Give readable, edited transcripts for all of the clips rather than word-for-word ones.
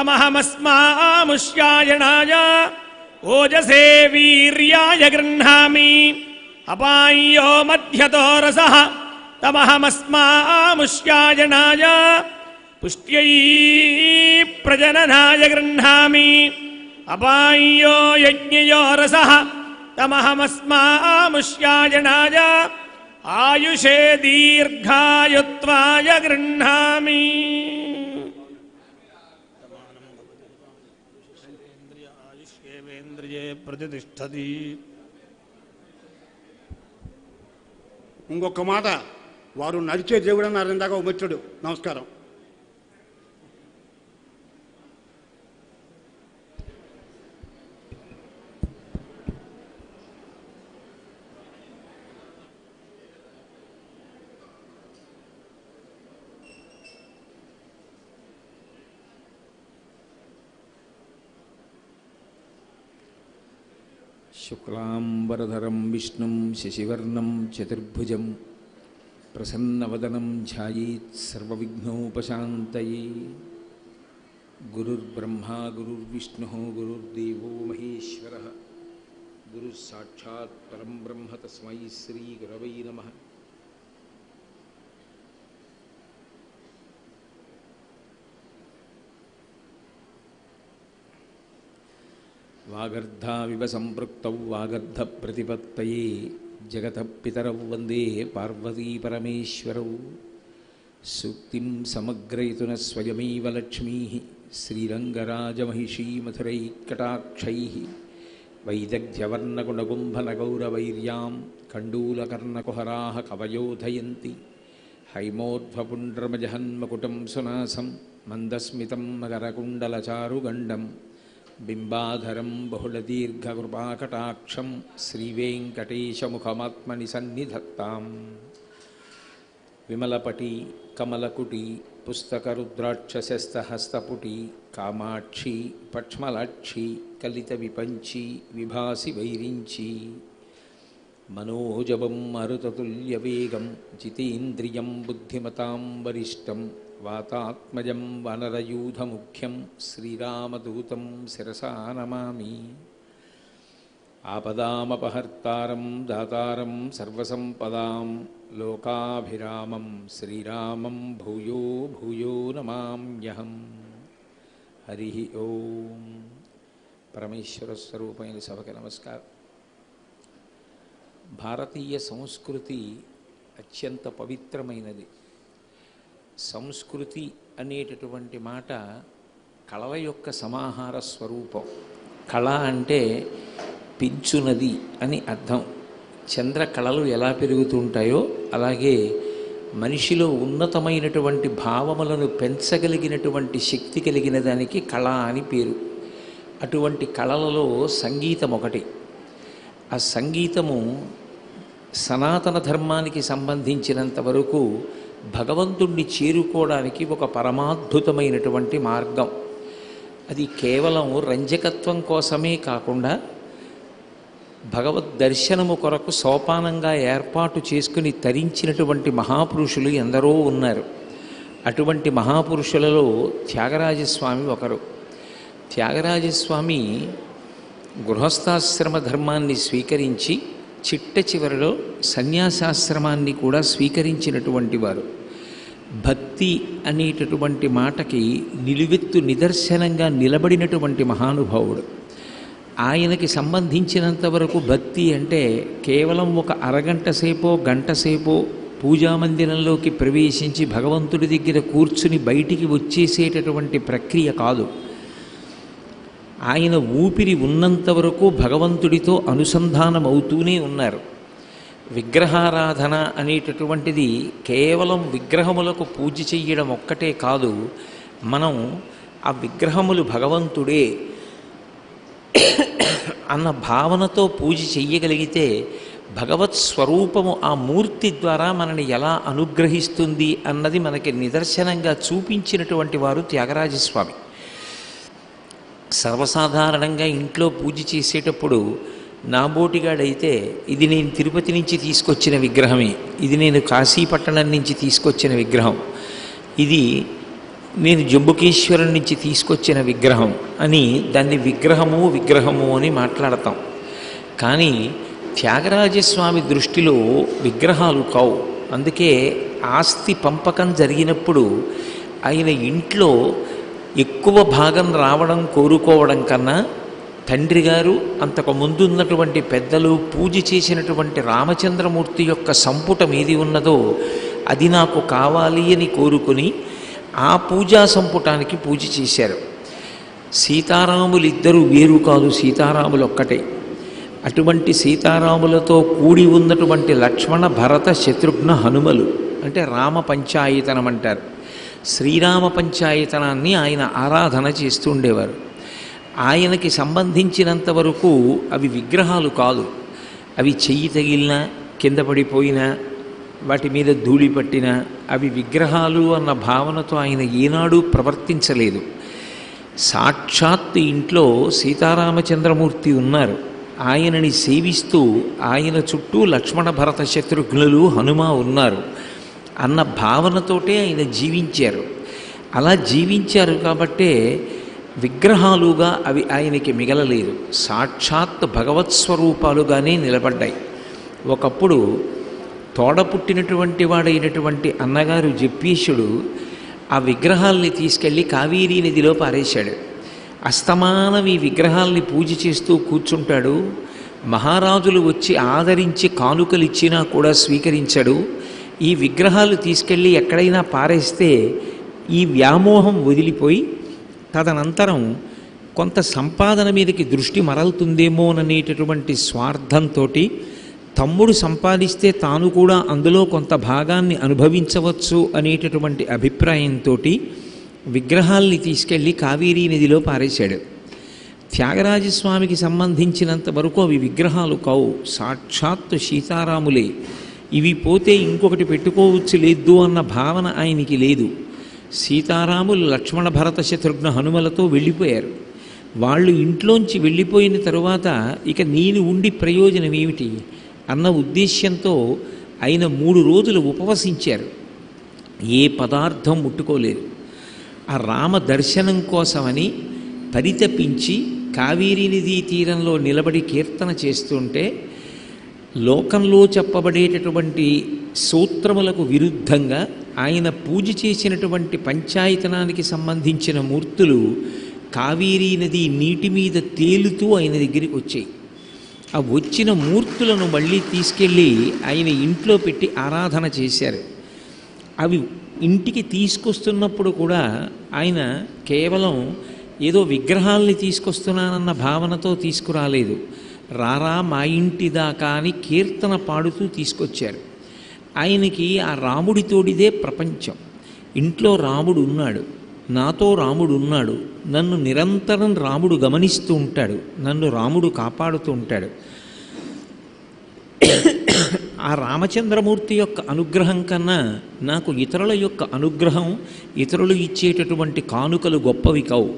తమహమస్మాముష్యాయణాయ ఓజసే వీర్యాయ గృహ్ణామి అపాయ్యో మధ్యతో రసః తమహమస్మాముష్యాయణాయ పుష్ట్యై ప్రజననాయ గృహ్ణామి అపాయ్యో యజ్ఞయో రసః తమహమస్మాముష్యాయణాయ ఆయుషే దీర్ఘాయుత్వాయ గృహ్ణామి. ప్రతిష్టతి. ఇంకొక మాట, వారు నడిచే దేవుడు అన్నారు ఇందాక ఒక మిత్రుడు. నమస్కారం. శుక్లాంబరధరం విష్ణుం శశివర్ణం చతుర్భుజం ప్రసన్నవదనం ధ్యాయేత్ సర్వవిఘ్నోపశాంతయే. గురుర్బ్రహ్మా గురుర్విష్ణుః గురుర్దేవో మహేశ్వరః గురుస్సాక్షాత్ పరం బ్రహ్మ తస్మై శ్రీ గురవై నమః. వాగర్ధావివ సంపృక్తౌ వాగర్ధ ప్రతిపత్తయే జగతః పితరౌ వందే పార్వతీ పరమేశ్వరౌ. సూక్తిం సమగ్రయతున స్వయమేవ లక్ష్మీ శ్రీరంగరాజమహిషీ మధురైకటాక్షైః వైదగ్ధ్యవర్ణగుణగుంభనగౌరవైర్యాం కండూలకర్ణకుహరాः కవయోధయంతి. హైమోర్ధ్వపుండ్రమజహన్మకుటం సునాసం మందస్మితం మకరకుండలచారుగండం బింబాధరం బహుళదీర్ఘకృపాకటాక్షం శ్రీవేంకటేశముఖమాత్మని సన్నిధత్తాం. విమలపటి కమలకుటి పుస్తకరుద్రాక్షశస్తహస్తపుటి కామాక్షి పక్ష్మలాక్షి కలిత విపంచి విభాసి వైరించి మనోజవం మరుతతుల్యవేగం జితేంద్రియం బుద్ధిమతాం వరిష్టం వాతాత్మజం వనరయూధముఖ్యం శ్రీరామదూతం శిరసా నమామి. ఆపదామపహర్తారం దాతారం సర్వసంపదాం లోకాభిరామం శ్రీరామం భూయో భూయో నమామ్యహం. హరి ఓం. పరమేశ్వర స్వరూపమైన సభకి నమస్కారం. భారతీయ సంస్కృతి అత్యంత పవిత్రమైనది. సంస్కృతి అనేటటువంటి మాట కళల యొక్క సమాహార స్వరూపం. కళ అంటే పెంచునది అని అర్థం. చంద్ర కళలు ఎలా పెరుగుతుంటాయో అలాగే మనిషిలో ఉన్నతమైనటువంటి భావములను పెంచగలిగినటువంటి శక్తి కలిగిన దానికి కళ అని పేరు. అటువంటి కళలలో సంగీతం ఒకటి. ఆ సంగీతము సనాతన ధర్మానికి సంబంధించినంత వరకు భగవంతుణ్ణి చేరుకోవడానికి ఒక పరమాద్భుతమైనటువంటి మార్గం. అది కేవలం రంజకత్వం కోసమే కాకుండా భగవద్ దర్శనము కొరకు సోపానంగా ఏర్పాటు చేసుకుని తరించినటువంటి మహాపురుషులు ఎందరో ఉన్నారు. అటువంటి మహాపురుషులలో త్యాగరాజస్వామి ఒకరు. త్యాగరాజస్వామి గృహస్థాశ్రమ ధర్మాన్ని స్వీకరించి చిట్ట చివరిలో సన్యాసాశ్రమాన్ని కూడా స్వీకరించినటువంటి వారు. భక్తి అనేటటువంటి మాటకి నిలువెత్తు నిదర్శనంగా నిలబడినటువంటి మహానుభావుడు. ఆయనకి సంబంధించినంత వరకు భక్తి అంటే కేవలం ఒక అరగంట సేపో గంట సేపో పూజామందిరంలోకి ప్రవేశించి భగవంతుడి దగ్గర కూర్చుని బయటికి వచ్చేసేటటువంటి ప్రక్రియ కాదు. ఆయన ఊపిరి ఉన్నంత వరకు భగవంతుడితో అనుసంధానం అవుతూనే ఉన్నారు. విగ్రహారాధన అనేటటువంటిది కేవలం విగ్రహములకు పూజ చెయ్యడం ఒక్కటే కాదు. మనం ఆ విగ్రహములు భగవంతుడే అన్న భావనతో పూజ చెయ్యగలిగితే భగవత్ స్వరూపము ఆ మూర్తి ద్వారా మనని ఎలా అనుగ్రహిస్తుంది అన్నది మనకి నిదర్శనంగా చూపించినటువంటి వారు త్యాగరాజస్వామి. సర్వసాధారణంగా ఇంట్లో పూజ చేసేటప్పుడు నాబోటిగాడైతే ఇది నేను తిరుపతి నుంచి తీసుకొచ్చిన విగ్రహమే, ఇది నేను కాశీపట్టణం నుంచి తీసుకొచ్చిన విగ్రహం, ఇది నేను జంబుకేశ్వరం నుంచి తీసుకొచ్చిన విగ్రహం అని దాన్ని విగ్రహము అని మాట్లాడతాం. కానీ త్యాగరాజస్వామి దృష్టిలో విగ్రహాలు కావు. అందుకే ఆస్తి పంపకం జరిగినప్పుడు ఆయన ఇంట్లో ఎక్కువ భాగం రావడం కోరుకోవడం కన్నా తండ్రి గారు అంతకు ముందు ఉన్నటువంటి పెద్దలు పూజ చేసినటువంటి రామచంద్రమూర్తి యొక్క సంపుటం ఏది ఉన్నదో అది నాకు కావాలి అని కోరుకుని ఆ పూజా సంపుటానికి పూజ చేశారు. సీతారాములిద్దరూ వేరు కాదు, సీతారాములు ఒక్కటే. అటువంటి సీతారాములతో కూడి ఉన్నటువంటి లక్ష్మణ భరత శత్రుఘ్న హనుమలు అంటే రామ పంచాయతనం అంటారు. శ్రీరామ పంచాయతనాన్ని ఆయన ఆరాధన చేస్తూ ఉండేవారు. ఆయనకి సంబంధించినంత వరకు అవి విగ్రహాలు కాదు. అవి చెయ్యి తగిలినా కింద పడిపోయినా వాటి మీద ధూళి పట్టినా అవి విగ్రహాలు అన్న భావనతో ఆయన ఏనాడూ ప్రవర్తించలేదు. సాక్షాత్తు ఇంట్లో సీతారామచంద్రమూర్తి ఉన్నారు, ఆయనని సేవిస్తూ ఆయన చుట్టూ లక్ష్మణ భరత శత్రుఘ్నులు హనుమ ఉన్నారు అన్న భావనతోటే ఆయన జీవించారు. అలా జీవించారు కాబట్టే విగ్రహాలుగా అవి ఆయనకి మిగలలేదు, సాక్షాత్ భగవత్ స్వరూపాలుగానే నిలబడ్డాయి. ఒకప్పుడు తోడపుట్టినటువంటి వాడైనటువంటి అన్నగారు జప్పీషుడు ఆ విగ్రహాల్ని తీసుకెళ్ళి కావేరీ నదిలో పారేశాడు. అస్తమానం ఈ విగ్రహాల్ని పూజ చేస్తూ కూర్చుంటాడు. మహారాజులు వచ్చి ఆదరించి కానుకలిచ్చినా కూడా స్వీకరించాడు. ఈ విగ్రహాలు తీసుకెళ్ళి ఎక్కడైనా పారేస్తే ఈ వ్యామోహం వదిలిపోయి తదనంతరం కొంత సంపాదన మీదకి దృష్టి మరలుతుందేమోననేటటువంటి స్వార్థంతో తమ్ముడు సంపాదిస్తే తాను కూడా అందులో కొంత భాగాన్ని అనుభవించవచ్చు అనేటటువంటి అభిప్రాయంతో విగ్రహాల్ని తీసుకెళ్ళి కావేరీ నదిలో పారేశాడు. త్యాగరాజస్వామికి సంబంధించినంత వరకు అవి విగ్రహాలు కావు, సాక్షాత్తు సీతారాములే. ఇవి పోతే ఇంకొకటి పెట్టుకోవచ్చు లేదు అన్న భావన ఆయనకి లేదు. సీతారాములు లక్ష్మణ భరత శత్రుఘ్న హనుమలతో వెళ్ళిపోయారు. వాళ్ళు ఇంట్లోంచి వెళ్ళిపోయిన తరువాత ఇక నేను ఉండి ప్రయోజనం ఏమిటి అన్న ఉద్దేశ్యంతో ఆయన 3 రోజులు ఉపవసించారు. ఏ పదార్థం ముట్టుకోలేదు. ఆ రామ దర్శనం కోసమని పరితపించి కావేరీ నదీ తీరంలో నిలబడి కీర్తన చేస్తుంటే లోకంలో చెప్పబడేటటువంటి సూత్రములకు విరుద్ధంగా ఆయన పూజ చేసినటువంటి పంచాయతనానికి సంబంధించిన మూర్తులు కావేరీ నది నీటి మీద తేలుతూ ఆయన దగ్గరికి వచ్చాయి. ఆ వచ్చిన మూర్తులను మళ్ళీ తీసుకెళ్ళి ఆయన ఇంట్లో పెట్టి ఆరాధన చేశారు. అవి ఇంటికి తీసుకొస్తున్నప్పుడు కూడా ఆయన కేవలం ఏదో విగ్రహాల్ని తీసుకొస్తున్నానన్న భావనతో తీసుకురాలేదు. రారా మా ఇంటి దాకా అని కీర్తన పాడుతూ తీసుకొచ్చారు. ఆయనకి ఆ రాముడితోడిదే ప్రపంచం. ఇంట్లో రాముడు ఉన్నాడు, నాతో రాముడు ఉన్నాడు, నన్ను నిరంతరం రాముడు గమనిస్తూ ఉంటాడు, నన్ను రాముడు కాపాడుతూ ఉంటాడు. ఆ రామచంద్రమూర్తి యొక్క అనుగ్రహం కన్నా నాకు ఇతరుల యొక్క అనుగ్రహం, ఇతరులు ఇచ్చేటటువంటి కానుకలు గొప్పవి కావు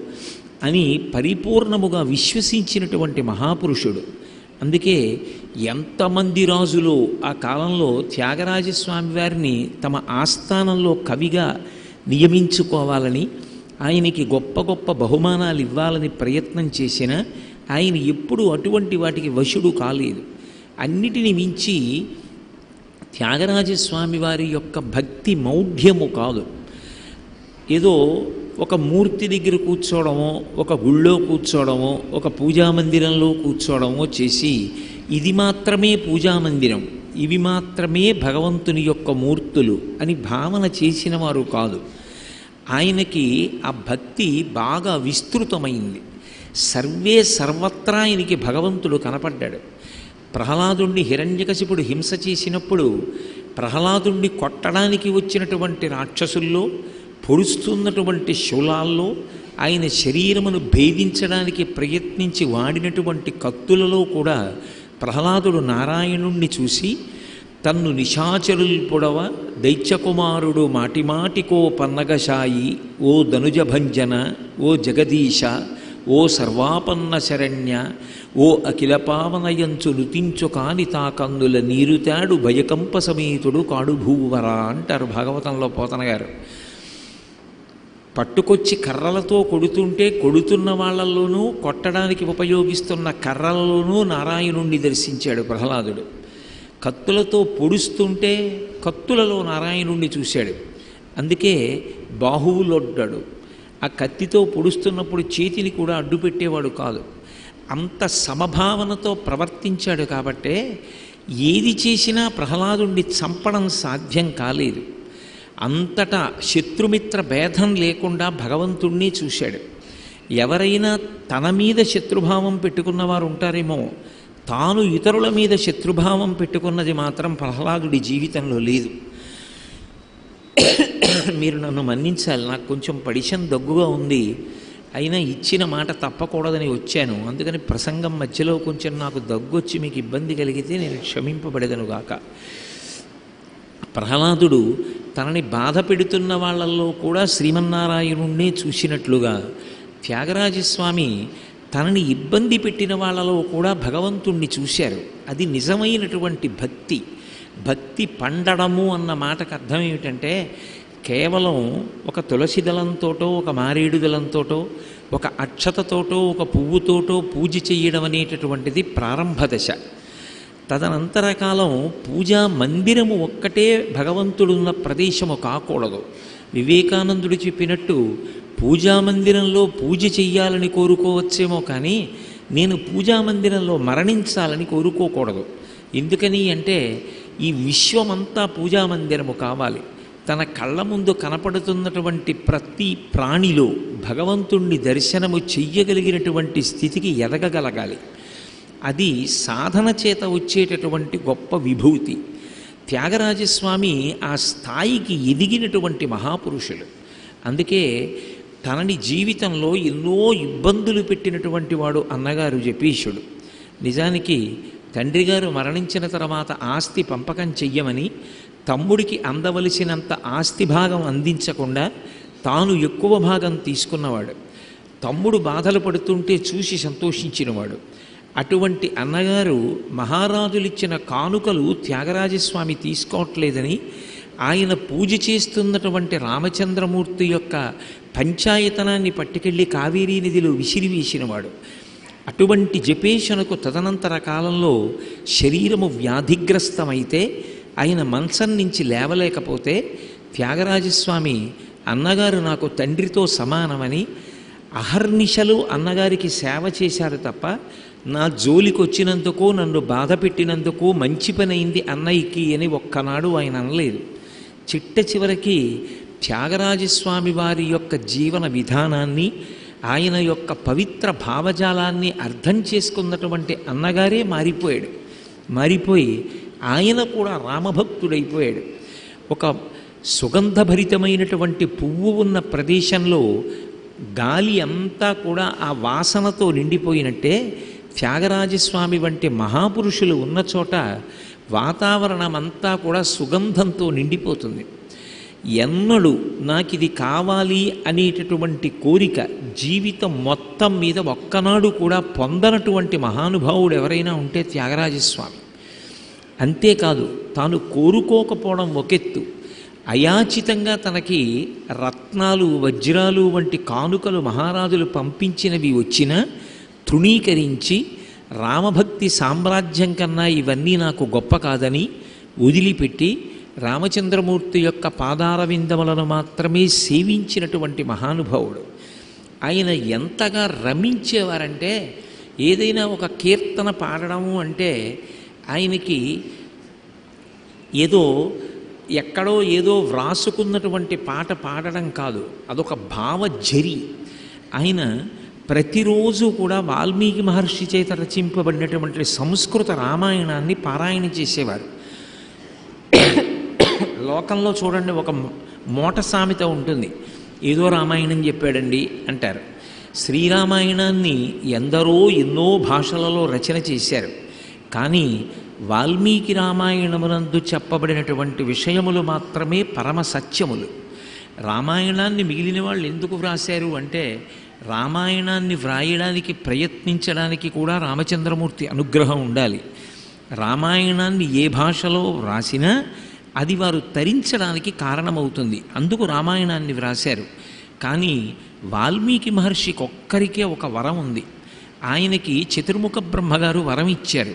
అని పరిపూర్ణముగా విశ్వసించినటువంటి మహాపురుషుడు. అందుకే ఎంతమంది రాజులు ఆ కాలంలో త్యాగరాజస్వామి వారిని తమ ఆస్థానంలో కవిగా నియమించుకోవాలని, ఆయనకి గొప్ప గొప్ప బహుమానాలు ఇవ్వాలని ప్రయత్నం చేసినా ఆయన ఎప్పుడూ అటువంటి వాటికి వశుడు కాలేదు. అన్నిటిని మించి త్యాగరాజస్వామి వారి యొక్క భక్తి మౌఢ్యము కాదు, ఏదో ఒక మూర్తి దగ్గర కూర్చోవడమో, ఒక గుళ్ళో కూర్చోవడమో, ఒక పూజామందిరంలో కూర్చోవడమో చేసి ఇది మాత్రమే పూజామందిరం, ఇవి మాత్రమే భగవంతుని యొక్క మూర్తులు అని భావన చేసిన వారు కాదు. ఆయనకి ఆ భక్తి బాగా విస్తృతమైంది. సర్వత్రా ఆయనకి భగవంతుడు కనపడ్డాడు. ప్రహ్లాదుణ్ణి హిరణ్యకశిపుడు హింస చేసినప్పుడు ప్రహ్లాదుణ్ణి కొట్టడానికి వచ్చినటువంటి రాక్షసుల్లో, పొడుస్తున్నటువంటి శూలాల్లో, ఆయన శరీరమును భేదించడానికి ప్రయత్నించి వాడినటువంటి కత్తులలో కూడా ప్రహ్లాదుడు నారాయణుణ్ణి చూసి తన్ను నిశాచరుల్ పొడవ దైత్యకుమారుడు మాటిమాటికో పన్నగశాయి, ఓ ధనుజభంజన, ఓ జగదీశ, ఓ సర్వాపన్న శరణ్య, ఓ అఖిల పావనయంచు నుతించు కాని తా కందుల నీరుతాడు భయకంప సమేతుడు కాడు భూవరా అంటారు భాగవతంలో పోతన గారు. పట్టుకొచ్చి కర్రలతో కొడుతుంటే కొడుతున్న వాళ్ళల్లోనూ కొట్టడానికి ఉపయోగిస్తున్న కర్రలలోనూ నారాయణుణ్ణి దర్శించాడు ప్రహ్లాదుడు. కత్తులతో పొడుస్తుంటే కత్తులలో నారాయణుణ్ణి చూశాడు. అందుకే బాహువులొడ్డాడు. ఆ కత్తితో పొడుస్తున్నప్పుడు చేతిని కూడా అడ్డుపెట్టేవాడు కాదు. అంత సమభావనతో ప్రవర్తించాడు కాబట్టే ఏది చేసినా ప్రహ్లాదుణ్ణి చంపడం సాధ్యం కాలేదు. అంతటా శత్రుమిత్ర భేదం లేకుండా భగవంతుణ్ణి చూశాడు. ఎవరైనా తన మీద శత్రుభావం పెట్టుకున్నవారు ఉంటారేమో, తాను ఇతరుల మీద శత్రుభావం పెట్టుకున్నది మాత్రం ప్రహ్లాదుడి జీవితంలో లేదు. మీరు నన్ను మన్నించాలి, నాకు కొంచెం పడిశం దగ్గుగా ఉంది, అయినా ఇచ్చిన మాట తప్పకూడదని వచ్చాను. అందుకని ప్రసంగం మధ్యలో కొంచెం నాకు దగ్గు వచ్చి మీకు ఇబ్బంది కలిగితే నేను క్షమింపబడేదనుగాక. ప్రహ్లాదుడు తనని బాధ పెడుతున్న వాళ్ళల్లో కూడా శ్రీమన్నారాయణుణ్ణి చూసినట్లుగా త్యాగరాజస్వామి తనని ఇబ్బంది పెట్టిన వాళ్ళలో కూడా భగవంతుణ్ణి చూశారు. అది నిజమైనటువంటి భక్తి. భక్తి పండడము అన్న మాటకు అర్థం ఏమిటంటే, కేవలం ఒక తులసి దళంతోటో, ఒక మారేడు దళంతోటో, ఒక అక్షతతోటో, ఒక పువ్వుతోటో పూజ చేయడం అనేటటువంటిది ప్రారంభ దశ. తదనంతర కాలం పూజా మందిరము ఒక్కటే భగవంతుడున్న ప్రదేశము కాకూడదు. వివేకానందుడు చెప్పినట్టు పూజామందిరంలో పూజ చెయ్యాలని కోరుకోవచ్చేమో కానీ నేను పూజామందిరంలో మరణించాలని కోరుకోకూడదు. ఎందుకని అంటే ఈ విశ్వమంతా పూజామందిరము కావాలి. తన కళ్ళ ముందు కనపడుతున్నటువంటి ప్రతి ప్రాణిలో భగవంతుణ్ణి దర్శనము చెయ్యగలిగినటువంటి స్థితికి ఎదగగలగాలి. అది సాధన చేత వచ్చేటటువంటి గొప్ప విభూతి. త్యాగరాజస్వామి ఆ స్థాయికి ఎదిగినటువంటి మహాపురుషులు. అందుకే తనని జీవితంలో ఎన్నో ఇబ్బందులు పెట్టినటువంటి వాడు అన్నగారు జపీషుడు. నిజానికి తండ్రి గారు మరణించిన తర్వాత ఆస్తి పంపకం చెయ్యమని తమ్ముడికి అందవలసినంత ఆస్తి భాగం అందించకుండా తాను ఎక్కువ భాగం తీసుకున్నవాడు. తమ్ముడు బాధలు పడుతుంటే చూసి సంతోషించినవాడు. అటువంటి అన్నగారు మహారాజులిచ్చిన కానుకలు త్యాగరాజస్వామి తీసుకోవట్లేదని ఆయన పూజ చేస్తున్నటువంటి రామచంద్రమూర్తి యొక్క పంచాయతనాన్ని పట్టుకెళ్ళి కావేరీ నదిలో విసిరివేసినవాడు. అటువంటి జపేషణకు తదనంతర కాలంలో శరీరము వ్యాధిగ్రస్తమైతే ఆయన మంచం నుంచి లేవలేకపోతే త్యాగరాజస్వామి అన్నగారు నాకు తండ్రితో సమానమని అహర్నిశలు అన్నగారికి సేవ చేశారు తప్ప నా జోలికి వచ్చినందుకు, నన్ను బాధ పెట్టినందుకు మంచి పని అయింది అన్నయ్యకి అని ఒక్కనాడు ఆయన అనలేదు. చిట్ట చివరికి త్యాగరాజస్వామి వారి యొక్క జీవన విధానాన్ని, ఆయన యొక్క పవిత్ర భావజాలాన్ని అర్థం చేసుకున్నటువంటి అన్నగారే మారిపోయాడు. మారిపోయి ఆయన కూడా రామభక్తుడైపోయాడు. ఒక సుగంధభరితమైనటువంటి పువ్వు ఉన్న ప్రదేశంలో గాలి అంతా కూడా ఆ వాసనతో నిండిపోయినట్టే త్యాగరాజస్వామి వంటి మహాపురుషులు ఉన్న చోట వాతావరణం అంతా కూడా సుగంధంతో నిండిపోతుంది. ఎన్నడూ నాకు ఇది కావాలి అనేటటువంటి కోరిక జీవితం మొత్తం మీద ఒక్కనాడు కూడా పొందనటువంటి మహానుభావుడు ఎవరైనా ఉంటే త్యాగరాజస్వామి. అంతేకాదు, తాను కోరుకోకపోవడం ఒకెత్తు, అయాచితంగా తనకి రత్నాలు, వజ్రాలు వంటి కానుకలు మహారాజులు పంపించినవి వచ్చినా తృణీకరించి రామభక్తి సామ్రాజ్యం కన్నా ఇవన్నీ నాకు గొప్ప కాదని వదిలిపెట్టి రామచంద్రమూర్తి యొక్క పాదారవిందములను మాత్రమే సేవించినటువంటి మహానుభావుడు. ఆయన ఎంతగా రమించేవారంటే, ఏదైనా ఒక కీర్తన పాడడము అంటే ఆయనకి ఏదో ఎక్కడో ఏదో వ్రాసుకున్నటువంటి పాట పాడడం కాదు, అదొక భావజరి. ఆయన ప్రతిరోజు కూడా వాల్మీకి మహర్షి చేత రచింపబడినటువంటి సంస్కృత రామాయణాన్ని పారాయణ చేసేవారు. లోకంలో చూడండి, ఒక మోట సామెత ఉంటుంది, ఏదో రామాయణం చెప్పాడండి అంటారు. శ్రీరామాయణాన్ని ఎందరో ఎన్నో భాషలలో రచన చేశారు. కానీ వాల్మీకి రామాయణమునందు చెప్పబడినటువంటి విషయములు మాత్రమే పరమ సత్యములు. రామాయణాన్ని మిగిలిన వాళ్ళు ఎందుకు వ్రాశారు అంటే, రామాయణాన్ని వ్రాయడానికి ప్రయత్నించడానికి కూడా రామచంద్రమూర్తి అనుగ్రహం ఉండాలి. రామాయణాన్ని ఏ భాషలో వ్రాసినా అది వారు తరించడానికి కారణమవుతుంది. అందుకు రామాయణాన్ని వ్రాశారు. కానీ వాల్మీకి మహర్షికి ఒక్కరికే ఒక వరం ఉంది. ఆయనకి చతుర్ముఖ బ్రహ్మగారు వరం ఇచ్చారు.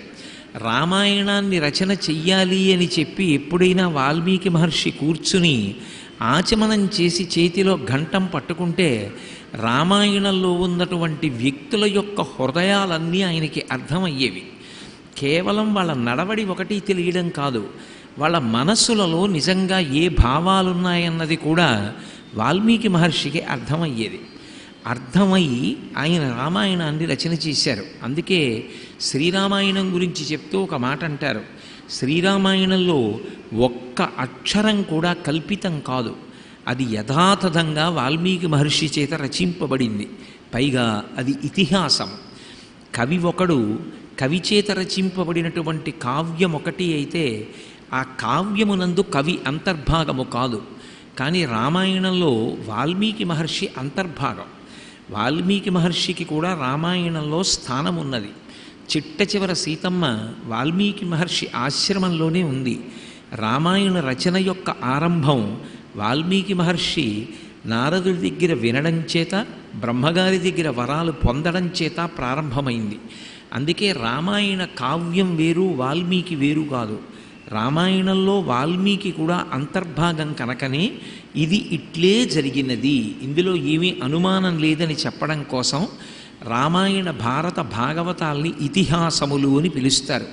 రామాయణాన్ని రచన చెయ్యాలి అని చెప్పి ఎప్పుడైనా వాల్మీకి మహర్షి కూర్చుని ఆచమనం చేసి చేతిలో ఘంటం పట్టుకుంటే రామాయణంలో ఉన్నటువంటి వ్యక్తుల యొక్క హృదయాలన్నీ ఆయనకి అర్థమయ్యేవి. కేవలం వాళ్ళ నడవడి ఒకటి తెలియడం కాదు, వాళ్ళ మనస్సులలో నిజంగా ఏ భావాలున్నాయన్నది కూడా వాల్మీకి మహర్షికి అర్థమయ్యేది. అర్థమయ్యి ఆయన రామాయణాన్ని రచన చేశారు. అందుకే శ్రీరామాయణం గురించి చెప్తూ ఒక మాట అంటారు, శ్రీరామాయణంలో ఒక్క అక్షరం కూడా కల్పితం కాదు, అది యథాతథంగా వాల్మీకి మహర్షి చేత రచింపబడింది. పైగా అది ఇతిహాసం. కవి ఒకడు కవి చేత రచింపబడినటువంటి కావ్యం ఒకటి అయితే ఆ కావ్యమునందు కవి అంతర్భాగము కాదు. కానీ రామాయణంలో వాల్మీకి మహర్షి అంతర్భాగం. వాల్మీకి మహర్షికి కూడా రామాయణంలో స్థానం ఉన్నది. చిట్ట చివర సీతమ్మ వాల్మీకి మహర్షి ఆశ్రమంలోనే ఉంది. రామాయణ రచన యొక్క ఆరంభం వాల్మీకి మహర్షి నారదుడి దగ్గర వినడం చేత, బ్రహ్మగారి దగ్గర వరాలు పొందడం చేత ప్రారంభమైంది. అందుకే రామాయణ కావ్యం వేరు, వాల్మీకి వేరు కాదు. రామాయణంలో వాల్మీకి కూడా అంతర్భాగం కనుకనే ఇది ఇట్లే జరిగినది, ఇందులో ఏమీ అనుమానం లేదని చెప్పడం కోసం రామాయణ భారత భాగవతాల్ని ఇతిహాసములు అని పిలుస్తారు.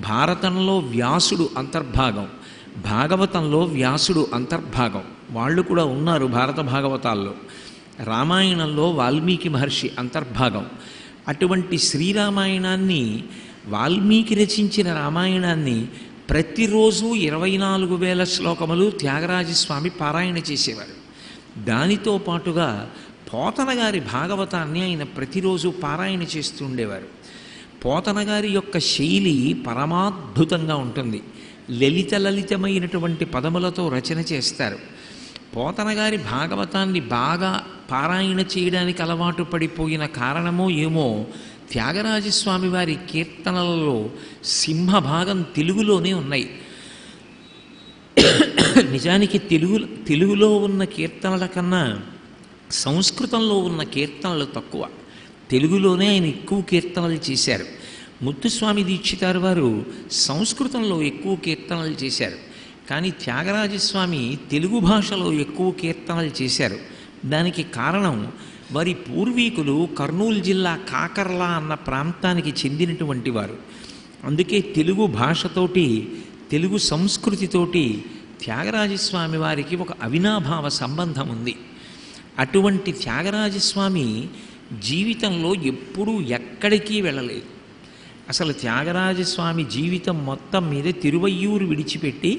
భారతంలో వ్యాసుడు అంతర్భాగం, భాగవతంలో వ్యాసుడు అంతర్భాగం. వాళ్ళు కూడా ఉన్నారు భారత భాగవతాల్లో. రామాయణంలో వాల్మీకి మహర్షి అంతర్భాగం. అటువంటి శ్రీరామాయణాన్ని, వాల్మీకి రచించిన రామాయణాన్ని ప్రతిరోజు 24,000 శ్లోకములు త్యాగరాజస్వామి పారాయణ చేసేవారు. దానితో పాటుగా పోతన గారి భాగవతాన్ని ఆయన ప్రతిరోజు పారాయణ చేస్తూ ఉండేవారు. పోతన గారి యొక్క శైలి పరమాద్భుతంగా ఉంటుంది. లలితమైనటువంటి పదములతో రచన చేస్తారు. పోతన గారి భాగవతాన్ని బాగా పారాయణ చేయడానికి అలవాటు పడిపోయిన కారణమో ఏమో త్యాగరాజస్వామి వారి కీర్తనలలో సింహభాగం తెలుగులోనే ఉన్నాయి. నిజానికి తెలుగులో ఉన్న కీర్తనల కన్నా సంస్కృతంలో ఉన్న కీర్తనలు తక్కువ. తెలుగులోనే ఆయన ఎక్కువ కీర్తనలు చేశారు. ముత్తుస్వామి దీక్షితారు వారు సంస్కృతంలో ఎక్కువ కీర్తనలు చేశారు. కానీ త్యాగరాజస్వామి తెలుగు భాషలో ఎక్కువ కీర్తనలు చేశారు. దానికి కారణం వారి పూర్వీకులు కర్నూలు జిల్లా కాకర్లా అన్న ప్రాంతానికి చెందినటువంటి వారు. అందుకే తెలుగు భాషతోటి, తెలుగు సంస్కృతితోటి త్యాగరాజస్వామి వారికి ఒక అవినాభావ సంబంధం ఉంది. అటువంటి త్యాగరాజస్వామి జీవితంలో ఎప్పుడూ ఎక్కడికి వెళ్ళలేదు. అసలు త్యాగరాజస్వామి జీవితం మొత్తం మీద తిరువయ్యూరు విడిచిపెట్టి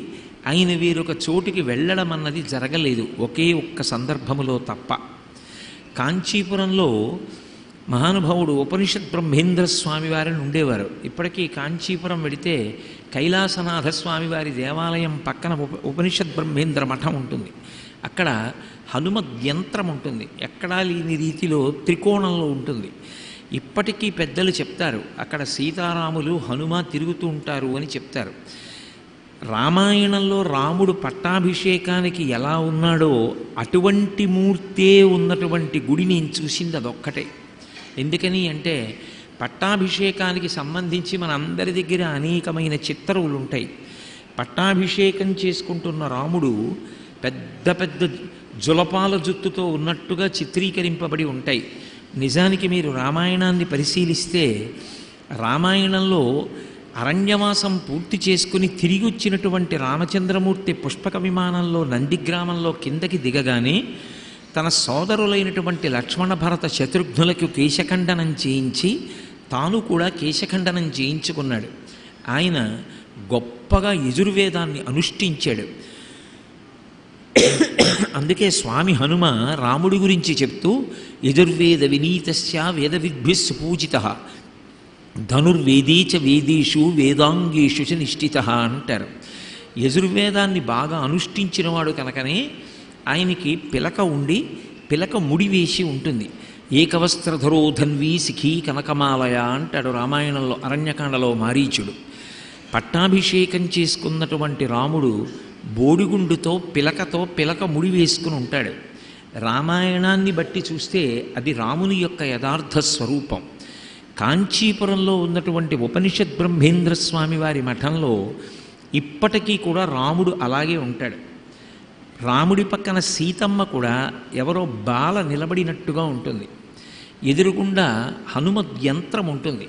ఆయన వేరొక చోటుకి వెళ్ళడం అన్నది జరగలేదు, ఒకే ఒక్క సందర్భములో తప్ప. కాంచీపురంలో మహానుభావుడు ఉపనిషత్ బ్రహ్మేంద్ర స్వామి వారిని ఉండేవారు. ఇప్పటికీ కాంచీపురం వెడితే కైలాసనాథ స్వామి వారి దేవాలయం పక్కన ఉపనిషత్ బ్రహ్మేంద్ర మఠం ఉంటుంది. అక్కడ హనుమద్ యంత్రం ఉంటుంది, ఎక్కడా లేని రీతిలో త్రికోణంలో ఉంటుంది. ఇప్పటికీ పెద్దలు చెప్తారు అక్కడ సీతారాములు హనుమ తిరుగుతూ ఉంటారు అని చెప్తారు. రామాయణంలో రాముడు పట్టాభిషేకానికి ఎలా ఉన్నాడో అటువంటి మూర్తే ఉన్నటువంటి గుడి నేను చూసింది అదొక్కటే. ఎందుకని అంటే పట్టాభిషేకానికి సంబంధించి మన అందరి దగ్గర అనేకమైన చిత్రవులు ఉంటాయి. పట్టాభిషేకం చేసుకుంటున్న రాముడు పెద్ద పెద్ద జులపాల జుత్తుతో ఉన్నట్టుగా చిత్రీకరింపబడి ఉంటాయి. నిజానికి మీరు రామాయణాన్ని పరిశీలిస్తే రామాయణంలో అరణ్యవాసం పూర్తి చేసుకుని తిరిగి వచ్చినటువంటి రామచంద్రమూర్తి పుష్పక విమానంలో నందిగ్రామంలో కిందకి దిగగానే తన సోదరులైనటువంటి లక్ష్మణ భరత శత్రుఘ్నులకు కేశఖండనం చేయించి తాను కూడా కేశఖండనం చేయించుకున్నాడు. ఆయన గొప్పగా యజుర్వేదాన్ని అనుష్ఠించాడు. అందుకే స్వామి హనుమ రాముడి గురించి చెప్తూ యజుర్వేద వినీతస్య వేద విద్భిః సుపూజితః ధనుర్వేదీచ వేదీషు వేదాంగేషు చ నిష్ఠితః అంటారు. యజుర్వేదాన్ని బాగా అనుష్ఠించినవాడు కనుకనే ఆయనకి పిలక ఉండి పిలక ముడివేసి ఉంటుంది. ఏకవస్త్రధరో ధన్వీ శిఖీ కనకమాలయ అంటాడు రామాయణంలో అరణ్యకాండలో మారీచుడు. పట్టాభిషేకం చేసుకున్నటువంటి రాముడు బోడిగుండుతో పిలక ముడి వేసుకుని ఉంటాడు. రామాయణాన్ని బట్టి చూస్తే అది రాముని యొక్క యథార్థ స్వరూపం. కాంచీపురంలో ఉన్నటువంటి ఉపనిషద్ బ్రహ్మేంద్ర స్వామి వారి మఠంలో ఇప్పటికీ కూడా రాముడు అలాగే ఉంటాడు. రాముడి పక్కన సీతమ్మ కూడా ఎవరో బాల నిలబడినట్టుగా ఉంటుంది. ఎదురుగుండా హనుమద్ యంత్రం ఉంటుంది.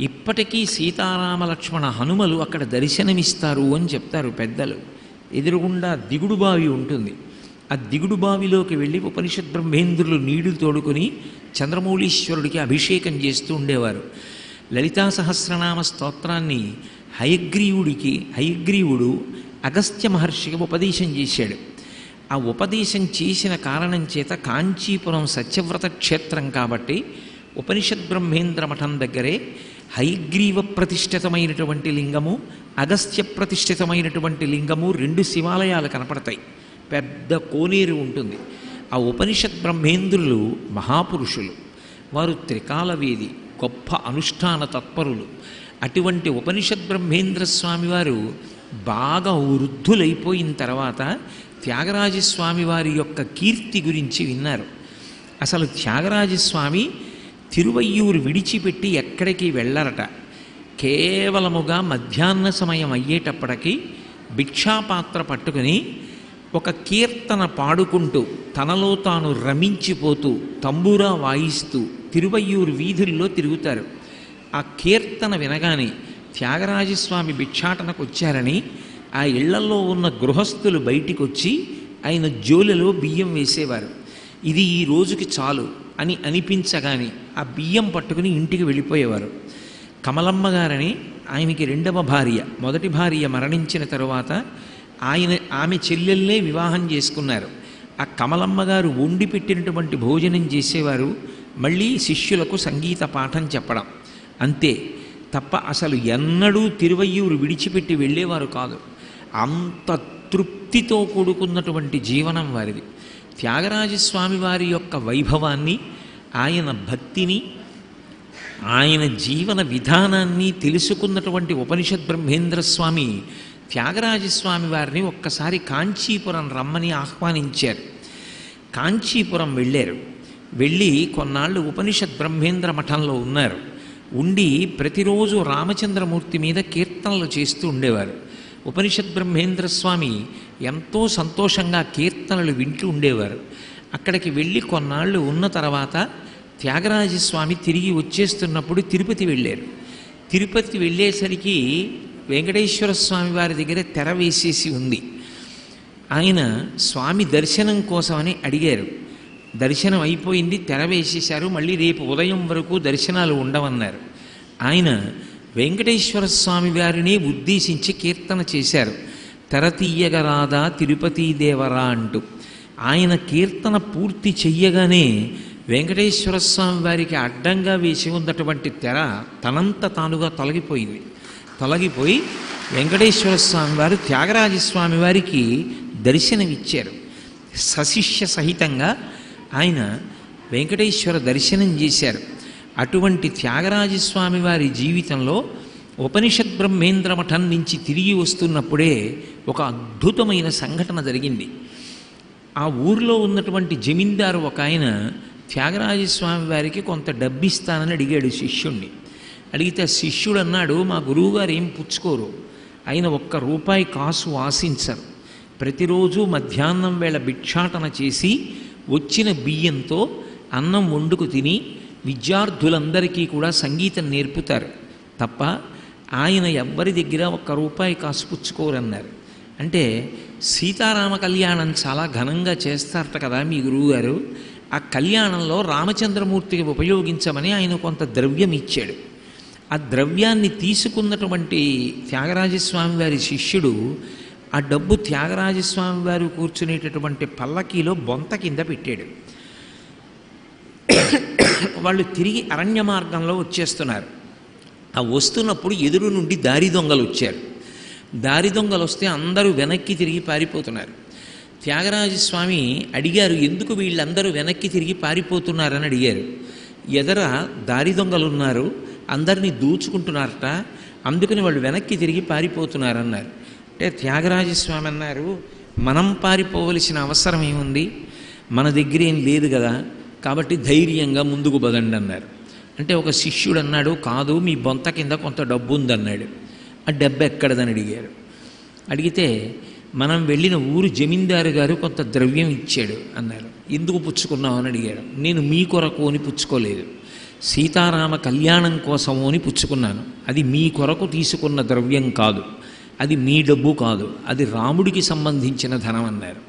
ఇప్పటికీ సీతారామ లక్ష్మణ హనుమలు అక్కడ దర్శనమిస్తారు అని చెప్తారు పెద్దలు. ఎదురుగుండా దిగుడు బావి ఉంటుంది. ఆ దిగుడు బావిలోకి వెళ్ళి ఉపనిషద్ బ్రహ్మేంద్రులు నీళ్లు తోడుకొని చంద్రమౌళీశ్వరుడికి అభిషేకం చేస్తూ ఉండేవారు. లలితా సహస్రనామ స్తోత్రాన్ని హయగ్రీవుడు అగస్త్య మహర్షికి ఉపదేశం చేశాడు. ఆ ఉపదేశం చేసిన కారణం చేత కాంచీపురం సత్యవ్రత క్షేత్రం కాబట్టి ఉపనిషద్ బ్రహ్మేంద్ర మఠం దగ్గరే హయగ్రీవ ప్రతిష్ఠితమైనటువంటి లింగము, అగస్త్య ప్రతిష్ఠితమైనటువంటి లింగము, 2 శివాలయాలు కనపడతాయి. పెద్ద కోనేరు ఉంటుంది. ఆ ఉపనిషద్ బ్రహ్మేంద్రులు మహాపురుషులు. వారు త్రికాలవేది, గొప్ప అనుష్ఠాన తత్పరులు. అటువంటి ఉపనిషద్ బ్రహ్మేంద్ర స్వామివారు బాగా వృద్ధులైపోయిన తర్వాత త్యాగరాజస్వామి వారి యొక్క కీర్తి గురించి విన్నారు. అసలు త్యాగరాజస్వామి తిరువయ్యూరు విడిచిపెట్టి ఎక్కడికి వెళ్ళరట. కేవలముగా మధ్యాహ్న సమయం అయ్యేటప్పటికీ భిక్షాపాత్ర పట్టుకుని ఒక కీర్తన పాడుకుంటూ తనలో తాను రమించిపోతూ తంబూరా వాయిస్తూ తిరువయ్యూరు వీధుల్లో తిరుగుతారు. ఆ కీర్తన వినగానే త్యాగరాజస్వామి భిక్షాటనకు వచ్చారని ఆ ఇళ్లలో ఉన్న గృహస్థులు బయటికి వచ్చి ఆయన జోలెలో బియ్యం వేసేవారు. ఇది ఈ రోజుకి చాలు అని అనిపించగానే ఆ బియ్యం పట్టుకుని ఇంటికి వెళ్ళిపోయేవారు. కమలమ్మ గారని ఆయనకి 2వ భార్య, మొదటి భార్య మరణించిన తరువాత ఆమె చెల్లెల్లే వివాహం చేసుకున్నారు. ఆ కమలమ్మ గారు వండి పెట్టినటువంటి భోజనం చేసేవారు. మళ్ళీ శిష్యులకు సంగీత పాఠం చెప్పడం అంతే తప్ప అసలు ఎన్నడూ తిరువయ్యూరు విడిచిపెట్టి వెళ్ళేవారు కాదు. అంత తృప్తితో కూడుకున్నటువంటి జీవనం వారిది. త్యాగరాజస్వామి వారి యొక్క వైభవాన్ని, ఆయన భక్తిని, ఆయన జీవన విధానాన్ని తెలుసుకున్నటువంటి ఉపనిషద్ బ్రహ్మేంద్ర స్వామి త్యాగరాజస్వామి వారిని ఒక్కసారి కాంచీపురం రమ్మని ఆహ్వానించారు. కాంచీపురం వెళ్ళారు. వెళ్ళి కొన్నాళ్ళు ఉపనిషద్ బ్రహ్మేంద్ర మఠంలో ఉన్నారు. ఉండి ప్రతిరోజు రామచంద్రమూర్తి మీద కీర్తనలు చేస్తూ ఉండేవారు. ఉపనిషద్ బ్రహ్మేంద్ర స్వామి ఎంతో సంతోషంగా కీర్తనలు వింటూ ఉండేవారు. అక్కడికి వెళ్ళి కొన్నాళ్ళు ఉన్న తర్వాత త్యాగరాజస్వామి తిరిగి వచ్చేస్తున్నప్పుడు తిరుపతి వెళ్ళారు. తిరుపతి వెళ్ళేసరికి వెంకటేశ్వర స్వామి వారి దగ్గర తెర వేసేసి ఉంది. ఆయన స్వామి దర్శనం కోసమని అడిగారు. దర్శనం అయిపోయింది, తెర వేసేశారు. మళ్ళీ రేపు ఉదయం వరకు దర్శనాలు ఉండవన్నారు. ఆయన వెంకటేశ్వర స్వామి వారిని ఉద్దేశించి కీర్తన చేశారు. తెర తీయగరాదా తిరుపతి దేవరా అంటూ. ఆయన కీర్తన పూర్తి చెయ్యగానే వెంకటేశ్వర స్వామి వారికి అడ్డంగా వేసి ఉన్నటువంటి తెర తనంత తానుగా తొలగిపోయింది. తొలగిపోయి వెంకటేశ్వర స్వామి వారు త్యాగరాజస్వామి వారికి దర్శనమిచ్చారు. సశిష్య సహితంగా ఆయన వెంకటేశ్వర దర్శనం చేశారు. అటువంటి త్యాగరాజస్వామి వారి జీవితంలో ఉపనిషద్ బ్రహ్మేంద్ర మఠం నుంచి తిరిగి వస్తున్నప్పుడే ఒక అద్భుతమైన సంఘటన జరిగింది. ఆ ఊరిలో ఉన్నటువంటి జమీందారు ఒక ఆయన త్యాగరాజస్వామి వారికి కొంత డబ్బిస్తానని అడిగాడు శిష్యుణ్ణి. అడిగితే శిష్యుడు అన్నాడు, మా గురువుగారు ఏం పుచ్చుకోరు, ఆయన ₹1 కాసు ఆశించరు. ప్రతిరోజు మధ్యాహ్నం వేళ భిక్షాటన చేసి వచ్చిన బియ్యంతో అన్నం వండుకు తిని విద్యార్థులందరికీ కూడా సంగీతం నేర్పుతారు తప్ప ఆయన ఎవ్వరి దగ్గర ₹1 కాసు పుచ్చుకోరన్నారు. అంటే సీతారామ కళ్యాణం చాలా ఘనంగా చేస్తారట కదా మీ గురువుగారు, ఆ కళ్యాణంలో రామచంద్రమూర్తికి ఉపయోగించమని ఆయన కొంత ద్రవ్యం ఇచ్చాడు. ఆ ద్రవ్యాన్ని తీసుకున్నటువంటి త్యాగరాజస్వామి వారి శిష్యుడు ఆ డబ్బు త్యాగరాజస్వామి వారు కూర్చునేటటువంటి పల్లకీలో బొంత కింద పెట్టాడు. వాళ్ళు తిరిగి అరణ్య మార్గంలో వచ్చేస్తున్నారు. ఆ వస్తున్నప్పుడు ఎదురు నుండి దారి దొంగలు వచ్చారు. దారి దొంగలు వస్తే అందరూ వెనక్కి తిరిగి పారిపోతున్నారు. త్యాగరాజస్వామి అడిగారు, ఎందుకు వీళ్ళందరూ వెనక్కి తిరిగి పారిపోతున్నారని అడిగారు. ఎదర దారి దొంగలు ఉన్నారు, అందరినీ దూచుకుంటున్నారట, అందుకని వాళ్ళు వెనక్కి తిరిగి పారిపోతున్నారన్నారు. అంటే త్యాగరాజస్వామి అన్నారు, మనం పారిపోవలసిన అవసరం ఏముంది, మన దగ్గర ఏం లేదు కదా, కాబట్టి ధైర్యంగా ముందుకు పదండి అన్నారు. అంటే ఒక శిష్యుడు అన్నాడు, కాదు మీ బొంత కింద కొంత డబ్బు ఉందన్నాడు. ఆ డబ్బు ఎక్కడదని అడిగారు. అడిగితే మనం వెళ్ళిన ఊరు జమీందారు గారు కొంత ద్రవ్యం ఇచ్చాడు అన్నారు. ఎందుకు పుచ్చుకున్నావు అని అడిగారు. నేను మీ కొరకు అని పుచ్చుకోలేదు, సీతారామ కళ్యాణం కోసము అని పుచ్చుకున్నాను. అది మీ కొరకు తీసుకున్న ద్రవ్యం కాదు, అది మీ డబ్బు కాదు, అది రాముడికి సంబంధించిన ధనం అన్నారు.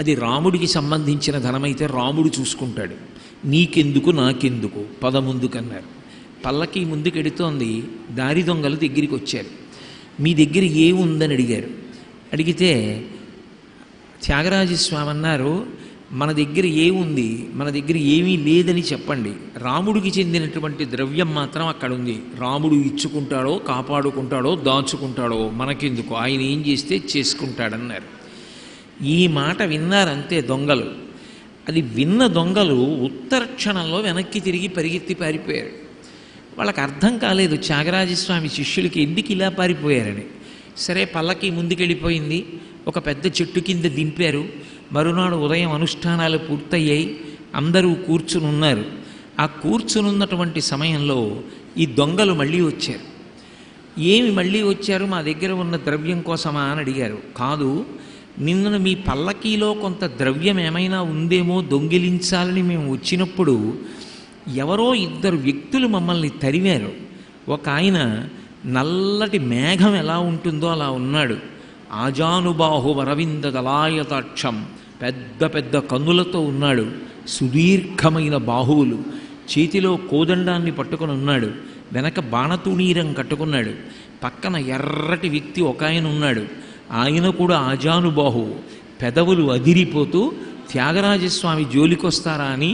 అది రాముడికి సంబంధించిన ధనమైతే రాముడు చూసుకుంటాడు, నీకెందుకు నాకెందుకు, పద ముందుకన్నారు. పల్లకి ముందుకెడుతోంది. దారి దొంగలు దగ్గరికి వచ్చారు. మీ దగ్గర ఏముందని అడిగారు. అడిగితే త్యాగరాజస్వామి అన్నారు, మన దగ్గర ఏముంది, మన దగ్గర ఏమీ లేదని చెప్పండి, రాముడికి చెందినటువంటి ద్రవ్యం మాత్రం అక్కడ ఉంది, రాముడు ఇచ్చుకుంటాడో కాపాడుకుంటాడో దాచుకుంటాడో మనకెందుకు, ఆయన ఏం చేస్తే చేసుకుంటాడన్నారు. ఈ మాట విన్నారంతే దొంగలు. అది విన్న దొంగలు ఉత్తర క్షణంలో వెనక్కి తిరిగి పరిగెత్తి పారిపోయారు. వాళ్ళకి అర్థం కాలేదు త్యాగరాజస్వామి శిష్యులకి ఎందుకు ఇలా పారిపోయారని. సరే, పల్లకి ముందుకెళ్ళిపోయింది. ఒక పెద్ద చెట్టు కింద దింపారు. మరునాడు ఉదయం అనుష్ఠానాలు పూర్తయ్యాయి. అందరూ కూర్చుని ఉన్నారు. ఆ కూర్చునున్నటువంటి సమయంలో ఈ దొంగలు మళ్ళీ వచ్చారు. ఏమి మళ్ళీ వచ్చారు, మా దగ్గర ఉన్న ద్రవ్యం కోసమా అని అడిగారు. కాదు, నిన్న మీ పల్లకీలో కొంత ద్రవ్యం ఏమైనా ఉందేమో దొంగిలించాలని మేము వచ్చినప్పుడు ఎవరో ఇద్దరు వ్యక్తులు మమ్మల్ని తరిమారు. ఒక ఆయన నల్లటి మేఘం ఎలా ఉంటుందో అలా ఉన్నాడు. ఆజానుబాహు వరవింద దళాయతాక్షం, పెద్ద పెద్ద కన్నులతో ఉన్నాడు. సుదీర్ఘమైన బాహువులు, చేతిలో కోదండాన్ని పట్టుకొని ఉన్నాడు. వెనక బాణతుణీరం కట్టుకున్నాడు. పక్కన ఎర్రటి వ్యక్తి ఒక ఆయన ఉన్నాడు. ఆయన కూడా ఆజానుబాహు, పెదవులు అదిరిపోతూ త్యాగరాజస్వామి జోలికొస్తారా అని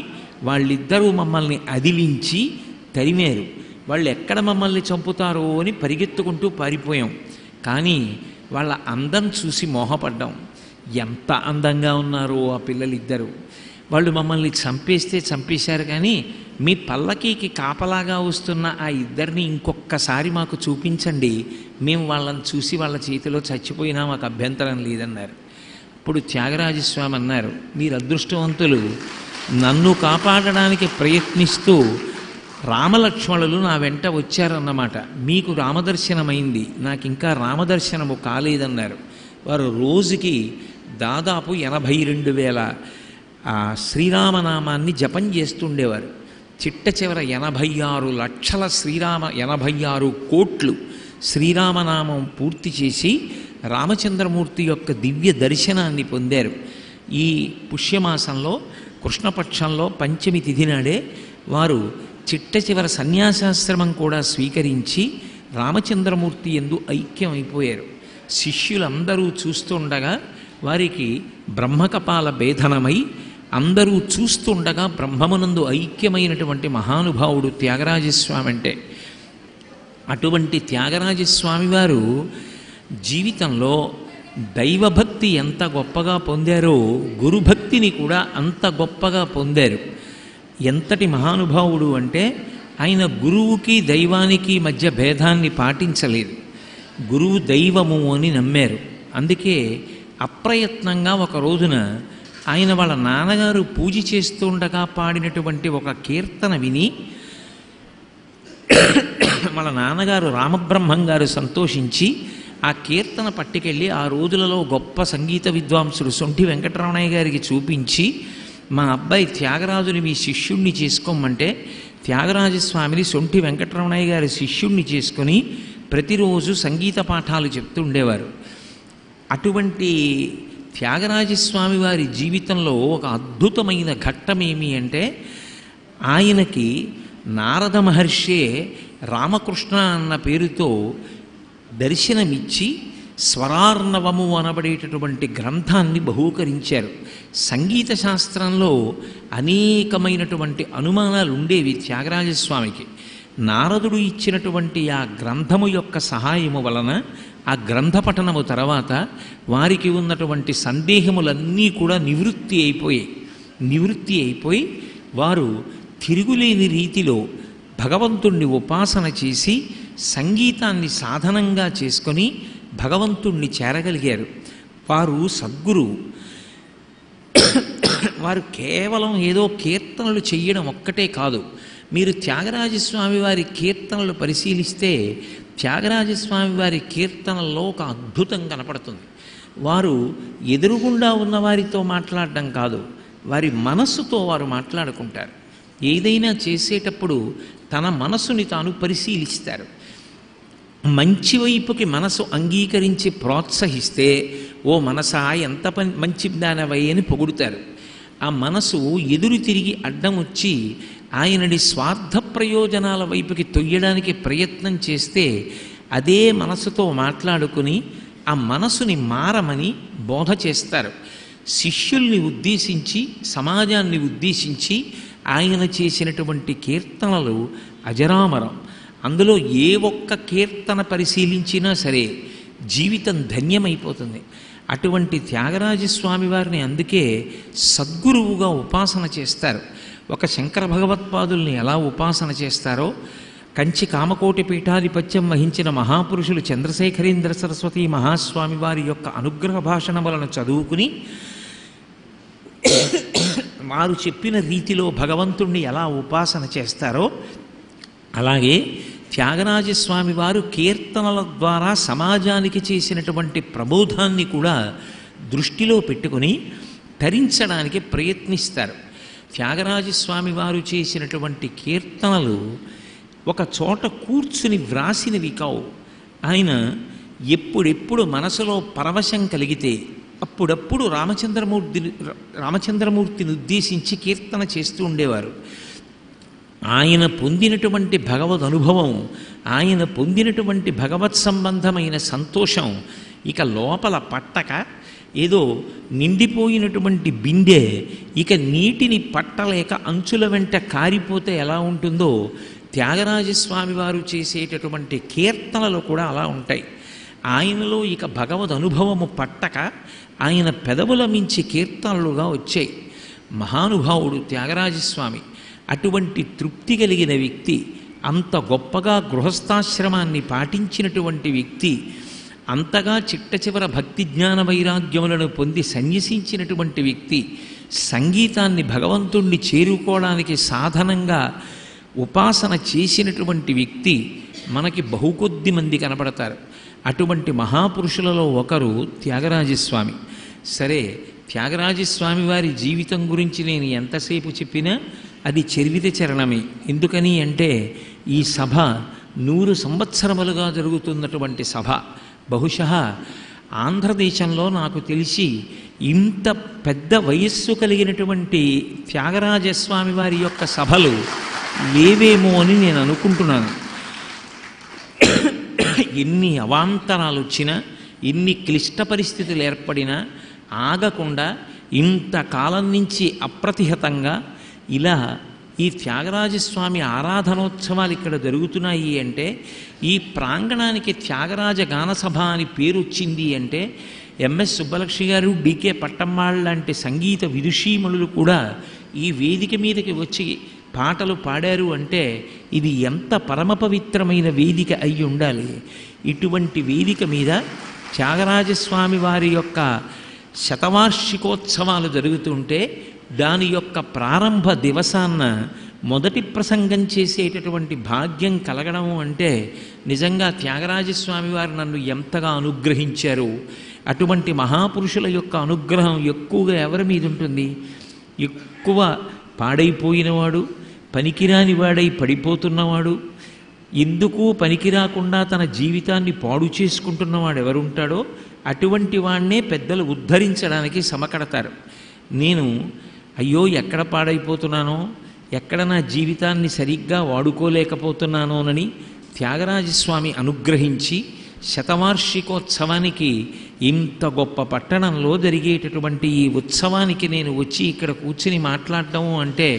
వాళ్ళిద్దరూ మమ్మల్ని అదిలించి తరిమారు. వాళ్ళు ఎక్కడ మమ్మల్ని చంపుతారో అని పరిగెత్తుకుంటూ పారిపోయాం. కానీ వాళ్ళ అందం చూసి మోహపడ్డాం. ఎంత అందంగా ఉన్నారో ఆ పిల్లలిద్దరూ. వాళ్ళు మమ్మల్ని చంపేస్తే చంపేశారు, కానీ మీ పల్లకీకి కాపలాగా వస్తున్న ఆ ఇద్దరిని ఇంకొక్కసారి మాకు చూపించండి, మేము వాళ్ళని చూసి వాళ్ళ చేతిలో చచ్చిపోయినా మాకు అభ్యంతరం లేదన్నారు. ఇప్పుడు త్యాగరాజస్వామి అన్నారు, మీరు అదృష్టవంతులు, నన్ను కాపాడడానికి ప్రయత్నిస్తూ రామలక్ష్మణులు నా వెంట వచ్చారన్నమాట. మీకు రామదర్శనమైంది, నాకు ఇంకా రామదర్శనము కాలేదన్నారు. వారు రోజుకి దాదాపు 82,000 శ్రీరామనామాన్ని జపం చేస్తుండేవారు. చిట్ట చివర 86 లక్షల 86 కోట్లు శ్రీరామనామం పూర్తి చేసి రామచంద్రమూర్తి యొక్క దివ్య దర్శనాన్ని పొందారు. ఈ పుష్యమాసంలో కృష్ణపక్షంలో పంచమి తిథి నాడే వారు చిట్ట చివర సన్యాసాశ్రమం కూడా స్వీకరించి రామచంద్రమూర్తి యందు ఐక్యమైపోయారు. శిష్యులందరూ చూస్తుండగా వారికి బ్రహ్మకపాల భేదనమై అందరూ చూస్తుండగా బ్రహ్మమునందు ఐక్యమైనటువంటి మహానుభావుడు త్యాగరాజస్వామి అంటే. అటువంటి త్యాగరాజస్వామి వారు జీవితంలో దైవభక్తి ఎంత గొప్పగా పొందారో గురుభక్తిని కూడా అంత గొప్పగా పొందారు. ఎంతటి మహానుభావుడు అంటే ఆయన గురువుకి దైవానికి మధ్య భేదాన్ని పాటించలేదు. గురువు దైవము అని నమ్మారు. అందుకే అప్రయత్నంగా ఒక రోజున ఆయన వాళ్ళ నాన్నగారు పూజ చేస్తుండగా పాడినటువంటి ఒక కీర్తన విని వాళ్ళ నాన్నగారు రామబ్రహ్మం గారు సంతోషించి ఆ కీర్తన పట్టుకెళ్ళి ఆ రోజులలో గొప్ప సంగీత విద్వాంసుడు సొంఠి వెంకటరమణయ్య గారికి చూపించి, మా అబ్బాయి త్యాగరాజుని మీ శిష్యుణ్ణి చేసుకోమంటే త్యాగరాజస్వామిని సొంఠి వెంకటరమణయ్య గారి శిష్యుణ్ణి చేసుకొని ప్రతిరోజు సంగీత పాఠాలు చెప్తుండేవారు. అటువంటి త్యాగరాజస్వామి వారి జీవితంలో ఒక అద్భుతమైన ఘట్టమేమి అంటే, ఆయనకి నారద మహర్షే రామకృష్ణ అన్న పేరుతో దర్శనమిచ్చి స్వరార్ణవము అనబడేటటువంటి గ్రంథాన్ని బహూకరించారు. సంగీత శాస్త్రంలో అనేకమైనటువంటి అనుమానాలు ఉండేవి త్యాగరాజస్వామికి. నారదుడు ఇచ్చినటువంటి ఆ గ్రంథము యొక్క సహాయము వలన ఆ గ్రంథ పఠనము తర్వాత వారికి ఉన్నటువంటి సందేహములన్నీ కూడా నివృత్తి అయిపోయి వారు తిరుగులేని రీతిలో భగవంతుణ్ణి ఉపాసన చేసి సంగీతాన్ని సాధనంగా చేసుకొని భగవంతుణ్ణి చేరగలిగారు. వారు సద్గురు వారు కేవలం ఏదో కీర్తనలు చెయ్యడం ఒక్కటే కాదు. మీరు త్యాగరాజస్వామి వారి కీర్తనలు పరిశీలిస్తే త్యాగరాజస్వామి వారి కీర్తనల్లో ఒక అద్భుతం కనపడుతుంది. వారు ఎదురుగుండా ఉన్న వారితో మాట్లాడడం కాదు, వారి మనస్సుతో వారు మాట్లాడుకుంటారు. ఏదైనా చేసేటప్పుడు తన మనసుని తాను పరిశీలిస్తారు. మంచి వైపుకి మనసు అంగీకరించి ప్రోత్సహిస్తే ఓ మనసా ఎంత మంచి దానవై అని పొగుడుతారు. ఆ మనసు ఎదురు తిరిగి అడ్డం వచ్చి ఆయనని స్వార్థ ప్రయోజనాల వైపుకి తొయ్యడానికి ప్రయత్నం చేస్తే అదే మనసుతో మాట్లాడుకుని ఆ మనసుని మారమని బోధ చేస్తారు. శిష్యుల్ని ఉద్దేశించి సమాజాన్ని ఉద్దేశించి ఆయన చేసినటువంటి కీర్తనలు అజరామరం. అందులో ఏ ఒక్క కీర్తన పరిశీలించినా సరే జీవితం ధన్యమైపోతుంది. అటువంటి త్యాగరాజస్వామి వారిని అందుకే సద్గురువుగా ఉపాసన చేస్తారు. ఒక శంకర భగవత్పాదుల్ని ఎలా ఉపాసన చేస్తారో కంచి కామకోటి పీఠాధిపత్యం వహించిన మహాపురుషులు చంద్రశేఖరేంద్ర సరస్వతి మహాస్వామి వారి యొక్క అనుగ్రహ భాషణములను చదువుకుని వారు చెప్పిన రీతిలో భగవంతుణ్ణి ఎలా ఉపాసన చేస్తారో అలాగే త్యాగరాజస్వామి వారు కీర్తనల ద్వారా సమాజానికి చేసినటువంటి ప్రబోధాన్ని కూడా దృష్టిలో పెట్టుకుని తరించడానికి ప్రయత్నిస్తారు. త్యాగరాజస్వామి వారు చేసినటువంటి కీర్తనలు ఒక చోట కూర్చుని వ్రాసినవి కావు. ఆయన ఎప్పుడెప్పుడు మనసులో పరవశం కలిగితే అప్పుడప్పుడు రామచంద్రమూర్తిని ఉద్దేశించి కీర్తన చేస్తూ ఉండేవారు. ఆయన పొందినటువంటి భగవద్ అనుభవం, ఆయన పొందినటువంటి భగవత్ సంబంధమైన సంతోషం ఇక లోపల పట్టక ఏదో నిండిపోయినటువంటి బిందె ఇక నీటిని పట్టలేక అంచుల వెంట కారిపోతే ఎలా ఉంటుందో త్యాగరాజస్వామి వారు చేసేటటువంటి కీర్తనలు కూడా అలా ఉంటాయి. ఆయనలో ఇక భగవద్ అనుభవము పట్టక ఆయన పెదవుల మించి కీర్తనలుగా వచ్చాయి. మహానుభావుడు త్యాగరాజస్వామి. అటువంటి తృప్తి కలిగిన వ్యక్తి, అంత గొప్పగా గృహస్థాశ్రమాన్ని పాటించినటువంటి వ్యక్తి, అంతగా చిట్ట చివర భక్తి జ్ఞాన వైరాగ్యములను పొంది సన్యసించినటువంటి వ్యక్తి, సంగీతాన్ని భగవంతుణ్ణి చేరుకోవడానికి సాధనంగా ఉపాసన చేసినటువంటి వ్యక్తి మనకి బహుకొద్ది మంది కనపడతారు. అటువంటి మహాపురుషులలో ఒకరు త్యాగరాజస్వామి. సరే, త్యాగరాజస్వామి వారి జీవితం గురించి నేను ఎంతసేపు చెప్పినా అది చరివిత చరణమే. ఎందుకని అంటే ఈ సభ 100 సంవత్సరములుగా జరుగుతున్నటువంటి సభ. బహుశः ఆంధ్రదేశంలో నాకు తెలిసి ఇంత పెద్ద వయస్సు కలిగినటువంటి త్యాగరాజస్వామి వారి యొక్క సభలు లేవేమో అని నేను అనుకుంటున్నాను. ఎన్ని అవాంతరాలు వచ్చినా, ఎన్ని క్లిష్ట పరిస్థితులు ఏర్పడినా ఆగకుండా ఇంతకాలం నుంచి అప్రతిహతంగా ఇలా ఈ త్యాగరాజస్వామి ఆరాధనోత్సవాలు ఇక్కడ జరుగుతున్నాయి అంటే, ఈ ప్రాంగణానికి త్యాగరాజ గానసభ అని పేరు వచ్చింది అంటే ఎంఎస్ సుబ్బలక్ష్మి గారు, డికే పట్టమ్మాళ్ లాంటి సంగీత విదుషీమణులు కూడా ఈ వేదిక మీదకి వచ్చి పాటలు పాడారు అంటే ఇది ఎంత పరమ పవిత్రమైన వేదిక అయి ఉండాలి. ఇటువంటి వేదిక మీద త్యాగరాజస్వామి వారి యొక్క శతవార్షికోత్సవాలు జరుగుతుంటే దాని యొక్క ప్రారంభ దివసాన్న మొదటి ప్రసంగం చేసేటటువంటి భాగ్యం కలగడము అంటే నిజంగా త్యాగరాజస్వామి వారు నన్ను ఎంతగా అనుగ్రహించారు. అటువంటి మహాపురుషుల యొక్క అనుగ్రహం ఎక్కువగా ఎవరి మీద ఉంటుంది? ఎక్కువ పాడైపోయినవాడు, పనికిరాని వాడై పడిపోతున్నవాడు, ఎందుకు పనికిరాకుండా తన జీవితాన్ని పాడు చేసుకుంటున్నవాడు ఎవరుంటాడో అటువంటి వాడినే పెద్దలు ఉద్ధరించడానికి సమకడతారు. నేను అయ్యో ఎక్కడ పాడైపోతున్నానో, ఎక్కడ నా జీవితాన్ని సరిగ్గా వాడుకోలేకపోతున్నానోనని త్యాగరాజస్వామి అనుగ్రహించి శతవార్షికోత్సవానికి ఇంత గొప్ప పట్టణంలో జరిగేటటువంటి ఈ ఉత్సవానికి నేను వచ్చి ఇక్కడ కూర్చుని మాట్లాడటము అంటే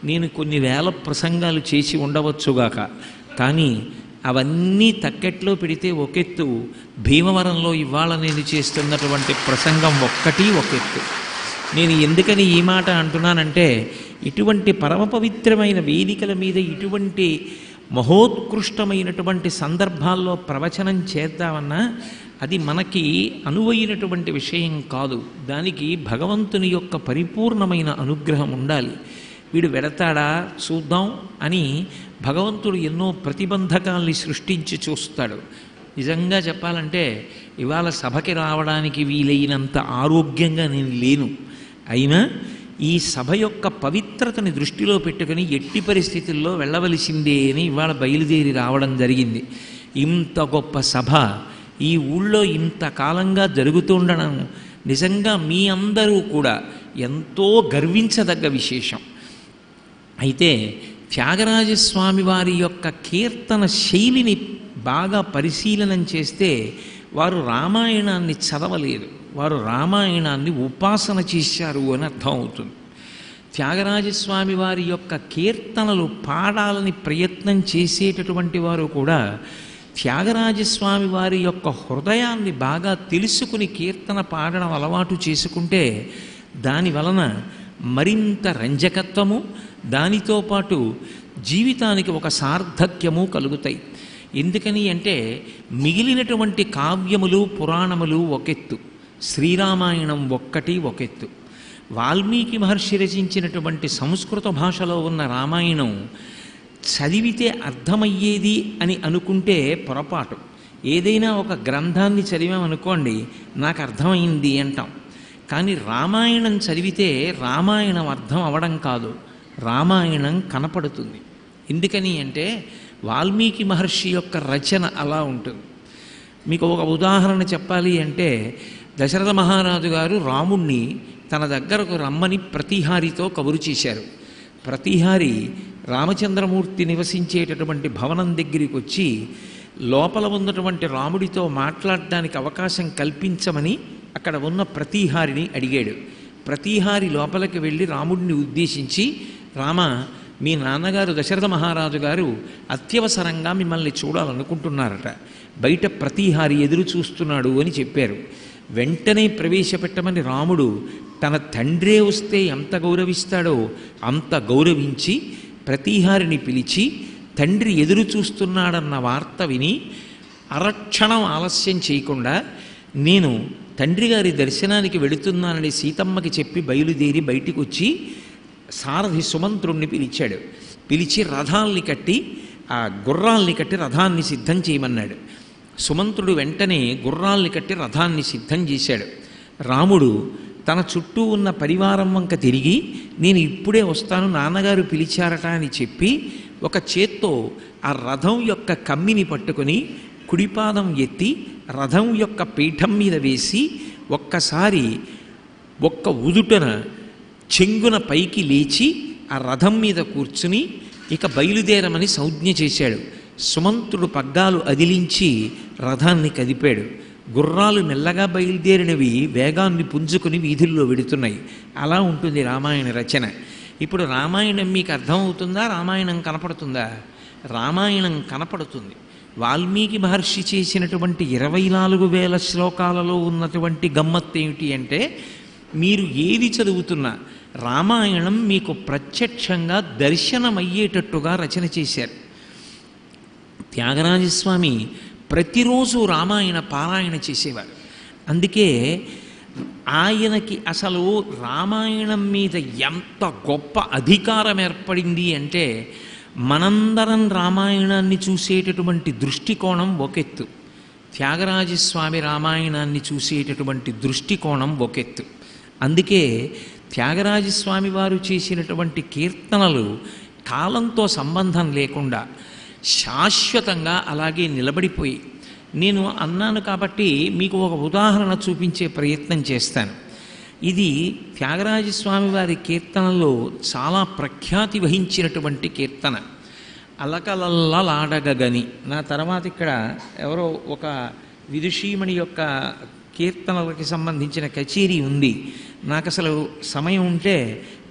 నేను కొన్ని వేల ప్రసంగాలు చేసి ఉండవచ్చుగాక, కానీ అవన్నీ తక్కెట్లో పెడితే ఒకెత్తు, భీమవరంలో ఇవాళ నేను చేస్తున్నటువంటి ప్రసంగం ఒక్కటి ఒకెత్తు. నేను ఎందుకని ఈ మాట అంటున్నానంటే ఇటువంటి పరమ పవిత్రమైన వేదికల మీద ఇటువంటి మహోత్కృష్టమైనటువంటి సందర్భాల్లో ప్రవచనం చేద్దామన్నా అది మనకి అనువైనటువంటి విషయం కాదు. దానికి భగవంతుని యొక్క పరిపూర్ణమైన అనుగ్రహం ఉండాలి. వీడు వెడతాడా చూద్దాం అని భగవంతుడు ఎన్నో ప్రతిబంధకాల్ని సృష్టించి చూస్తాడు. నిజంగా చెప్పాలంటే ఇవాళ సభకి రావడానికి వీలైనంత ఆరోగ్యంగా నేను లేను. అయినా ఈ సభ యొక్క పవిత్రతని దృష్టిలో పెట్టుకుని ఎట్టి పరిస్థితుల్లో వెళ్ళవలసిందే అని ఇవాళ బయలుదేరి రావడం జరిగింది. ఇంత గొప్ప సభ ఈ ఊళ్ళో ఇంతకాలంగా జరుగుతుండడం నిజంగా మీ అందరూ కూడా ఎంతో గర్వించదగ్గ విశేషం. అయితే త్యాగరాజస్వామి వారి యొక్క కీర్తన శైలిని బాగా పరిశీలనం చేస్తే వారు రామాయణాన్ని చదవలేదు, వారు రామాయణాన్ని ఉపాసన చేశారు అని అర్థం అవుతుంది. త్యాగరాజస్వామి వారి యొక్క కీర్తనలు పాడాలని ప్రయత్నం చేసేటటువంటి వారు కూడా త్యాగరాజస్వామి వారి యొక్క హృదయాన్ని బాగా తెలుసుకుని కీర్తన పాడడం అలవాటు చేసుకుంటే దాని వలన మరింత రంజకత్వము, దానితో పాటు జీవితానికి ఒక సార్థక్యము కలుగుతాయి. ఎందుకని అంటే మిగిలినటువంటి కావ్యములు పురాణములు ఒకెత్తు, శ్రీరామాయణం ఒక్కటి ఒకెత్తు. వాల్మీకి మహర్షి రచించినటువంటి సంస్కృత భాషలో ఉన్న రామాయణం చదివితే అర్థమయ్యేది అని అనుకుంటే పొరపాటు. ఏదైనా ఒక గ్రంథాన్ని చదివామనుకోండి, నాకు అర్థమైంది అంటాం. కానీ రామాయణం చదివితే రామాయణం అర్థం అవడం కాదు, రామాయణం కనపడుతుంది. ఎందుకని అంటే వాల్మీకి మహర్షి యొక్క రచన అలా ఉంటుంది. మీకు ఒక ఉదాహరణ చెప్పాలి అంటే దశరథ మహారాజు గారు రాముణ్ణి తన దగ్గరకు రమ్మని ప్రతిహారితో కబురు చేశారు. ప్రతిహారి రామచంద్రమూర్తి నివసించేటటువంటి భవనం దగ్గరికి వచ్చి లోపల ఉన్నటువంటి రాముడితో మాట్లాడడానికి అవకాశం కల్పించమని అక్కడ ఉన్న ప్రతిహారిని అడిగాడు. ప్రతిహారి లోపలికి వెళ్ళి రాముడిని ఉద్దేశించి, రామ, మీ నాన్నగారు దశరథ మహారాజు గారు అత్యవసరంగా మిమ్మల్ని చూడాలనుకుంటున్నారట, బయట ప్రతిహారి ఎదురు చూస్తున్నాడు అని చెప్పారు. వెంటనే ప్రవేశపెట్టమని రాముడు తన తండ్రే వస్తే ఎంత గౌరవిస్తాడో అంత గౌరవించి ప్రతిహారిని పిలిచి తండ్రి ఎదురు చూస్తున్నాడన్న వార్త విని అరక్షణం ఆలస్యం చేయకుండా నేను తండ్రి గారి దర్శనానికి వెళుతున్నానని సీతమ్మకి చెప్పి బయలుదేరి బయటికి వచ్చి సారథి సుమంత్రుణ్ణి పిలిచాడు. పిలిచి రథాల్ని కట్టి ఆ గుర్రాల్ని కట్టి రథాన్ని సిద్ధం చేయమన్నాడు. సుమంత్రుడు వెంటనే గుర్రాల్ని కట్టి రథాన్ని సిద్ధం చేశాడు. రాముడు తన చుట్టూ ఉన్న పరివారం వంక తిరిగి, నేను ఇప్పుడే వస్తాను, నాన్నగారు పిలిచారట అని చెప్పి ఒక చేత్తో ఆ రథం యొక్క కమ్మిని పట్టుకొని కుడిపాదం ఎత్తి రథం యొక్క పీఠం మీద వేసి ఒక్కసారి ఒక్క ఉదుటన చెంగున పైకి లేచి ఆ రథం మీద కూర్చుని ఇక బయలుదేరమని సంజ్ఞ చేశాడు. సుమంత్రుడు పగ్గాలు అదిలించి రథాన్ని కదిపాడు. గుర్రాలు మెల్లగా బయలుదేరినవి వేగాన్ని పుంజుకుని వీధుల్లో వెడుతున్నాయి. అలా ఉంటుంది రామాయణ రచన. ఇప్పుడు రామాయణం మీకు అర్థమవుతుందా, రామాయణం కనపడుతుందా? రామాయణం కనపడుతుంది. వాల్మీకి మహర్షి చేసినటువంటి 24,000 శ్లోకాలలో ఉన్నటువంటి గమ్మత్తు ఏమిటి అంటే, మీరు ఏది చదువుతున్నా రామాయణం మీకు ప్రత్యక్షంగా దర్శనమయ్యేటట్టుగా రచన చేశారు. త్యాగరాజస్వామి ప్రతిరోజు రామాయణ పారాయణ చేసేవారు. అందుకే ఆయనకి అసలు రామాయణం మీద ఎంత గొప్ప అధికారం ఏర్పడింది అంటే, మనందరం రామాయణాన్ని చూసేటటువంటి దృష్టికోణం ఒకెత్తు, త్యాగరాజస్వామి రామాయణాన్ని చూసేటటువంటి దృష్టికోణం ఒకెత్తు. అందుకే త్యాగరాజస్వామి వారు చేసినటువంటి కీర్తనలు కాలంతో సంబంధం లేకుండా శాశ్వతంగా అలాగే నిలబడిపోయి, నేను అన్నాను కాబట్టి మీకు ఒక ఉదాహరణ చూపించే ప్రయత్నం చేస్తాను. ఇది త్యాగరాజస్వామి వారి కీర్తనలో చాలా ప్రఖ్యాతి వహించినటువంటి కీర్తన. అలకలల్లలాడగని. నా తర్వాత ఇక్కడ ఎవరో ఒక విదుషీమణి యొక్క కీర్తనలకి సంబంధించిన కచేరీ ఉంది. నాకు అసలు సమయం ఉంటే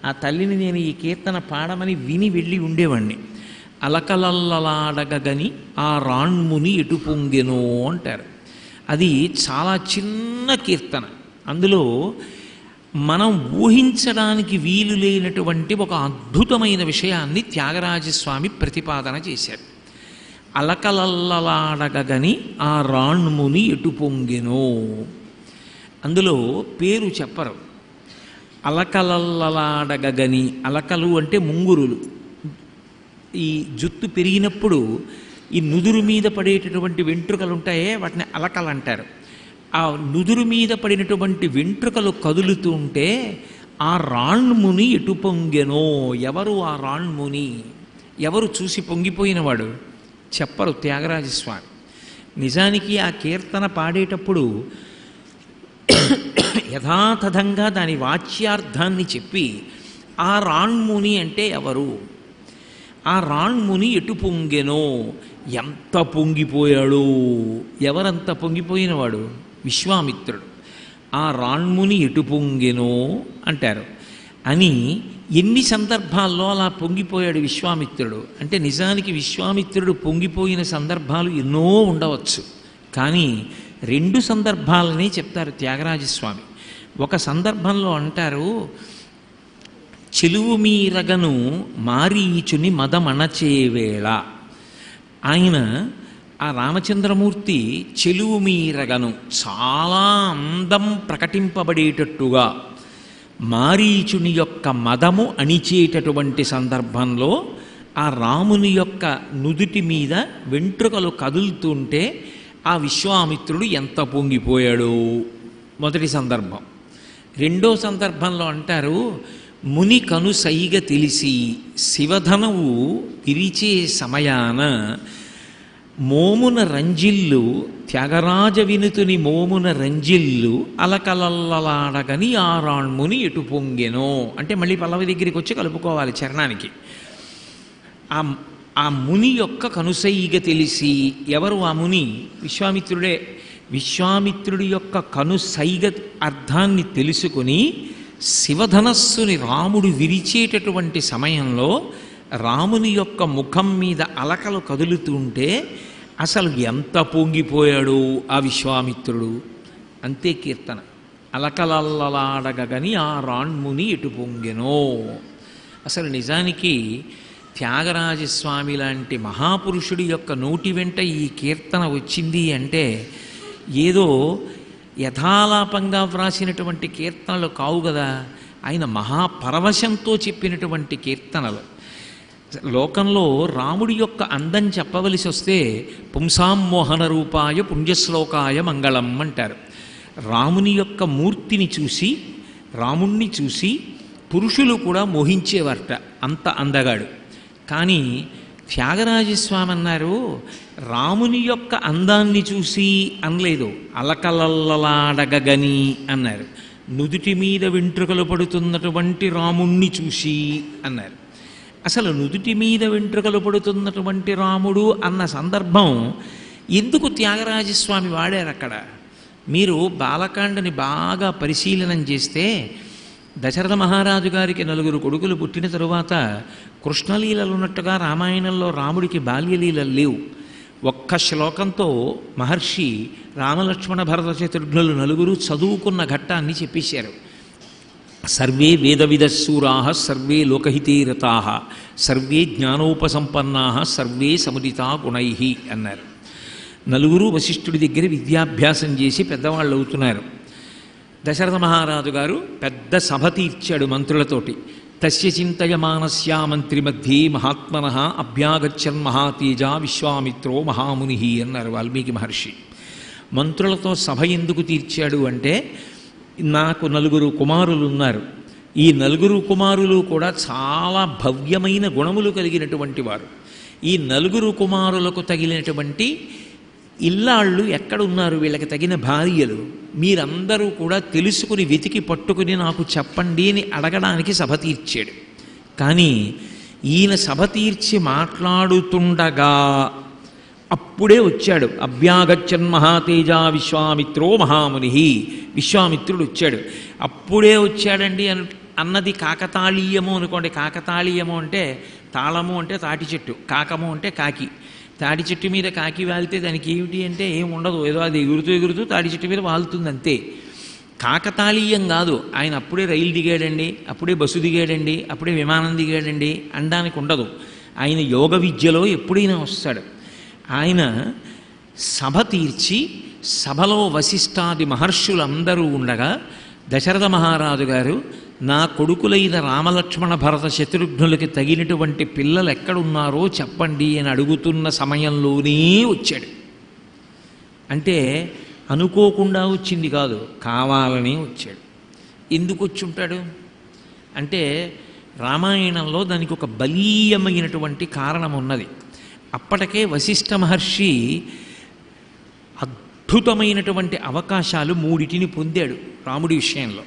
ఆ తల్లిని నేను ఈ కీర్తన పాడమని విని వెళ్ళి ఉండేవాణ్ణి. అలకలల్లలాడగని ఆ రాణ్ముని ఎటు పొంగెనో అంటారు. అది చాలా చిన్న కీర్తన. అందులో మనం ఊహించడానికి వీలు లేనటువంటి ఒక అద్భుతమైన విషయాన్ని త్యాగరాజస్వామి ప్రతిపాదన చేశారు. అలకలల్లలాడగని ఆ రాణ్ముని ఎటు పొంగెనో. అందులో పేరు చెప్పరు. అలకలల్లలాడగని, అలకలు అంటే ముంగురులు. ఈ జుత్తు పెరిగినప్పుడు ఈ నుదురు మీద పడేటటువంటి వెంట్రుకలు ఉంటాయే, వాటిని అలకలు అంటారు. ఆ నుదురు మీద పడినటువంటి వెంట్రుకలు కదులుతూ ఉంటే ఆ రాణ్ముని ఎటు పొంగెనో. ఎవరు ఆ రాణ్ముని? ఎవరు చూసి పొంగిపోయినవాడు? చెప్పరు త్యాగరాజస్వామి. నిజానికి ఆ కీర్తన పాడేటప్పుడు యథాతథంగా దాని వాచ్యార్థాన్ని చెప్పి ఆ రాణ్ముని అంటే ఎవరు, ఆ రాణ్ముని ఎటు పొంగెనో, ఎంత పొంగిపోయాడు, ఎవరంత పొంగిపోయినవాడు? విశ్వామిత్రుడు. ఆ రాణ్ముని ఎటు పొంగెనో అంటారు. అని ఎన్ని సందర్భాల్లో అలా పొంగిపోయాడు విశ్వామిత్రుడు అంటే, నిజానికి విశ్వామిత్రుడు పొంగిపోయిన సందర్భాలు ఎన్నో ఉండవచ్చు, కానీ 2 సందర్భాలనే చెప్తారు త్యాగరాజస్వామి. ఒక సందర్భంలో అంటారు, చెలువు మీరగను మారీచుని మదమణచేవేళ. ఆయన ఆ రామచంద్రమూర్తి చెలువు మీరగను చాలా అందం ప్రకటింపబడేటట్టుగా మారీచుని యొక్క మదము అణిచేటటువంటి సందర్భంలో ఆ రాముని యొక్క నుదుటి మీద వెంట్రుకలు కదులుతుంటే ఆ విశ్వామిత్రుడు ఎంత పొంగిపోయాడు. మొదటి సందర్భం. రెండో సందర్భంలో అంటారు, ముని కను సైగ తెలిసి శివధనువు విరిచే సమయాన మోమున రంజిల్లు త్యాగరాజ వినుతుని మోమున రంజిల్లు అలకలల్లలాడగని ఆ రాణ్ముని ఎటు పొంగెనో. అంటే మళ్ళీ పల్లవి దగ్గరికి వచ్చి కలుపుకోవాలి చరణానికి. ఆ ముని యొక్క కనుసైగ తెలిసి, ఎవరు ఆ ముని? విశ్వామిత్రుడే. విశ్వామిత్రుడి యొక్క కనుసైగ అర్థాన్ని తెలుసుకుని శివధనస్సుని రాముడు విరిచేటటువంటి సమయంలో రాముని యొక్క ముఖం మీద అలకలు కదులుతుంటే అసలు ఎంత పొంగిపోయాడు ఆ విశ్వామిత్రుడు. అంతే కీర్తన. అలకలల్లలాడగని ఆ రాణ్ముని ఎటు పొంగెనో. అసలు నిజానికి త్యాగరాజస్వామి లాంటి మహాపురుషుడి యొక్క నోటి వెంట ఈ కీర్తన వచ్చింది అంటే ఏదో యథాలాపంగా వ్రాసినటువంటి కీర్తనలు కావు కదా, ఆయన మహాపరవశంతో చెప్పినటువంటి కీర్తనలు. లోకంలో రాముడి యొక్క అందం చెప్పవలసి వస్తే పుంసాం మోహన రూపాయ పుణ్యశ్లోకాయ మంగళం అంటారు. రాముని యొక్క మూర్తిని చూసి, రాముణ్ణి చూసి పురుషులు కూడా మోహించేవారట, అంత అందగాడు. కానీ త్యాగరాజస్వామి అన్నారు, రాముని యొక్క అందాన్ని చూసి అనలేదు, అలకలల్లలాడగని అన్నారు. నుదుటి మీద వెంట్రుకలు పడుతున్నటువంటి రాముణ్ణి చూసి అన్నారు. అసలు నుదుటి మీద వెంట్రుకలు పడుతున్నటువంటి రాముడు అన్న సందర్భం ఎందుకు త్యాగరాజస్వామి వాడారు అక్కడ? మీరు బాలకాండని బాగా పరిశీలనం చేస్తే దశరథ మహారాజు గారికి 4 కొడుకులు పుట్టిన తరువాత కృష్ణలీలలు ఉన్నట్టుగా రామాయణంలో రాముడికి బాల్యలీలలు లేవు. ఒక్క శ్లోకంతో మహర్షి రామలక్ష్మణ భరత శత్రుఘ్నులు 4 చదువుకున్న ఘట్టాన్ని చెప్పేశారు. సర్వే వేదవిదశూరా సర్వే లోకహితే రతా సర్వే జ్ఞానోపసంపన్నా సర్వే సముదితా గుణై అన్నారు. 4 వశిష్ఠుడి దగ్గర విద్యాభ్యాసం చేసి పెద్దవాళ్ళు అవుతున్నారు. దశరథ మహారాజు గారు పెద్ద సభ తీర్చాడు మంత్రులతోటి. తస్య చింతయమానస్యా మంత్రి మధ్యే మహాత్మన అభ్యాగచ్చన్ మహాతేజ విశ్వామిత్రో మహాముని అన్నారు వాల్మీకి మహర్షి. మంత్రులతో సభ ఎందుకు తీర్చాడు అంటే, నాకు 4 కుమారులు ఉన్నారు. ఈ 4 కుమారులు కూడా చాలా భవ్యమైన గుణములు కలిగినటువంటి వారు. ఈ 4 కుమారులకు తగిలినటువంటి ఇల్లాళ్ళు ఎక్కడున్నారు, వీళ్ళకి తగిన భార్యలు మీరందరూ కూడా తెలుసుకుని వెతికి పట్టుకుని నాకు చెప్పండి అని అడగడానికి సభ తీర్చాడు. కానీ ఈయన సభ తీర్చి మాట్లాడుతుండగా అప్పుడే వచ్చాడు. అభ్యాగచ్చన్ మహాతేజ విశ్వామిత్రో మహాముని. విశ్వామిత్రుడు వచ్చాడు. అప్పుడే వచ్చాడండి అన్నది కాకతాళీయము అనుకోండి. కాకతాళీయము అంటే తాళము అంటే తాటి చెట్టు, కాకము అంటే కాకి. తాటి చెట్టు మీద కాకి వాలితే దానికి ఏమిటి అంటే ఏం ఉండదు, ఏదో అది ఎగురుతూ తాటి చెట్టు మీద వాలుతుంది అంతే. కాకతాళీయం కాదు. ఆయన అప్పుడే రైలు దిగాడండి, అప్పుడే బస్సు దిగాడండి, అప్పుడే విమానం దిగాడండి అనడానికి ఉండదు. ఆయన యోగ విద్యలో ఎప్పుడైనా వస్తాడు. ఆయన సభ తీర్చి సభలో వశిష్ఠాది మహర్షులందరూ ఉండగా దశరథ మహారాజు గారు నా కొడుకులైన రామలక్ష్మణ భరత శత్రుఘ్నులకి తగినటువంటి పిల్లలు ఎక్కడున్నారో చెప్పండి అని అడుగుతున్న సమయంలోనే వచ్చాడు. అంటే అనుకోకుండా వచ్చింది కాదు, కావాలని వచ్చాడు. ఎందుకు వచ్చి ఉంటాడు అంటే రామాయణంలో దానికి ఒక బలీయమైనటువంటి కారణం ఉన్నది. అప్పటికే వశిష్ఠ మహర్షి అద్భుతమైనటువంటి అవకాశాలు మూడిటిని పొందాడు రాముడి విషయంలో.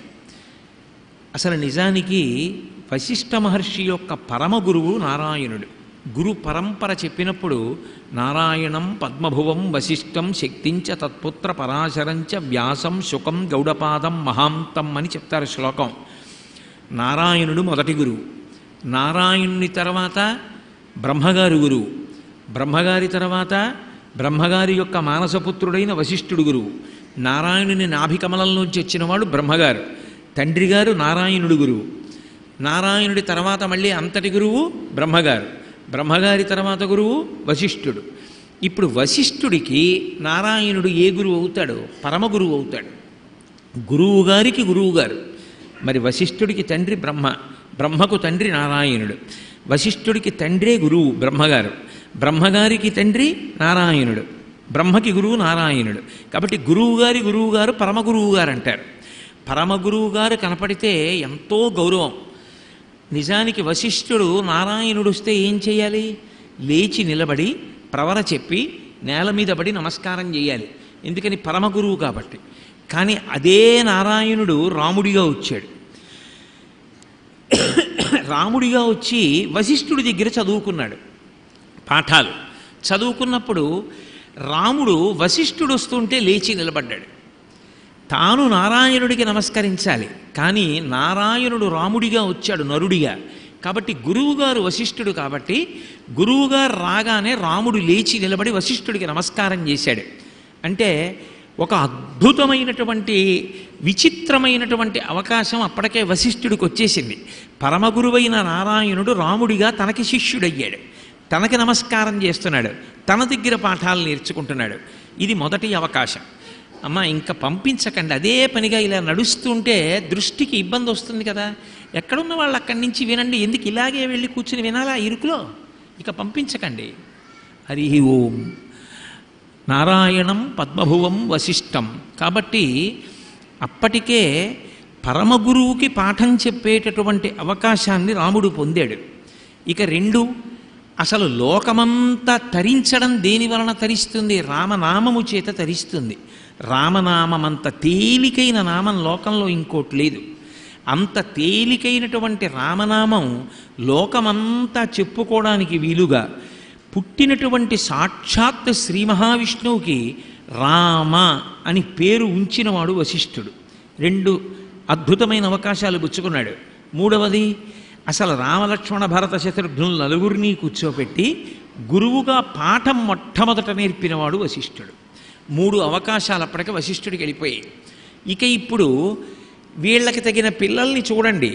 అసలు నిజానికి వశిష్ఠ మహర్షి యొక్క పరమ గురువు నారాయణుడు. గురు పరంపర చెప్పినప్పుడు నారాయణం పద్మభువం వశిష్ఠం శక్తించ తత్పుత్ర పరాశరంచ వ్యాసం శుకం గౌడపాదం మహాంతం అని చెప్తారు శ్లోకం. నారాయణుడు మొదటి గురువు, నారాయణుని తర్వాత బ్రహ్మగారి గురువు, బ్రహ్మగారి తర్వాత బ్రహ్మగారి యొక్క మానసపుత్రుడైన వశిష్ఠుడు గురువు, నారాయణుని నాభికమలంలోంచి వచ్చినవాడు బ్రహ్మగారు, తండ్రి గారు నారాయణుడు గురువు, నారాయణుడి తర్వాత మళ్ళీ అంతటి గురువు బ్రహ్మగారు, బ్రహ్మగారి తర్వాత గురువు వశిష్ఠుడు. ఇప్పుడు వశిష్ఠుడికి నారాయణుడు ఏ గురువు అవుతాడు? పరమ గురువు అవుతాడు. గురువు గారికి గురువు గారు. మరి వశిష్ఠుడికి తండ్రి బ్రహ్మ, బ్రహ్మకు తండ్రి నారాయణుడు, వశిష్ఠుడికి తండ్రే గురువు బ్రహ్మగారు, బ్రహ్మగారికి తండ్రి నారాయణుడు, బ్రహ్మకి గురువు నారాయణుడు. కాబట్టి గురువుగారి గురువుగారు పరమ గురువు గారు అంటారు. పరమ గురువు గారు కనపడితే ఎంతో గౌరవం. నిజానికి వశిష్ఠుడు నారాయణుడు వస్తే ఏం చేయాలి? లేచి నిలబడి ప్రవర చెప్పి నేల మీద పడి నమస్కారం చేయాలి. ఎందుకని? పరమ గురువు కాబట్టి. కానీ అదే నారాయణుడు రాముడిగా వచ్చాడు. రాముడిగా వచ్చి వశిష్ఠుడి దగ్గర చదువుకున్నాడు పాఠాలు. చదువుకున్నప్పుడు రాముడు వశిష్ఠుడు వస్తుంటే లేచి నిలబడ్డాడు. తాను నారాయణుడికి నమస్కరించాలి, కానీ నారాయణుడు రాముడిగా వచ్చాడు నరుడిగా. కాబట్టి గురువుగారు వశిష్ఠుడు కాబట్టి గురువుగారు రాగానే రాముడు లేచి నిలబడి వశిష్ఠుడికి నమస్కారం చేశాడు. అంటే ఒక అద్భుతమైనటువంటి విచిత్రమైనటువంటి అవకాశం అప్పటికే వశిష్ఠుడికి వచ్చేసింది. పరమగురువైన నారాయణుడు రాముడిగా తనకి శిష్యుడయ్యాడు, తనకి నమస్కారం చేస్తున్నాడు, తన దగ్గర పాఠాలు నేర్చుకుంటున్నాడు. ఇది మొదటి అవకాశం. అమ్మ ఇంకా పంపించకండి, అదే పనిగా ఇలా నడుస్తుంటే దృష్టికి ఇబ్బంది వస్తుంది కదా, ఎక్కడున్న వాళ్ళు అక్కడి నుంచి వినండి, ఎందుకు ఇలాగే వెళ్ళి కూర్చుని వినాలా ఇరుకులో, ఇక పంపించకండి. హరి ఓం. నారాయణం పద్మభువం వశిష్ఠం. కాబట్టి అప్పటికే పరమగురువుకి పాఠం చెప్పేటటువంటి అవకాశాన్ని రాముడు పొందాడు. ఇక రెండు, అసలు లోకమంతా తరించడం దేని వలన తరిస్తుంది? రామనామము చేత తరిస్తుంది. రామనామమంత తేలికైన నామం లోకంలో ఇంకోటి లేదు. అంత తేలికైనటువంటి రామనామం లోకమంతా చెప్పుకోవడానికి వీలుగా పుట్టినటువంటి సాక్షాత్ శ్రీ మహావిష్ణువుకి రామ అని పేరు ఉంచినవాడు వశిష్ఠుడు. రెండు అద్భుతమైన అవకాశాలు పుచ్చుకున్నాడు. మూడవది, అసలు రామలక్ష్మణ భరత శత్రుఘ్నులు నలుగురిని కూర్చోపెట్టి గురువుగా పాఠం మొట్టమొదట నేర్పినవాడు వశిష్ఠుడు. మూడు అవకాశాలు అప్పటికే వశిష్ఠుడికి వెళ్ళిపోయాయి. ఇక ఇప్పుడు వీళ్ళకి తగిన పిల్లల్ని చూడండి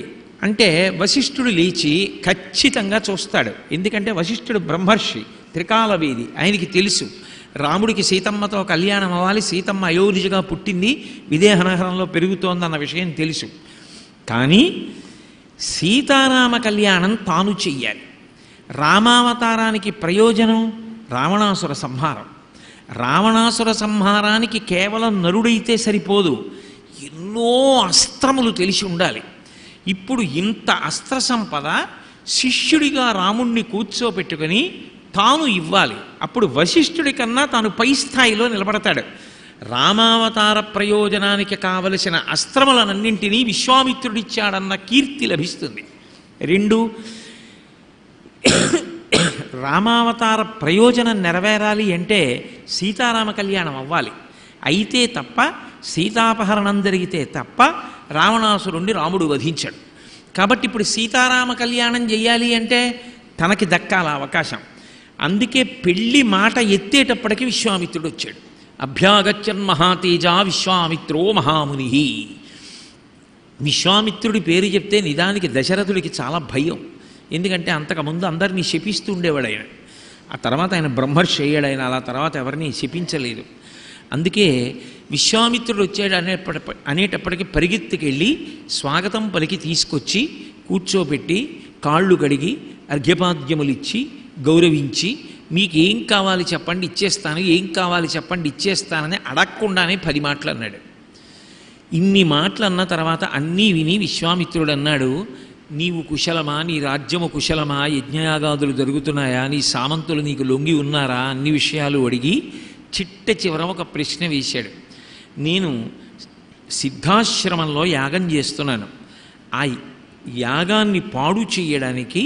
అంటే వశిష్ఠుడు లేచి ఖచ్చితంగా చూస్తాడు. ఎందుకంటే వశిష్ఠుడు బ్రహ్మర్షి, త్రికాలవేది, ఆయనకి తెలుసు రాముడికి సీతమ్మతో కళ్యాణం అవ్వాలి, సీతమ్మ అయోనిజగా పుట్టింది, విదేహనగరంలో పెరుగుతోందన్న విషయం తెలుసు. కానీ సీతారామ కళ్యాణం తాను చెయ్యాలి. రామావతారానికి ప్రయోజనం రావణాసుర సంహారం. రావణాసుర సంహారానికి కేవలం నరుడైతే సరిపోదు, ఎన్నో అస్త్రములు తెలిసి ఉండాలి. ఇప్పుడు ఇంత అస్త్ర సంపద శిష్యుడిగా రాముణ్ణి కూర్చోపెట్టుకొని తాను ఇవ్వాలి. అప్పుడు వశిష్ఠుడి కన్నా తాను పై స్థాయిలో నిలబడతాడు. రామావతార ప్రయోజనానికి కావలసిన అస్త్రములనన్నింటినీ విశ్వామిత్రుడిచ్చాడన్న కీర్తి లభిస్తుంది. రెండు, రామావతార ప్రయోజనం నెరవేరాలి అంటే సీతారామ కళ్యాణం అవ్వాలి. అయితే తప్ప, సీతాపహరణం జరిగితే తప్ప రావణాసురుణ్ణి రాముడు వధించాడు. కాబట్టి ఇప్పుడు సీతారామ కళ్యాణం చెయ్యాలి అంటే తనకి దక్కాల అవకాశం. అందుకే పెళ్లి మాట ఎత్తేటప్పటికి విశ్వామిత్రుడు వచ్చాడు. అభ్యాగచ్చన్ మహాతేజ విశ్వామిత్రో మహాముని. విశ్వామిత్రుడి పేరు చెప్తే నిజానికి దశరథుడికి చాలా భయం. ఎందుకంటే అంతకుముందు అందరినీ శపిస్తూ ఉండేవాడు ఆయన. ఆ తర్వాత ఆయన బ్రహ్మర్షి అయ్యాడు. ఆయన అలా తర్వాత ఎవరిని శపించలేదు. అందుకే విశ్వామిత్రుడు వచ్చాడు అనేటప్పటికీ పరిగెత్తుకెళ్ళి స్వాగతం పలికి తీసుకొచ్చి కూర్చోబెట్టి కాళ్ళు కడిగి అర్ఘ్యపాద్యములు ఇచ్చి గౌరవించి మీకు ఏం కావాలి చెప్పండి ఇచ్చేస్తాను, ఏం కావాలి చెప్పండి ఇచ్చేస్తానని అడగకుండానే 10 మాటలు అన్నాడు. ఇన్ని మాటలు అన్న తర్వాత అన్నీ విని విశ్వామిత్రుడు అన్నాడు, నీవు కుశలమా, నీ రాజ్యము కుశలమా, యజ్ఞయాగాదులు జరుగుతున్నాయా, నీ సామంతులు నీకు లొంగి ఉన్నారా, అన్ని విషయాలు అడిగి చిట్ట చివర ఒక ప్రశ్న వేశాడు. నేను సిద్ధాశ్రమంలో యాగం చేస్తున్నాను. ఆ యాగాన్ని పాడు చేయడానికి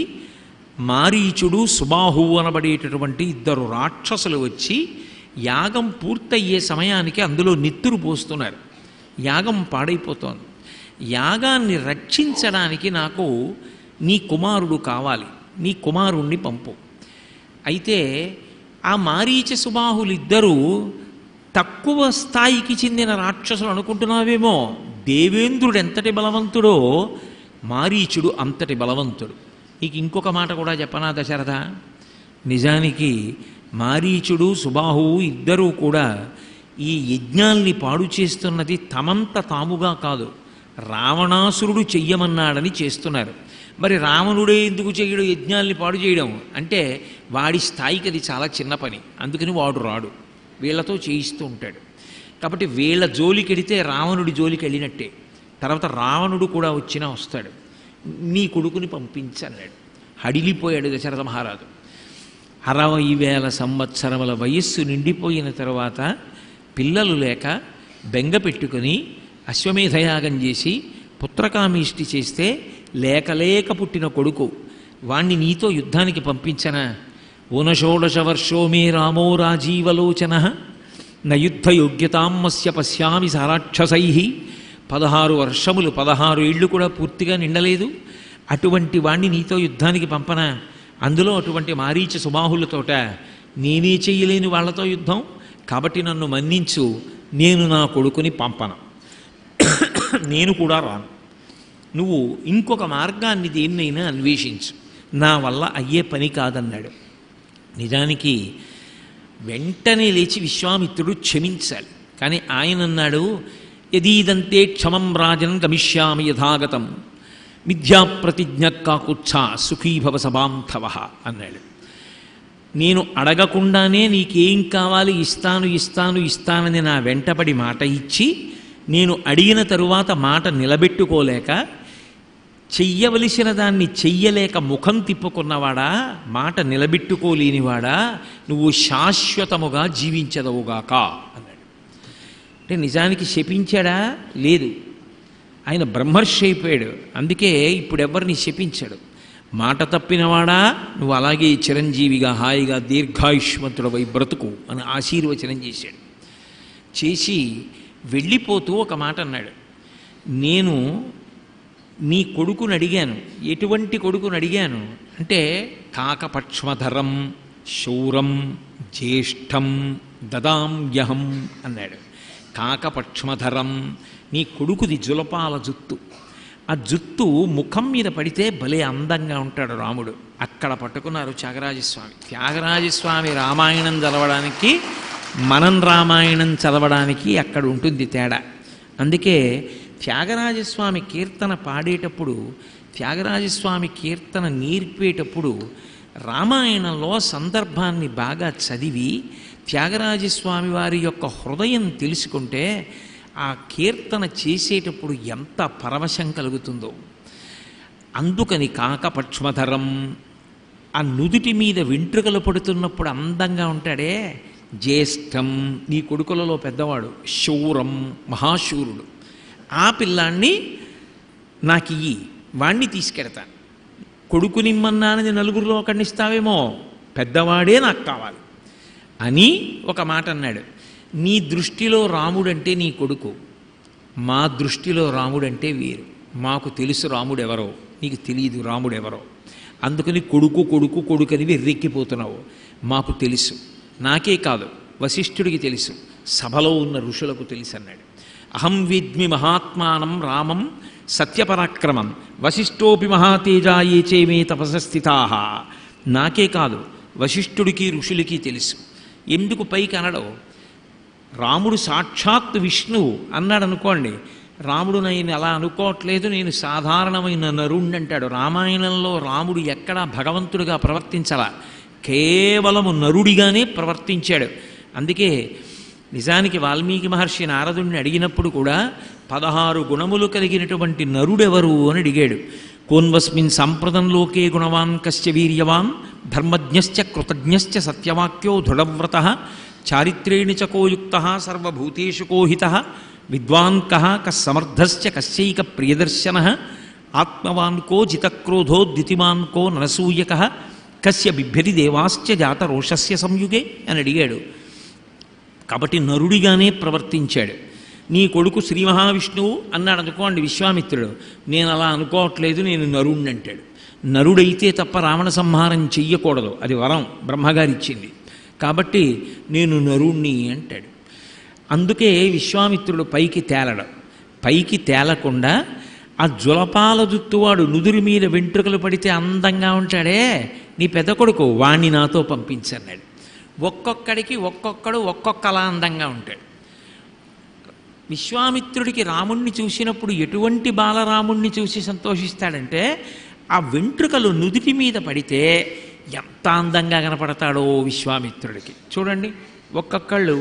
మారీచుడు సుబాహువు అనబడేటటువంటి 2 రాక్షసులు వచ్చి యాగం పూర్తయ్యే సమయానికి అందులో నెత్తురు పోస్తున్నారు. యాగం పాడైపోతోంది. యాగాన్ని రక్షించడానికి నాకు నీ కుమారుడు కావాలి, నీ కుమారుణ్ణి పంపు. అయితే ఆ మారీచ సుబాహులిద్దరూ తక్కువ స్థాయికి చెందిన రాక్షసులు అనుకుంటున్నావేమో. దేవేంద్రుడు ఎంతటి బలవంతుడో మారీచుడు అంతటి బలవంతుడు. నీకు ఇంకొక మాట కూడా చెప్పనా దశరథ? నిజానికి మారీచుడు సుబాహువు ఇద్దరూ కూడా ఈ యజ్ఞాల్ని పాడు చేస్తున్నది తమంత తాముగా కాదు, రావణాసురుడు చెయ్యమన్నాడని చేస్తున్నారు. మరి రావణుడే ఎందుకు చెయ్యడు యజ్ఞాల్ని పాడు చేయడం అంటే వాడి స్థాయికి అది చాలా చిన్న పని, అందుకని వాడు రాడు, వీళ్లతో చేయిస్తూ ఉంటాడు. కాబట్టి వీళ్ళ జోలికెడితే రావణుడి జోలికి వెళ్ళినట్టే. తర్వాత రావణుడు కూడా వచ్చినా వస్తాడు. నీ కొడుకుని పంపించన్నాడు. హడిలిపోయాడు దశరథ మహారాజు. 60,000 సంవత్సరముల వయస్సు నిండిపోయిన తర్వాత పిల్లలు లేక బెంగ పెట్టుకుని అశ్వమేధయాగం చేసి పుత్రకామీష్టి చేస్తే లేక పుట్టిన కొడుకు, వాణ్ణి నీతో యుద్ధానికి పంపించనా? ఊనషోడశ వర్షో మే రామో రాజీవలోచన నయుద్ధయోగ్యతామస్య పశ్యామి సారాక్షసై. 16 వర్షములు 16 ఏళ్ళు కూడా పూర్తిగా నిండలేదు. అటువంటి వాణ్ణి నీతో యుద్ధానికి పంపనా? అందులో అటువంటి మారీచ సుబాహులతోట నేనే చెయ్యలేని వాళ్లతో యుద్ధం. కాబట్టి నన్ను మన్నించు, నేను నా కొడుకుని పంపను, నేను కూడా రాను. నువ్వు ఇంకొక మార్గాన్ని దేన్నైనా అన్వేషించు, నా వల్ల అయ్యే పని కాదన్నాడు. నిజానికి వెంటనే లేచి విశ్వామిత్రుడు క్షమించాలి. కానీ ఆయన అన్నాడు, యదీదంతే క్షమం రాజన్ గమిష్యామి యథాగతం మిథ్యాప్రతిజ్ఞ కాకుత్సా సుఖీభవ సభాంధవ అన్నాడు. నేను అడగకుండానే నీకేం కావాలి ఇస్తానని నా వెంటపడి మాట ఇచ్చి నేను అడిగిన తరువాత మాట నిలబెట్టుకోలేక చెయ్యవలసిన దాన్ని చెయ్యలేక ముఖం తిప్పుకున్నవాడా, మాట నిలబెట్టుకోలేనివాడా, నువ్వు శాశ్వతముగా జీవించదవుగాక అన్నాడు. అంటే నిజానికి శపించాడా? లేదు, ఆయన బ్రహ్మర్షి అయిపోయాడు. అందుకే ఇప్పుడు ఎవరిని శపించాడు. మాట తప్పినవాడా, నువ్వు అలాగే చిరంజీవిగా హాయిగా దీర్ఘాయుష్మంతుడవై బ్రతుకు అని ఆశీర్వచనం చేశాడు. చేసి వెళ్ళిపోతూ ఒక మాట అన్నాడు, నేను నీ కొడుకుని అడిగాను. ఎటువంటి కొడుకుని అడిగాను అంటే కాకపక్ష్మధరం శూరం జ్యేష్టం దదామ్యహం అన్నాడు. కాకపక్ష్మధరం, నీ కొడుకుది జులపాల జుత్తు. ఆ జుత్తు ముఖం మీద పడితే భలే అందంగా ఉంటాడు రాముడు. అక్కడ పట్టుకున్నారు త్యాగరాజస్వామి. త్యాగరాజస్వామి రామాయణం చదవడానికి మనం రామాయణం చదవడానికి అక్కడ ఉంటుంది తేడా. అందుకే త్యాగరాజస్వామి కీర్తన పాడేటప్పుడు, త్యాగరాజస్వామి కీర్తన నేర్పేటప్పుడు రామాయణంలో సందర్భాన్ని బాగా చదివి త్యాగరాజస్వామి వారి యొక్క హృదయం తెలుసుకుంటే ఆ కీర్తన చేసేటప్పుడు ఎంత పరవశం కలుగుతుందో. అందుకని కాకపక్ష్మధరం, ఆ నుదుటి మీద వెంట్రుకలు పడుతున్నప్పుడు అందంగా ఉంటాడే. జ్యేష్టం, నీ కొడుకులలో పెద్దవాడు. శూరం, మహాశూరుడు. ఆ పిల్లాన్ని నాకు ఇయ్యి, వాణ్ణి తీసుకెడతాను. కొడుకునిమ్మన్నానని నలుగురిలో ఒకడినిస్తావేమో, పెద్దవాడే నాకు కావాలి అని ఒక మాట అన్నాడు. నీ దృష్టిలో రాముడంటే నీ కొడుకు, మా దృష్టిలో రాముడంటే వీరు. మాకు తెలుసు రాముడెవరో, నీకు తెలియదు రాముడెవరో. అందుకని కొడుకు కొడుకు కొడుకని వెర్రెక్కిపోతున్నావు. మాకు తెలుసు, నాకే కాదు వశిష్ఠుడికి తెలుసు, సభలో ఉన్న ఋషులకు తెలుసు అన్నాడు. అహం విద్మి మహాత్మానం రామం సత్యపరాక్రమం వశిష్ఠోపి మహాతేజా ఏ చేమే తపసస్థితా. నాకే కాదు వశిష్ఠుడికి ఋషులకి తెలుసు. ఎందుకు పైకి అనడం? రాముడు సాక్షాత్ విష్ణువు అన్నాడు అనుకోండి, రాముడు నేను అలా అనుకోవట్లేదు, నేను సాధారణమైన నరుణ్ణి అంటాడు. రామాయణంలో రాముడు ఎక్కడా భగవంతుడిగా ప్రవర్తించలా, కేవలము నరుడిగానే ప్రవర్తించాడు. అందుకే నిజానికి వాల్మీకి మహర్షి నారదుడిని అడిగినప్పుడు కూడా 16 గుణములు కలిగినటువంటి నరుడెవరు అని అడిగాడు. కోన్వస్మిన్ సాంప్రదంలోకే గుణవాన్ కశ్చ వీర్యవాన్ ధర్మజ్ఞశ్చ కృతజ్ఞశ్చ సత్యవాక్యో దృఢవ్రతః చారిత్రేణ చ కోయుక్తః సర్వభూతేషు కోహితః విద్వాన్ కః కస్సమర్థశ్చ కస్యైక ప్రియదర్శనః ఆత్మవాన్ కో జితక్రోధో ద్యుతిమాన్ కో నరసూయకః కస్య బిభ్యతి దేవాశ్చ జాత రోషస్య సంయుగే అని అడిగాడు. కాబట్టి నరుడిగానే ప్రవర్తించాడు. నీ కొడుకు శ్రీ మహావిష్ణువు అన్నాడు అనుకోండి విశ్వామిత్రుడు, నేను అలా అనుకోవట్లేదు, నేను నరుణ్ణి అంటాడు. నరుడైతే తప్ప రావణ సంహారం చెయ్యకూడదు, అది వరం బ్రహ్మగారిచ్చింది. కాబట్టి నేను నరుణ్ణి అంటాడు. అందుకే విశ్వామిత్రుడు పైకి తేలడం. పైకి తేలకుండా ఆ జులపాల జుత్తువాడు నుదురి మీద వెంట్రుకలు పడితే అందంగా ఉంటాడే నీ పెద్ద కొడుకు, వాణ్ణి నాతో పంపించన్నాడు. ఒక్కొక్కడికి ఒక్కొక్కడు ఒక్కొక్కలా అందంగా ఉంటాడు. విశ్వామిత్రుడికి రాముణ్ణి చూసినప్పుడు ఎటువంటి బాలరాముణ్ణి చూసి సంతోషిస్తాడంటే, ఆ వెంట్రుకలు నుదుటి మీద పడితే ఎంత అందంగా కనపడతాడో విశ్వామిత్రుడికి. చూడండి, ఒక్కొక్కళ్ళు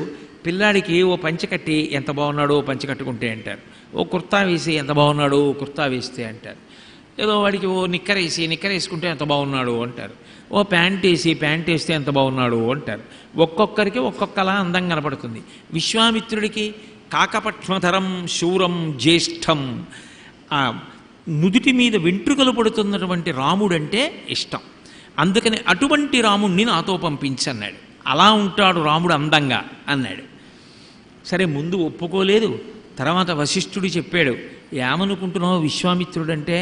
పిల్లాడికి ఓ పంచె కట్టి ఎంత బాగున్నాడో పంచె కట్టుకుంటే అంటారు, ఓ కుర్తా వేసి ఎంత బాగున్నాడో కుర్తా వేస్తే అంటారు, ఏదో వాడికి ఓ నిక్కర్ వేసుకుంటే ఎంత బాగున్నాడు అంటారు, ఓ ప్యాంట్ వేస్తే ఎంత బాగున్నాడు అంటారు. ఒక్కొక్కరికి ఒక్కొక్కలా అందం కనపడుతుంది. విశ్వామిత్రుడికి కాకపక్ష్మధరం శూరం జ్యేష్ఠం, ఆ నుదుటి మీద వెంట్రుకలు పడుతున్నటువంటి రాముడంటే ఇష్టం. అందుకని అటువంటి రాముణ్ణి నాతో పంపించన్నాడు. అలా ఉంటాడు రాముడు అందంగా అన్నాడు. సరే, ముందు ఒప్పుకోలేదు. తర్వాత వశిష్ఠుడు చెప్పాడు, ఏమనుకుంటున్నావు విశ్వామిత్రుడంటే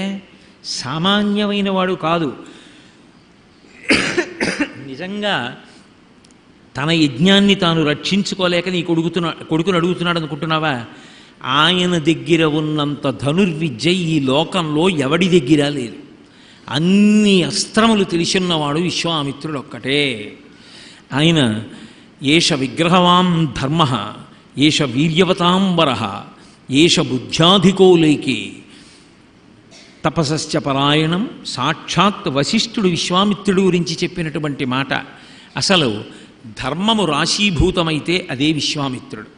సామాన్యమైన వాడు కాదు, నిజంగా తన యజ్ఞాన్ని తాను రక్షించుకోలేక నీ కొడుకును అడుగుతున్నాడు అనుకుంటున్నావా? ఆయన దగ్గర ఉన్నంత ధనుర్విద్య ఈ లోకంలో ఎవడి దగ్గర లేదు. అన్ని అస్త్రములు తెలిసిన్నవాడు విశ్వామిత్రుడు ఒక్కటే. ఆయన ఏష విగ్రహవాన్ ధర్మ, ఏష వీర్యవతాంబర, ఏష బుద్ధ్యాధికోలేకి తపసశ్చ పరాయణం. సాక్షాత్ వశిష్ఠుడు విశ్వామిత్రుడు గురించి చెప్పినటువంటి మాట. అసలు ధర్మము రాశీభూతమైతే అదే విశ్వామిత్రుడు,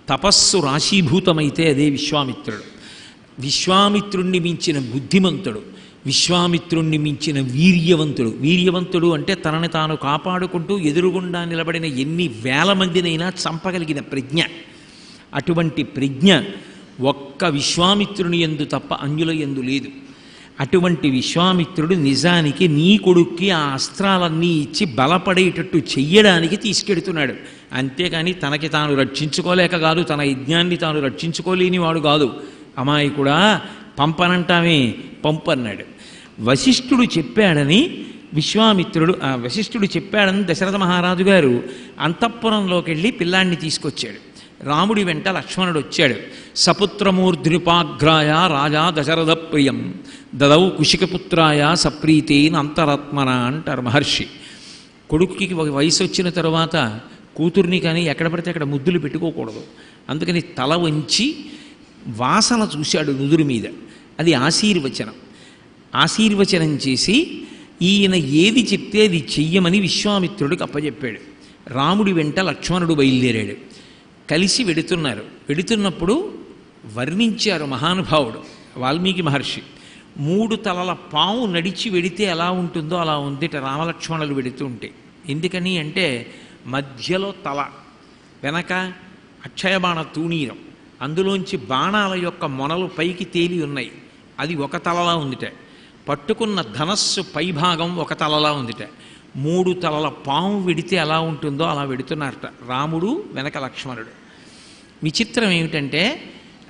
తపస్సు రాశీభూతమైతే అదే విశ్వామిత్రుడు. విశ్వామిత్రుణ్ణి మించిన బుద్ధిమంతుడు, విశ్వామిత్రుణ్ణి మించిన వీర్యవంతుడు. వీర్యవంతుడు అంటే తనని తాను కాపాడుకుంటూ ఎదురుగుండా నిలబడిన ఎన్ని వేల మందినైనా చంపగలిగిన ప్రజ్ఞ. అటువంటి ప్రజ్ఞ ఒక్క విశ్వామిత్రుని యందు తప్ప అన్యుల యందు లేదు. అటువంటి విశ్వామిత్రుడు నిజానికి నీ కొడుక్కి ఆ అస్త్రాలన్నీ ఇచ్చి బలపడేటట్టు చెయ్యడానికి తీసుకెడుతున్నాడు. అంతేకాని తనకి తాను రక్షించుకోలేక కాదు, తన యజ్ఞాన్ని తాను రక్షించుకోలేని వాడు కాదు. అమాయకుడా పంపనంటామే, పంపన్నాడు. వశిష్ఠుడు చెప్పాడని వశిష్ఠుడు చెప్పాడని దశరథ మహారాజు గారు అంతఃపురంలోకి వెళ్ళి పిల్లాన్ని తీసుకొచ్చాడు. రాముడి వెంట లక్ష్మణుడు వచ్చాడు. సపుత్రమూర్ధ్నిపాఘ్రాయ రాజా దశరథ ప్రియం దదౌ కుశికపుత్రాయ సప్రీతేన అంతరాత్మన అంటారు మహర్షి. కొడుకుకి వయసు వచ్చిన తర్వాత కూతుర్ని కానీ ఎక్కడ పడితే అక్కడ ముద్దులు పెట్టుకోకూడదు. అందుకని తల వంచి వాసన చూశాడు నుదురు మీద. అది ఆశీర్వచనం. ఆశీర్వచనం చేసి ఈయన ఏది చెప్తే అది చెయ్యమని విశ్వామిత్రుడికి అప్పచెప్పాడు. రాముడి వెంట లక్ష్మణుడు బయలుదేరాడు. కలిసి వెడుతున్నప్పుడు వర్ణించారు మహానుభావుడు వాల్మీకి మహర్షి. 3 తలల పాము నడిచి వెడితే ఎలా ఉంటుందో అలా ఉందిట రామలక్ష్మణులు వెడుతుంటే. ఎందుకని అంటే మధ్యలో తల, వెనక అక్షయబాణ తూణీరం, అందులోంచి బాణాల యొక్క మొనలు పైకి తేలి ఉన్నాయి. అది ఒక తలలా ఉందిట. పట్టుకున్న ధనస్సు పైభాగం ఒక తలలా ఉందిట. 3 తలల పాము వెడితే ఎలా ఉంటుందో అలా వెడుతున్నారట రాముడు వెనక లక్ష్మణుడు. విచిత్రం ఏమిటంటే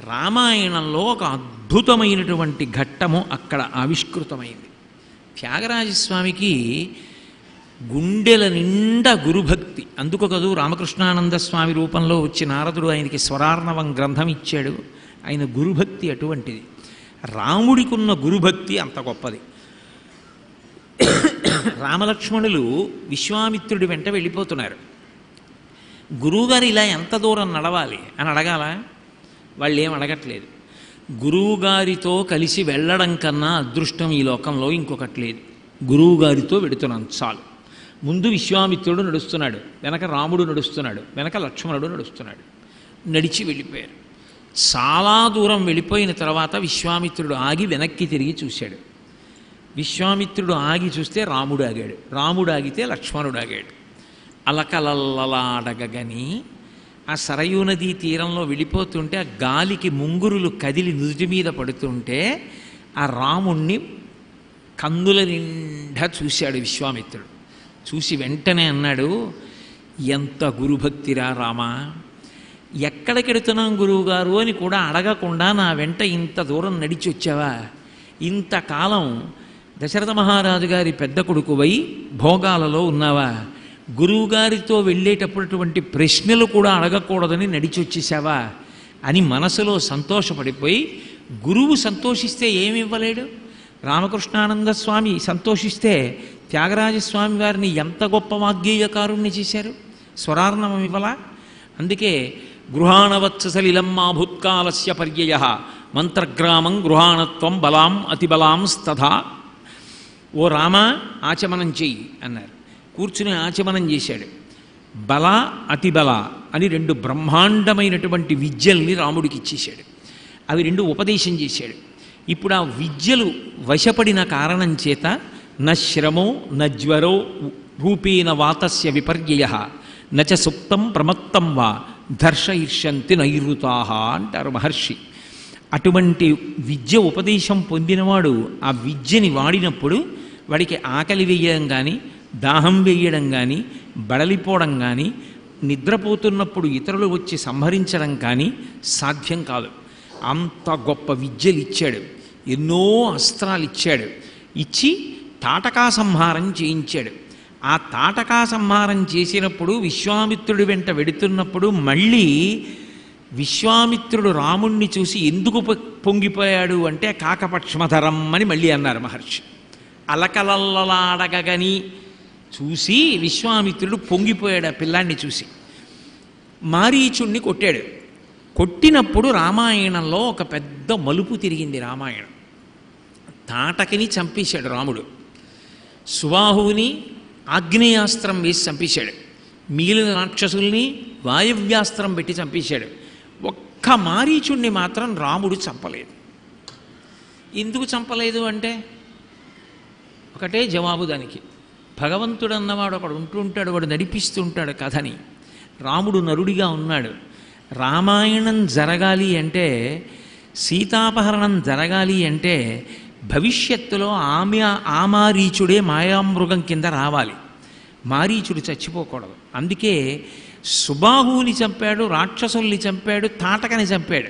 రామాయణంలో ఒక అద్భుతమైనటువంటి ఘట్టము అక్కడ ఆవిష్కృతమైంది. త్యాగరాజస్వామికి గుండెల నిండా గురుభక్తి. అందుకు కదూ రామకృష్ణానంద స్వామి రూపంలో వచ్చి నారదుడు ఆయనకి స్వరార్ణవం గ్రంథం ఇచ్చాడు. ఆయన గురుభక్తి అటువంటిది. రాముడికున్న గురుభక్తి అంత గొప్పది. రామలక్ష్మణులు విశ్వామిత్రుడి వెంట వెళ్ళిపోతున్నారు. గురువుగారు ఇలా ఎంత దూరం నడవాలి అని అడగాల? వాళ్ళు ఏం అడగట్లేదు. గురువుగారితో కలిసి వెళ్ళడం కన్నా అదృష్టం ఈ లోకంలో ఇంకొకటి లేదు. గురువుగారితో వెడుతున్నాను చాలు. ముందు విశ్వామిత్రుడు నడుస్తున్నాడు, వెనక రాముడు నడుస్తున్నాడు, వెనక లక్ష్మణుడు నడుస్తున్నాడు. నడిచి వెళ్ళిపోయారు. చాలా దూరం వెళ్ళిపోయిన తర్వాత విశ్వామిత్రుడు ఆగి వెనక్కి తిరిగి చూశాడు. విశ్వామిత్రుడు ఆగి చూస్తే రాముడు ఆగాడు, రాముడు ఆగితే లక్ష్మణుడు ఆగాడు. అలకలల్లలాడగని ఆ సరయూ నదీ తీరంలో వెళ్ళిపోతుంటే ఆ గాలికి ముంగురులు కదిలి నుదుటి మీద పడుతుంటే ఆ రాముణ్ణి కందుల నిండా చూశాడు విశ్వామిత్రుడు. చూసి వెంటనే అన్నాడు, ఎంత గురుభక్తిరా రామా, ఎక్కడికెడుతున్నాం గురువుగారు అని కూడా అడగకుండా నా వెంట ఇంత దూరం నడిచి వచ్చావా? ఇంతకాలం దశరథ మహారాజు గారి పెద్ద కొడుకువై భోగాలలో ఉన్నావా? గురువుగారితో వెళ్ళేటప్పుడు ప్రశ్నలు కూడా అడగకూడదని నడిచి వచ్చేసావా అని మనసులో సంతోషపడిపోయి, గురువు సంతోషిస్తే ఏమి ఇవ్వలేడు? రామకృష్ణానంద స్వామి సంతోషిస్తే త్యాగరాజస్వామి వారిని ఎంత గొప్ప వాగ్గేయకారుణ్ణి చేశారు, స్వరార్ణవం ఇవ్వలా? అందుకే గృహాణవత్సలిలమ్మా భూత్కాలస్య పర్యయ మంత్రగ్రామం గృహాణత్వం బలాం అతిబలాంస్తథా. ఓ రామ ఆచమనం చెయ్యి అన్నారు. కూర్చుని ఆచమనం చేశాడు. బల అతిబల అని 2 బ్రహ్మాండమైనటువంటి విద్యల్ని రాముడికి ఇచ్చేశాడు. అవి 2 ఉపదేశం చేశాడు. ఇప్పుడు ఆ విద్యలు వశపడిన కారణం చేత నశ్రమో నజ్వరో రూపేణ వాతస్య విపర్యయ నచ సుప్తం ప్రమత్తం వా దర్శయిష్యంతి నైరుతాహ అంటారు మహర్షి. అటువంటి విద్య ఉపదేశం పొందినవాడు ఆ విద్యని వాడినప్పుడు వాడికి ఆకలి వేయడం కానీ, దాహం వేయడం కానీ, బడలిపోవడం కానీ, నిద్రపోతున్నప్పుడు ఇతరులు వచ్చి సంహరించడం కానీ సాధ్యం కాదు. అంత గొప్ప విద్యలు ఇచ్చాడు, ఎన్నో అస్త్రాలు ఇచ్చాడు. ఇచ్చి తాటకా సంహారం చేయించాడు. ఆ తాటకా సంహారం చేసినప్పుడు విశ్వామిత్రుడి వెంట వెడుతున్నప్పుడు మళ్ళీ విశ్వామిత్రుడు రాముణ్ణి చూసి ఎందుకు పొంగిపోయాడు అంటే కాకపక్ష్మధరం అని మళ్ళీ అన్నారు మహర్షి. అలకలల్లలాడగని చూసి విశ్వామిత్రుడు పొంగిపోయాడు ఆ పిల్లాన్ని చూసి. మారీచుణ్ణి కొట్టాడు. కొట్టినప్పుడు రామాయణంలో ఒక పెద్ద మలుపు తిరిగింది. రామాయణం తాటకిని చంపేశాడు రాముడు. సుబాహువుని ఆగ్నేయాస్త్రం వేసి చంపేశాడు. మిగిలిన రాక్షసుల్ని వాయవ్యాస్త్రం పెట్టి చంపేశాడు. ఒక్క మారీచుణ్ణి మాత్రం రాముడు చంపలేదు. ఎందుకు చంపలేదు అంటే ఒకటే జవాబు దానికి. భగవంతుడు అన్నవాడు ఒకడు ఉంటుంటాడు, వాడు నడిపిస్తుంటాడు కథని. రాముడు నరుడిగా ఉన్నాడు. రామాయణం జరగాలి అంటే, సీతాపహరణం జరగాలి అంటే భవిష్యత్తులో ఆ మారీచుడే మాయామృగం కింద రావాలి. మారీచుడు చచ్చిపోకూడదు. అందుకే సుబాహువుని చంపాడు, రాక్షసుల్ని చంపాడు, తాటకని చంపాడు.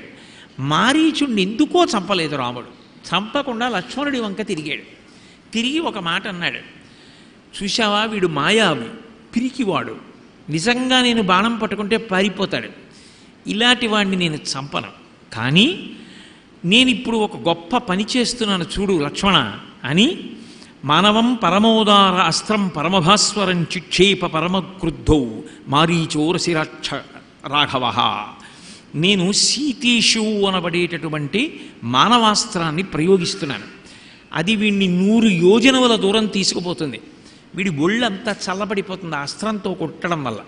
మారీచుడిని ఎందుకో చంపలేదు రాముడు. చంపకుండా లక్ష్మణుడి వంక తిరిగాడు. తిరిగి ఒక మాట అన్నాడు, చూశావా వీడు మాయావి, పిరికివాడు, నిజంగా నేను బాణం పట్టుకుంటే పారిపోతాడు, ఇలాంటి వాడిని నేను చంపను. కానీ నేను ఇప్పుడు ఒక గొప్ప పని చేస్తున్నాను చూడు లక్ష్మణ అని మానవం పరమోదార అస్త్రం పరమభాస్వరం చిక్షేప పరమక్రుద్ధౌ మారీచోరసిరాక్ష రాఘవ. నేను సీతేషు అనబడేటటువంటి మానవాస్త్రాన్ని ప్రయోగిస్తున్నాను. అది వీడిని 100 యోజనముల దూరం తీసుకుపోతుంది. వీడి ఒళ్ళంతా చల్లబడిపోతుంది. ఆ అస్త్రంతో కొట్టడం వల్ల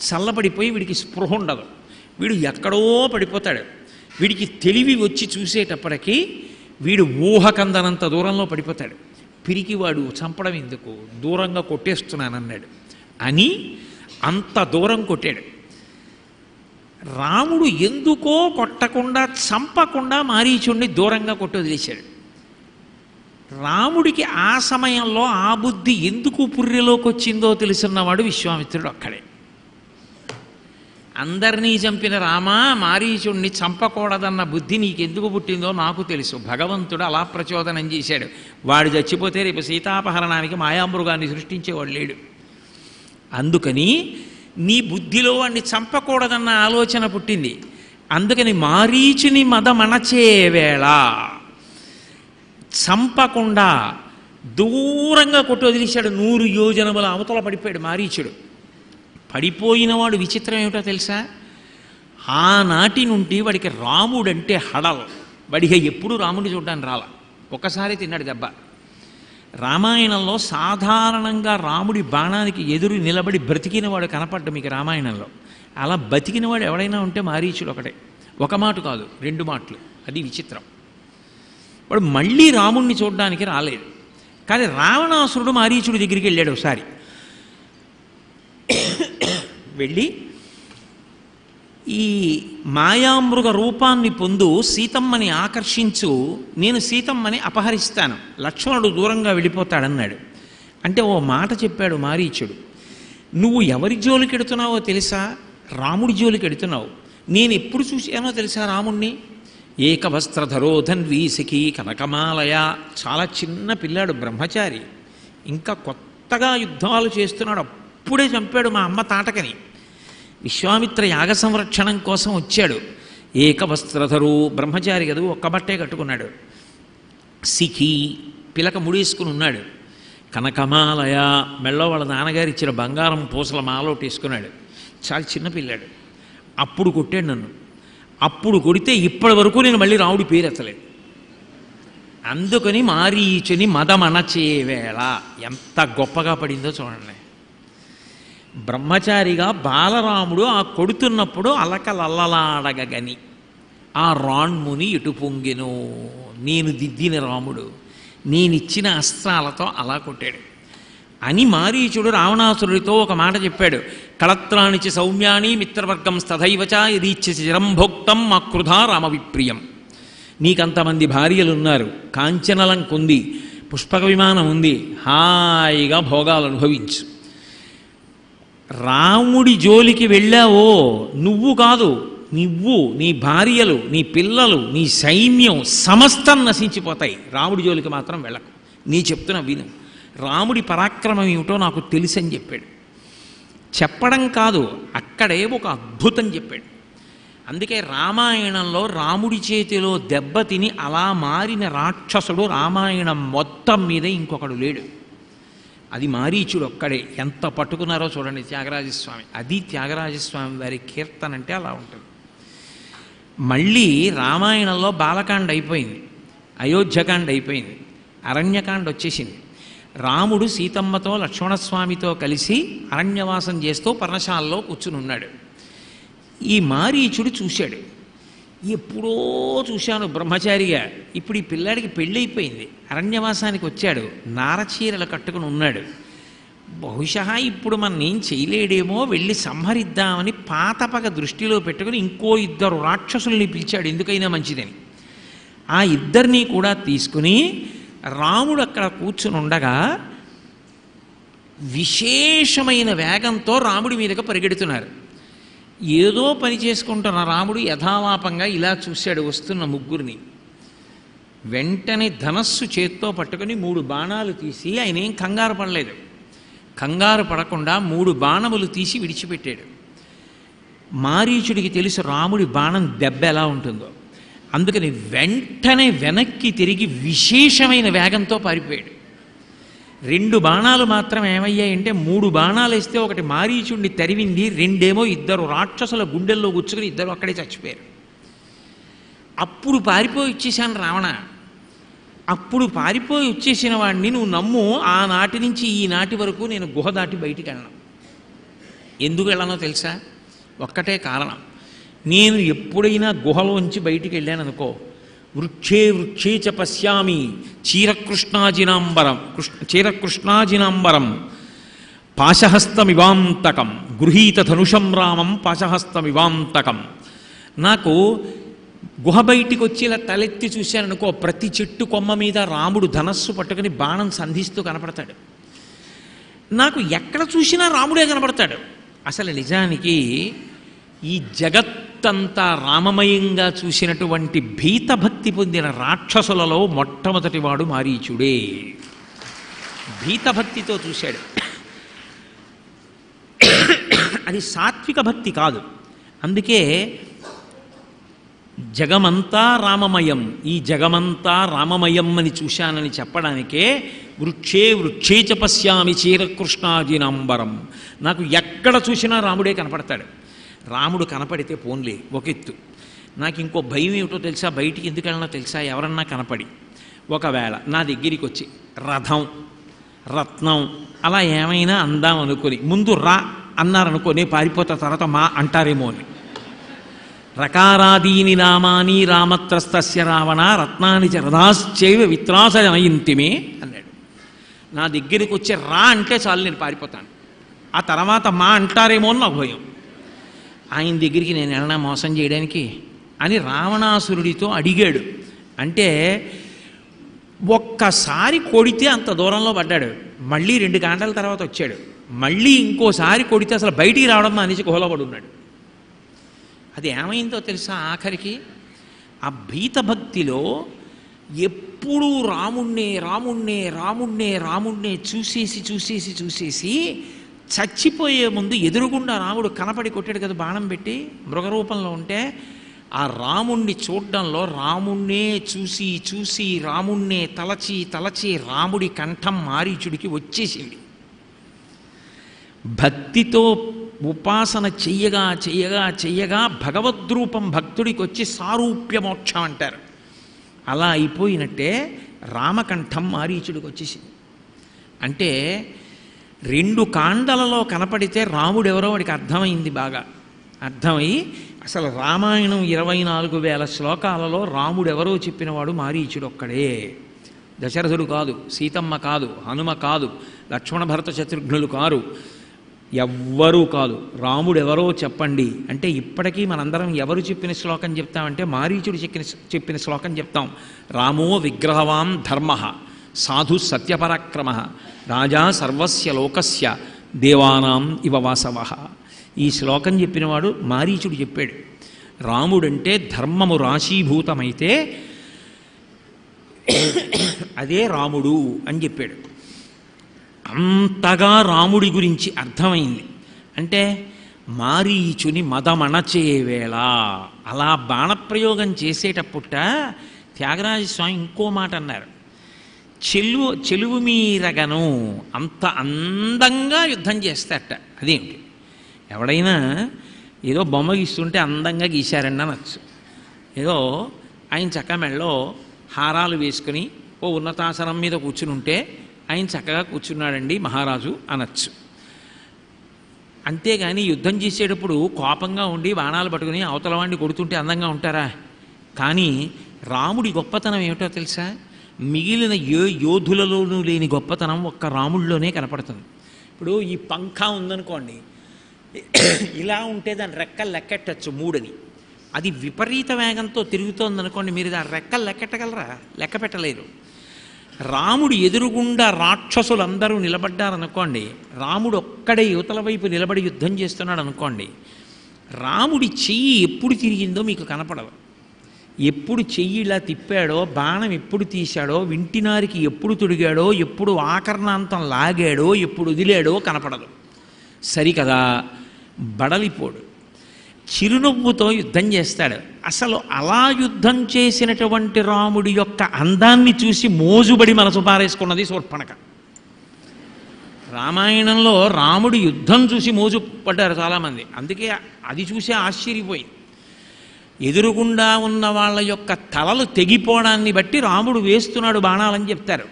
చల్లబడిపోయి వీడికి స్పృహ ఉండదు. వీడు ఎక్కడో పడిపోతాడు. వీడికి తెలివి వచ్చి చూసేటప్పటికీ వీడు ఊహకందనంత దూరంలో పడిపోతాడు. పిరికివాడు, చంపడం ఎందుకు, దూరంగా కొట్టేస్తున్నానన్నాడు అని అంత దూరం కొట్టాడు. రాముడు ఎందుకో కొట్టకుండా, చంపకుండా మారీచుణ్ణి దూరంగా కొట్టి వదిలేశాడు. రాముడికి ఆ సమయంలో ఆ బుద్ధి ఎందుకు పుర్రెలోకి వచ్చిందో తెలుసున్నవాడు విశ్వామిత్రుడు ఒక్కడే. అందరినీ చంపిన రామా, మారీచుణ్ణి చంపకూడదన్న బుద్ధి నీకెందుకు పుట్టిందో నాకు తెలుసు. భగవంతుడు అలా ప్రచోదనం చేశాడు. వాడు చచ్చిపోతే రేపు సీతాపహరణానికి మాయామృగాన్ని సృష్టించేవాడు లేడు. అందుకని నీ బుద్ధిలో వాడిని చంపకూడదన్న ఆలోచన పుట్టింది. అందుకని మారీచుని మదమణచే వేళ చంపకుండా దూరంగా కొట్టి వదిలేశాడు. 100 యోజనముల అవతల పడిపోయాడు మారీచుడు. పడిపోయినవాడు విచిత్రం ఏమిటో తెలుసా? ఆనాటి నుండి వాడికి రాముడంటే హడల్. వాడిగా ఎప్పుడు రాముడిని చూడడానికి రాల. ఒకసారి తిన్నాడు దెబ్బ. రామాయణంలో సాధారణంగా రాముడి బాణానికి ఎదురు నిలబడి బ్రతికినవాడు కనపడ్డ మీకు రామాయణంలో. అలా బతికినవాడు ఎవడైనా ఉంటే మారీచుడు ఒకటే. ఒక మాట కాదు, 2 మాటలు. అది విచిత్రం. వాడు మళ్ళీ రాముణ్ణి చూడడానికి రాలేదు. కానీ రావణాసురుడు మారీచుడి దగ్గరికి వెళ్ళాడు ఒకసారి. వెళ్ళి ఈ మాయామృగ రూపాన్ని పొందు సీతమ్మని ఆకర్షించు, నేను సీతమ్మని అపహరిస్తాను, లక్ష్మణుడు దూరంగా వెళ్ళిపోతాడన్నాడు. అంటే ఓ మాట చెప్పాడు మారీచుడు, నువ్వు ఎవరి జోలికి ఎడుతున్నావో తెలుసా? రాముడి జోలికి ఎడుతున్నావు. నేను ఎప్పుడు చూశానో తెలుసా రాముణ్ణి? ఏకవస్త్రధరో ధన్వీసికి కనకమాలయ. చాలా చిన్న పిల్లాడు, బ్రహ్మచారి, ఇంకా కొత్తగా యుద్ధాలు చేస్తున్నాడు. అప్పుడే చంపాడు మా అమ్మ తాటకని. విశ్వామిత్ర యాగ సంరక్షణం కోసం వచ్చాడు. ఏకవస్త్రధరు, బ్రహ్మచారి కదా, ఒక్క బట్టే కట్టుకున్నాడు. సిఖి, పిలక ముడేసుకుని ఉన్నాడు. కనకమాలయ, మెళ్ళో వాళ్ళ నాన్నగారు ఇచ్చిన బంగారం పూసల మాలోటి వేసుకున్నాడు. చాలా చిన్న పిల్లాడు. అప్పుడు కొట్టాడు నన్ను. అప్పుడు కొడితే ఇప్పటి వరకు నేను మళ్ళీ రాముడి పేరు ఎత్తలేదు. అందుకని మారీచుని మదమణచేవేళ ఎంత గొప్పగా పడిందో చూడండి. బ్రహ్మచారిగా బాలరాముడు ఆ కొడుతున్నప్పుడు అలకలల్లలాడగని ఆ రాణ్ముని ఇటు పొంగెను. నేను దిద్దిన రాముడు నేనిచ్చిన అస్త్రాలతో అలా కొట్టాడు అని మారీచుడు రావణాసురుడితో ఒక మాట చెప్పాడు. కళత్రాణిచి సౌమ్యాని మిత్రవర్గం స్తథైవచ యదీచ్ఛసి చిరంభోక్తం మాకృధా రామవిప్రియం. నీకంతమంది భార్యలున్నారు, కాంచనలంకుంది, పుష్పక విమానం ఉంది, హాయిగా భోగాలు అనుభవించు. రాముడి జోలికి వెళ్ళావో నువ్వు కాదు, నువ్వు, నీ భార్యలు, నీ పిల్లలు, నీ సైన్యం సమస్తం నశించిపోతాయి. రాముడి జోలికి మాత్రం వెళ్ళకు. నీ చెప్తున్నా విను. రాముడి పరాక్రమం ఏమిటో నాకు తెలుసని చెప్పాడు. చెప్పడం కాదు, అక్కడే ఒక అద్భుతం చెప్పాడు. అందుకే రామాయణంలో రాముడి చేతిలో దెబ్బతిని అలా మారిన రాక్షసుడు రామాయణం మొత్తం మీద ఇంకొకడు లేడు. అది మారీచుడు ఒక్కడే. ఎంత పట్టుకున్నారో చూడండి త్యాగరాజస్వామి. అది త్యాగరాజస్వామి వారి కీర్తన అంటే అలా ఉంటుంది. మళ్ళీ రామాయణంలో బాలకాండ అయిపోయింది, అయోధ్యకాండ అయిపోయింది, అరణ్యకాండ వచ్చేసింది. రాముడు సీతమ్మతో లక్ష్మణస్వామితో కలిసి అరణ్యవాసం చేస్తూ పర్ణశాలలో కూర్చుని ఉన్నాడు. ఈ మారీచుడు చూశాడు. ఎప్పుడో చూశాను బ్రహ్మచారిగా, ఇప్పుడు ఈ పిల్లాడికి పెళ్ళైపోయింది, అరణ్యవాసానికి వచ్చాడు, నారచీరలు కట్టుకుని ఉన్నాడు. బహుశా ఇప్పుడు మనం ఏం చేయలేడేమో, వెళ్ళి సంహరిద్దామని పాతపగ దృష్టిలో పెట్టుకుని ఇంకో 2 రాక్షసుల్ని పిలిచాడు, ఎందుకైనా మంచిదని. ఆ 2 కూడా తీసుకుని రాముడు అక్కడ కూర్చుని ఉండగా విశేషమైన వేగంతో రాముడి మీదగా పరిగెడుతున్నారు. ఏదో పని చేసుకుంటున్న రాముడు యథాలాపంగా ఇలా చూశాడు వస్తున్న 3. వెంటనే ధనస్సు చేత్తో పట్టుకుని 3 బాణాలు తీసి, ఆయన ఏం కంగారు పడలేదు, కంగారు పడకుండా 3 బాణములు తీసి విడిచిపెట్టాడు. మారీచుడికి తెలుసు రాముడి బాణం దెబ్బ ఎలా ఉంటుందో. అందుకని వెంటనే వెనక్కి తిరిగి విశేషమైన వేగంతో పారిపోయాడు. 2 బాణాలు మాత్రం ఏమయ్యాయంటే, 3 బాణాలు వేస్తే ఒకటి మారీచుడిని తరివింది, 2 2 రాక్షసుల గుండెల్లో గుచ్చుకుని 2 అక్కడే చచ్చిపోయారు. అప్పుడు పారిపోయి వచ్చేసాను రావణ. అప్పుడు పారిపోయి వచ్చేసిన వాడిని నువ్వు నమ్ము, ఆనాటి నుంచి ఈనాటి వరకు నేను గుహ దాటి బయటికి వెళ్ళను. ఎందుకు వెళ్ళనో తెలుసా? ఒక్కటే కారణం. నేను ఎప్పుడైనా గుహలోంచి బయటికి వెళ్ళాను అనుకో, వృక్షే వృక్షే చ పశ్యామి చీరకృష్ణాజినాంబరం పాశహస్తమివాంతకం గృహీత ధనుషం రామం పాశహస్తమివాంతకం. నాకు గుహ బయటికి వచ్చి ఇలా తలెత్తి చూశాననుకో, ప్రతి చెట్టు కొమ్మ మీద రాముడు ధనస్సు పట్టుకుని బాణం సంధిస్తూ కనపడతాడు. నాకు ఎక్కడ చూసినా రాముడే కనపడతాడు. అసలు నిజానికి ఈ జగత్తంతా రామమయంగా చూసినటువంటి భీతభక్తి పొందిన రాక్షసులలో మొట్టమొదటివాడు మారీచుడే. భీతభక్తితో చూశాడు. అది సాత్విక భక్తి కాదు. అందుకే జగమంతా రామమయం, ఈ జగమంతా రామమయం అని చూశానని చెప్పడానికే వృక్షే వృక్షే చ పశ్యామి చీరకృష్ణాజినాంబరం. నాకు ఎక్కడ చూసినా రాముడే కనపడతాడు. రాముడు కనపడితే పోన్లే ఒక ఎత్తు. నాకు ఇంకో భయం ఏమిటో తెలుసా? బయటికి ఎందుకు వెళ్ళినా తెలుసా? ఎవరన్నా కనపడి ఒకవేళ నా దగ్గరికి వచ్చి రథం, రత్నం అలా ఏమైనా అందాం అనుకొని ముందు రా అన్నారనుకొని పారిపోతా, తర్వాత మా అంటారేమో అని. రకారాదీని నామాని రామత్రస్తస్య రావణ రత్నాని చ రథాశ్చైవ విత్రాసజనయింతిమే అన్నాడు. నా దగ్గరికి వచ్చి రా అంటే చాలు నేను పారిపోతాను. ఆ తర్వాత మా అంటారేమో అని నాకు భయం. ఆయన దగ్గరికి నేను వెళ్ళినా మోసం చేయడానికి అని రావణాసురుడితో అడిగాడు. అంటే ఒక్కసారి కొడితే అంత దూరంలో పడ్డాడు. మళ్ళీ 2 గంటల తర్వాత వచ్చాడు. మళ్ళీ ఇంకోసారి కొడితే అసలు బయటికి రావడం అనేసి గుహలోపడి ఉన్నాడు. అది ఏమైందో తెలుసా? ఆఖరికి ఆ భీతభక్తిలో ఎప్పుడూ రాముణ్ణే రాముణ్ణే రాముణ్ణే రాముణ్ణే చూసేసి చూసేసి చూసేసి చచ్చిపోయే ముందు ఎదురుగుండా రాముడు కనపడి కొట్టాడు కదా బాణం పెట్టి మృగరూపంలో ఉంటే. ఆ రాముణ్ణి చూడ్డంలో రాముణ్ణే చూసి చూసి రాముణ్ణే తలచి తలచి రాముడి కంఠం మారీచుడికి వచ్చేసేది. భక్తితో ఉపాసన చెయ్యగా చెయ్యగా చెయ్యగా భగవద్రూపం భక్తుడికి వచ్చి సారూప్య మోక్షం అంటారు. అలా అయిపోయినట్టే రామకంఠం మారీచుడికి వచ్చేసింది. అంటే 2 కాండలలో కనపడితే రాముడెవరో వాడికి అర్థమైంది. బాగా అర్థమై అసలు రామాయణం 24,000 శ్లోకాలలో రాముడెవరో చెప్పినవాడు మారీచుడు ఒక్కడే. దశరథుడు కాదు, సీతమ్మ కాదు, హనుమ కాదు, లక్ష్మణ భరత శత్రుఘ్నులు కారు, ఎవ్వరూ కాదు. రాముడెవరో చెప్పండి అంటే ఇప్పటికీ మనందరం ఎవరు చెప్పిన శ్లోకం చెప్తామంటే మారీచుడు చెప్పిన శ్లోకం చెప్తాం. రామో విగ్రహవాం ధర్మ సాధు సత్యపరాక్రమ రాజా సర్వస్య లోకస్య దేవానాం ఇవ వాసవ. ఈ శ్లోకం చెప్పినవాడు మారీచుడు చెప్పాడు. రాముడంటే ధర్మము రాశీభూతమైతే అదే రాముడు అని చెప్పాడు. అంతగా రాముడి గురించి అర్థమైంది. అంటే మారీచుని మదమణచే వేళ అలా బాణప్రయోగం చేసేటప్పుట త్యాగరాజస్వామి ఇంకో మాట అన్నారు. చెలువు మీరగను అంత అందంగా యుద్ధం చేస్తారట. అదేమిటి? ఎవడైనా ఏదో బొమ్మ గీస్తుంటే అందంగా గీశారండి అనొచ్చు. ఏదో ఆయన చక్క మెళ్ళలో హారాలు వేసుకుని ఓ ఉన్నతాసనం మీద కూర్చుని ఉంటే ఆయన చక్కగా కూర్చున్నాడండి మహారాజు అనొచ్చు. అంతేగాని యుద్ధం చేసేటప్పుడు కోపంగా ఉండి బాణాలు పట్టుకుని అవతల వాడిని కొడుతుంటే అందంగా ఉంటారా? కానీ రాముడి గొప్పతనం ఏమిటో తెలుసా? మిగిలిన యోధులలోనూ లేని గొప్పతనం ఒక్క రాముడిలోనే కనపడుతుంది. ఇప్పుడు ఈ పంఖ ఉందనుకోండి, ఇలా ఉంటే దాని రెక్కలు లెక్కెట్టచ్చు 3 అని. అది విపరీత వేగంతో తిరుగుతోందనుకోండి, మీరు దాని రెక్కలు లెక్కెట్టగలరా? లెక్క పెట్టలేరు. రాముడు ఎదురుగుండా రాక్షసులందరూ నిలబడ్డారనుకోండి, రాముడు ఒక్కడే యువతల వైపు నిలబడి యుద్ధం చేస్తున్నాడు అనుకోండి, రాముడి చెయ్యి ఎప్పుడు తిరిగిందో మీకు కనపడదు. ఎప్పుడు చెయ్యి ఇలా తిప్పాడో, బాణం ఎప్పుడు తీశాడో, వింటినారికి ఎప్పుడు తొడిగాడో, ఎప్పుడు ఆకర్ణాంతం లాగాడో, ఎప్పుడు వదిలాడో కనపడదు. సరికదా బడలిపోడు, చిరునవ్వుతో యుద్ధం చేస్తాడు. అసలు అలా యుద్ధం చేసినటువంటి రాముడి యొక్క అందాన్ని చూసి మోజుబడి మనసు పారేసుకున్నది శూర్పణఖ. రామాయణంలో రాముడి యుద్ధం చూసి మోజు పడ్డారు చాలామంది. అందుకే అది చూసి ఆశ్చర్యపోయింది. ఎదురుగుండా ఉన్న వాళ్ళ యొక్క తలలు తెగిపోవడాన్ని బట్టి రాముడు వేస్తున్నాడు బాణాలని చెప్తారు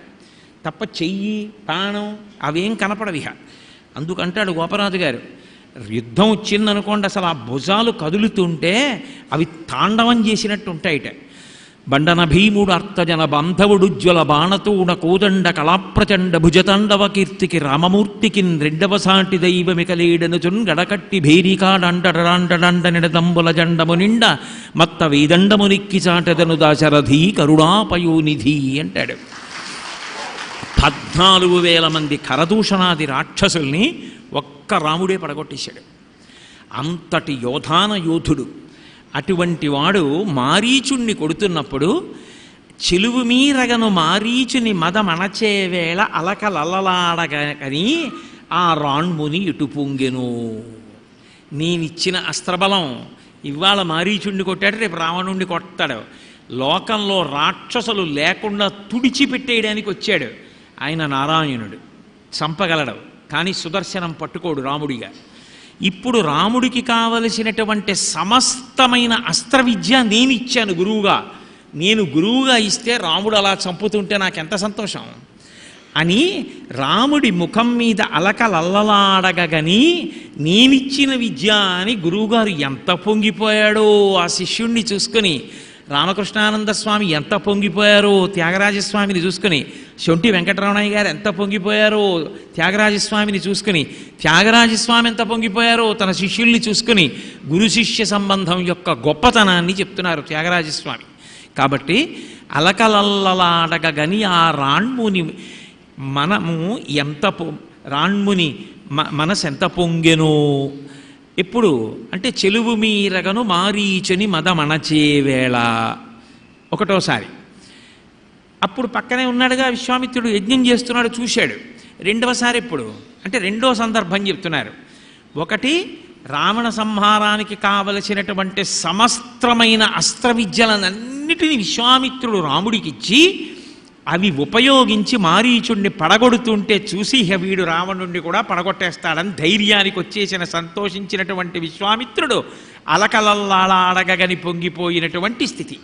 తప్ప చెయ్యి బాణం అవేం కనపడవిహ. అందుకంటాడు గోపరాజు గారు, యుద్ధం వచ్చిందనుకోండి అసలు ఆ భుజాలు కదులుతుంటే అవి తాండవం చేసినట్టు ఉంటాయిట. బండన భీముడు అర్థజన బాంధవుడుజ్వల బాణతూణ కోదండ కళాప్రచండ భుజతాండవ కీర్తికి రామమూర్తికి 2వ సాటి దైవమికలేడనుచున్ గడకట్టి భేరికాడండడండ నిడదంబుల జండము నిండ మత్త వేదండము నిక్కి చాటదను దాశరథి కరుణాపయోనిధి అంటాడు. 14,000 మంది కరదూషణాది రాక్షసుల్ని ఒక్క రాముడే పడగొట్టేశాడు. అంతటి యోధాన యోధుడు. అటువంటి వాడు మారీచుణ్ణి కొడుతున్నప్పుడు చెలువు మీరగను మారీచుని మదమణచే వేళ అలకలల్లలాడగని ఆ రాణ్ముని ఇటు పొంగెను. నేనిచ్చిన అస్త్రబలం ఇవాళ మారీచుడిని కొట్టాడు, రేపు రావణుణ్ణి కొడతాడు. లోకంలో రాక్షసులు లేకుండా తుడిచిపెట్టేయడానికి వచ్చాడు. ఆయన నారాయణుడు, చంపగలడు, కానీ సుదర్శనం పట్టుకోడు రాముడిగా. ఇప్పుడు రాముడికి కావలసినటువంటి సమస్తమైన అస్త్ర విద్య నేను ఇచ్చాను గురువుగా. నేను గురువుగా ఇస్తే రాముడు అలా చంపుతుంటే నాకెంత సంతోషం అని రాముడి ముఖం మీద అలకలల్లలాడగని నేనిచ్చిన విద్య అని గురువుగారు ఎంత పొంగిపోయాడో ఆ శిష్యుణ్ణి చూసుకొని. రామకృష్ణానంద స్వామి ఎంత పొంగిపోయారో త్యాగరాజస్వామిని చూసుకుని, శొంఠి వెంకటరమణయ్య గారు ఎంత పొంగిపోయారో త్యాగరాజస్వామిని చూసుకుని, త్యాగరాజస్వామి ఎంత పొంగిపోయారో తన శిష్యుల్ని చూసుకుని గురు శిష్య సంబంధం యొక్క గొప్పతనాన్ని చెప్తున్నారు త్యాగరాజస్వామి. కాబట్టి అలకలల్లలాడగని ఆ రాణ్ముని మనము ఎంత రాణ్ముని మనసు ఎంత పొంగెనో. ఎప్పుడు అంటే చెలువు మీరగను మారీచుని మదమణచేవేళ ఒకటోసారి. అప్పుడు పక్కనే ఉన్నాడుగా విశ్వామిత్రుడు, యజ్ఞం చేస్తున్నాడు, చూశాడు. రెండవసారి ఎప్పుడు అంటే రెండో సందర్భం చెప్తున్నారు. ఒకటి రావణ సంహారానికి కావలసినటువంటి సమస్తమైన అస్త్ర విద్యలన్నిటినీ విశ్వామిత్రుడు రాముడికిచ్చి అవి ఉపయోగించి మారీచుడిని పడగొడుతుంటే చూసి వీడు రావణుడిని కూడా పడగొట్టేస్తాడని ధైర్యానికి వచ్చేసిన సంతోషించినటువంటి విశ్వామిత్రుడు అలకలల్లాడగని పొంగిపోయినటువంటి స్థితి,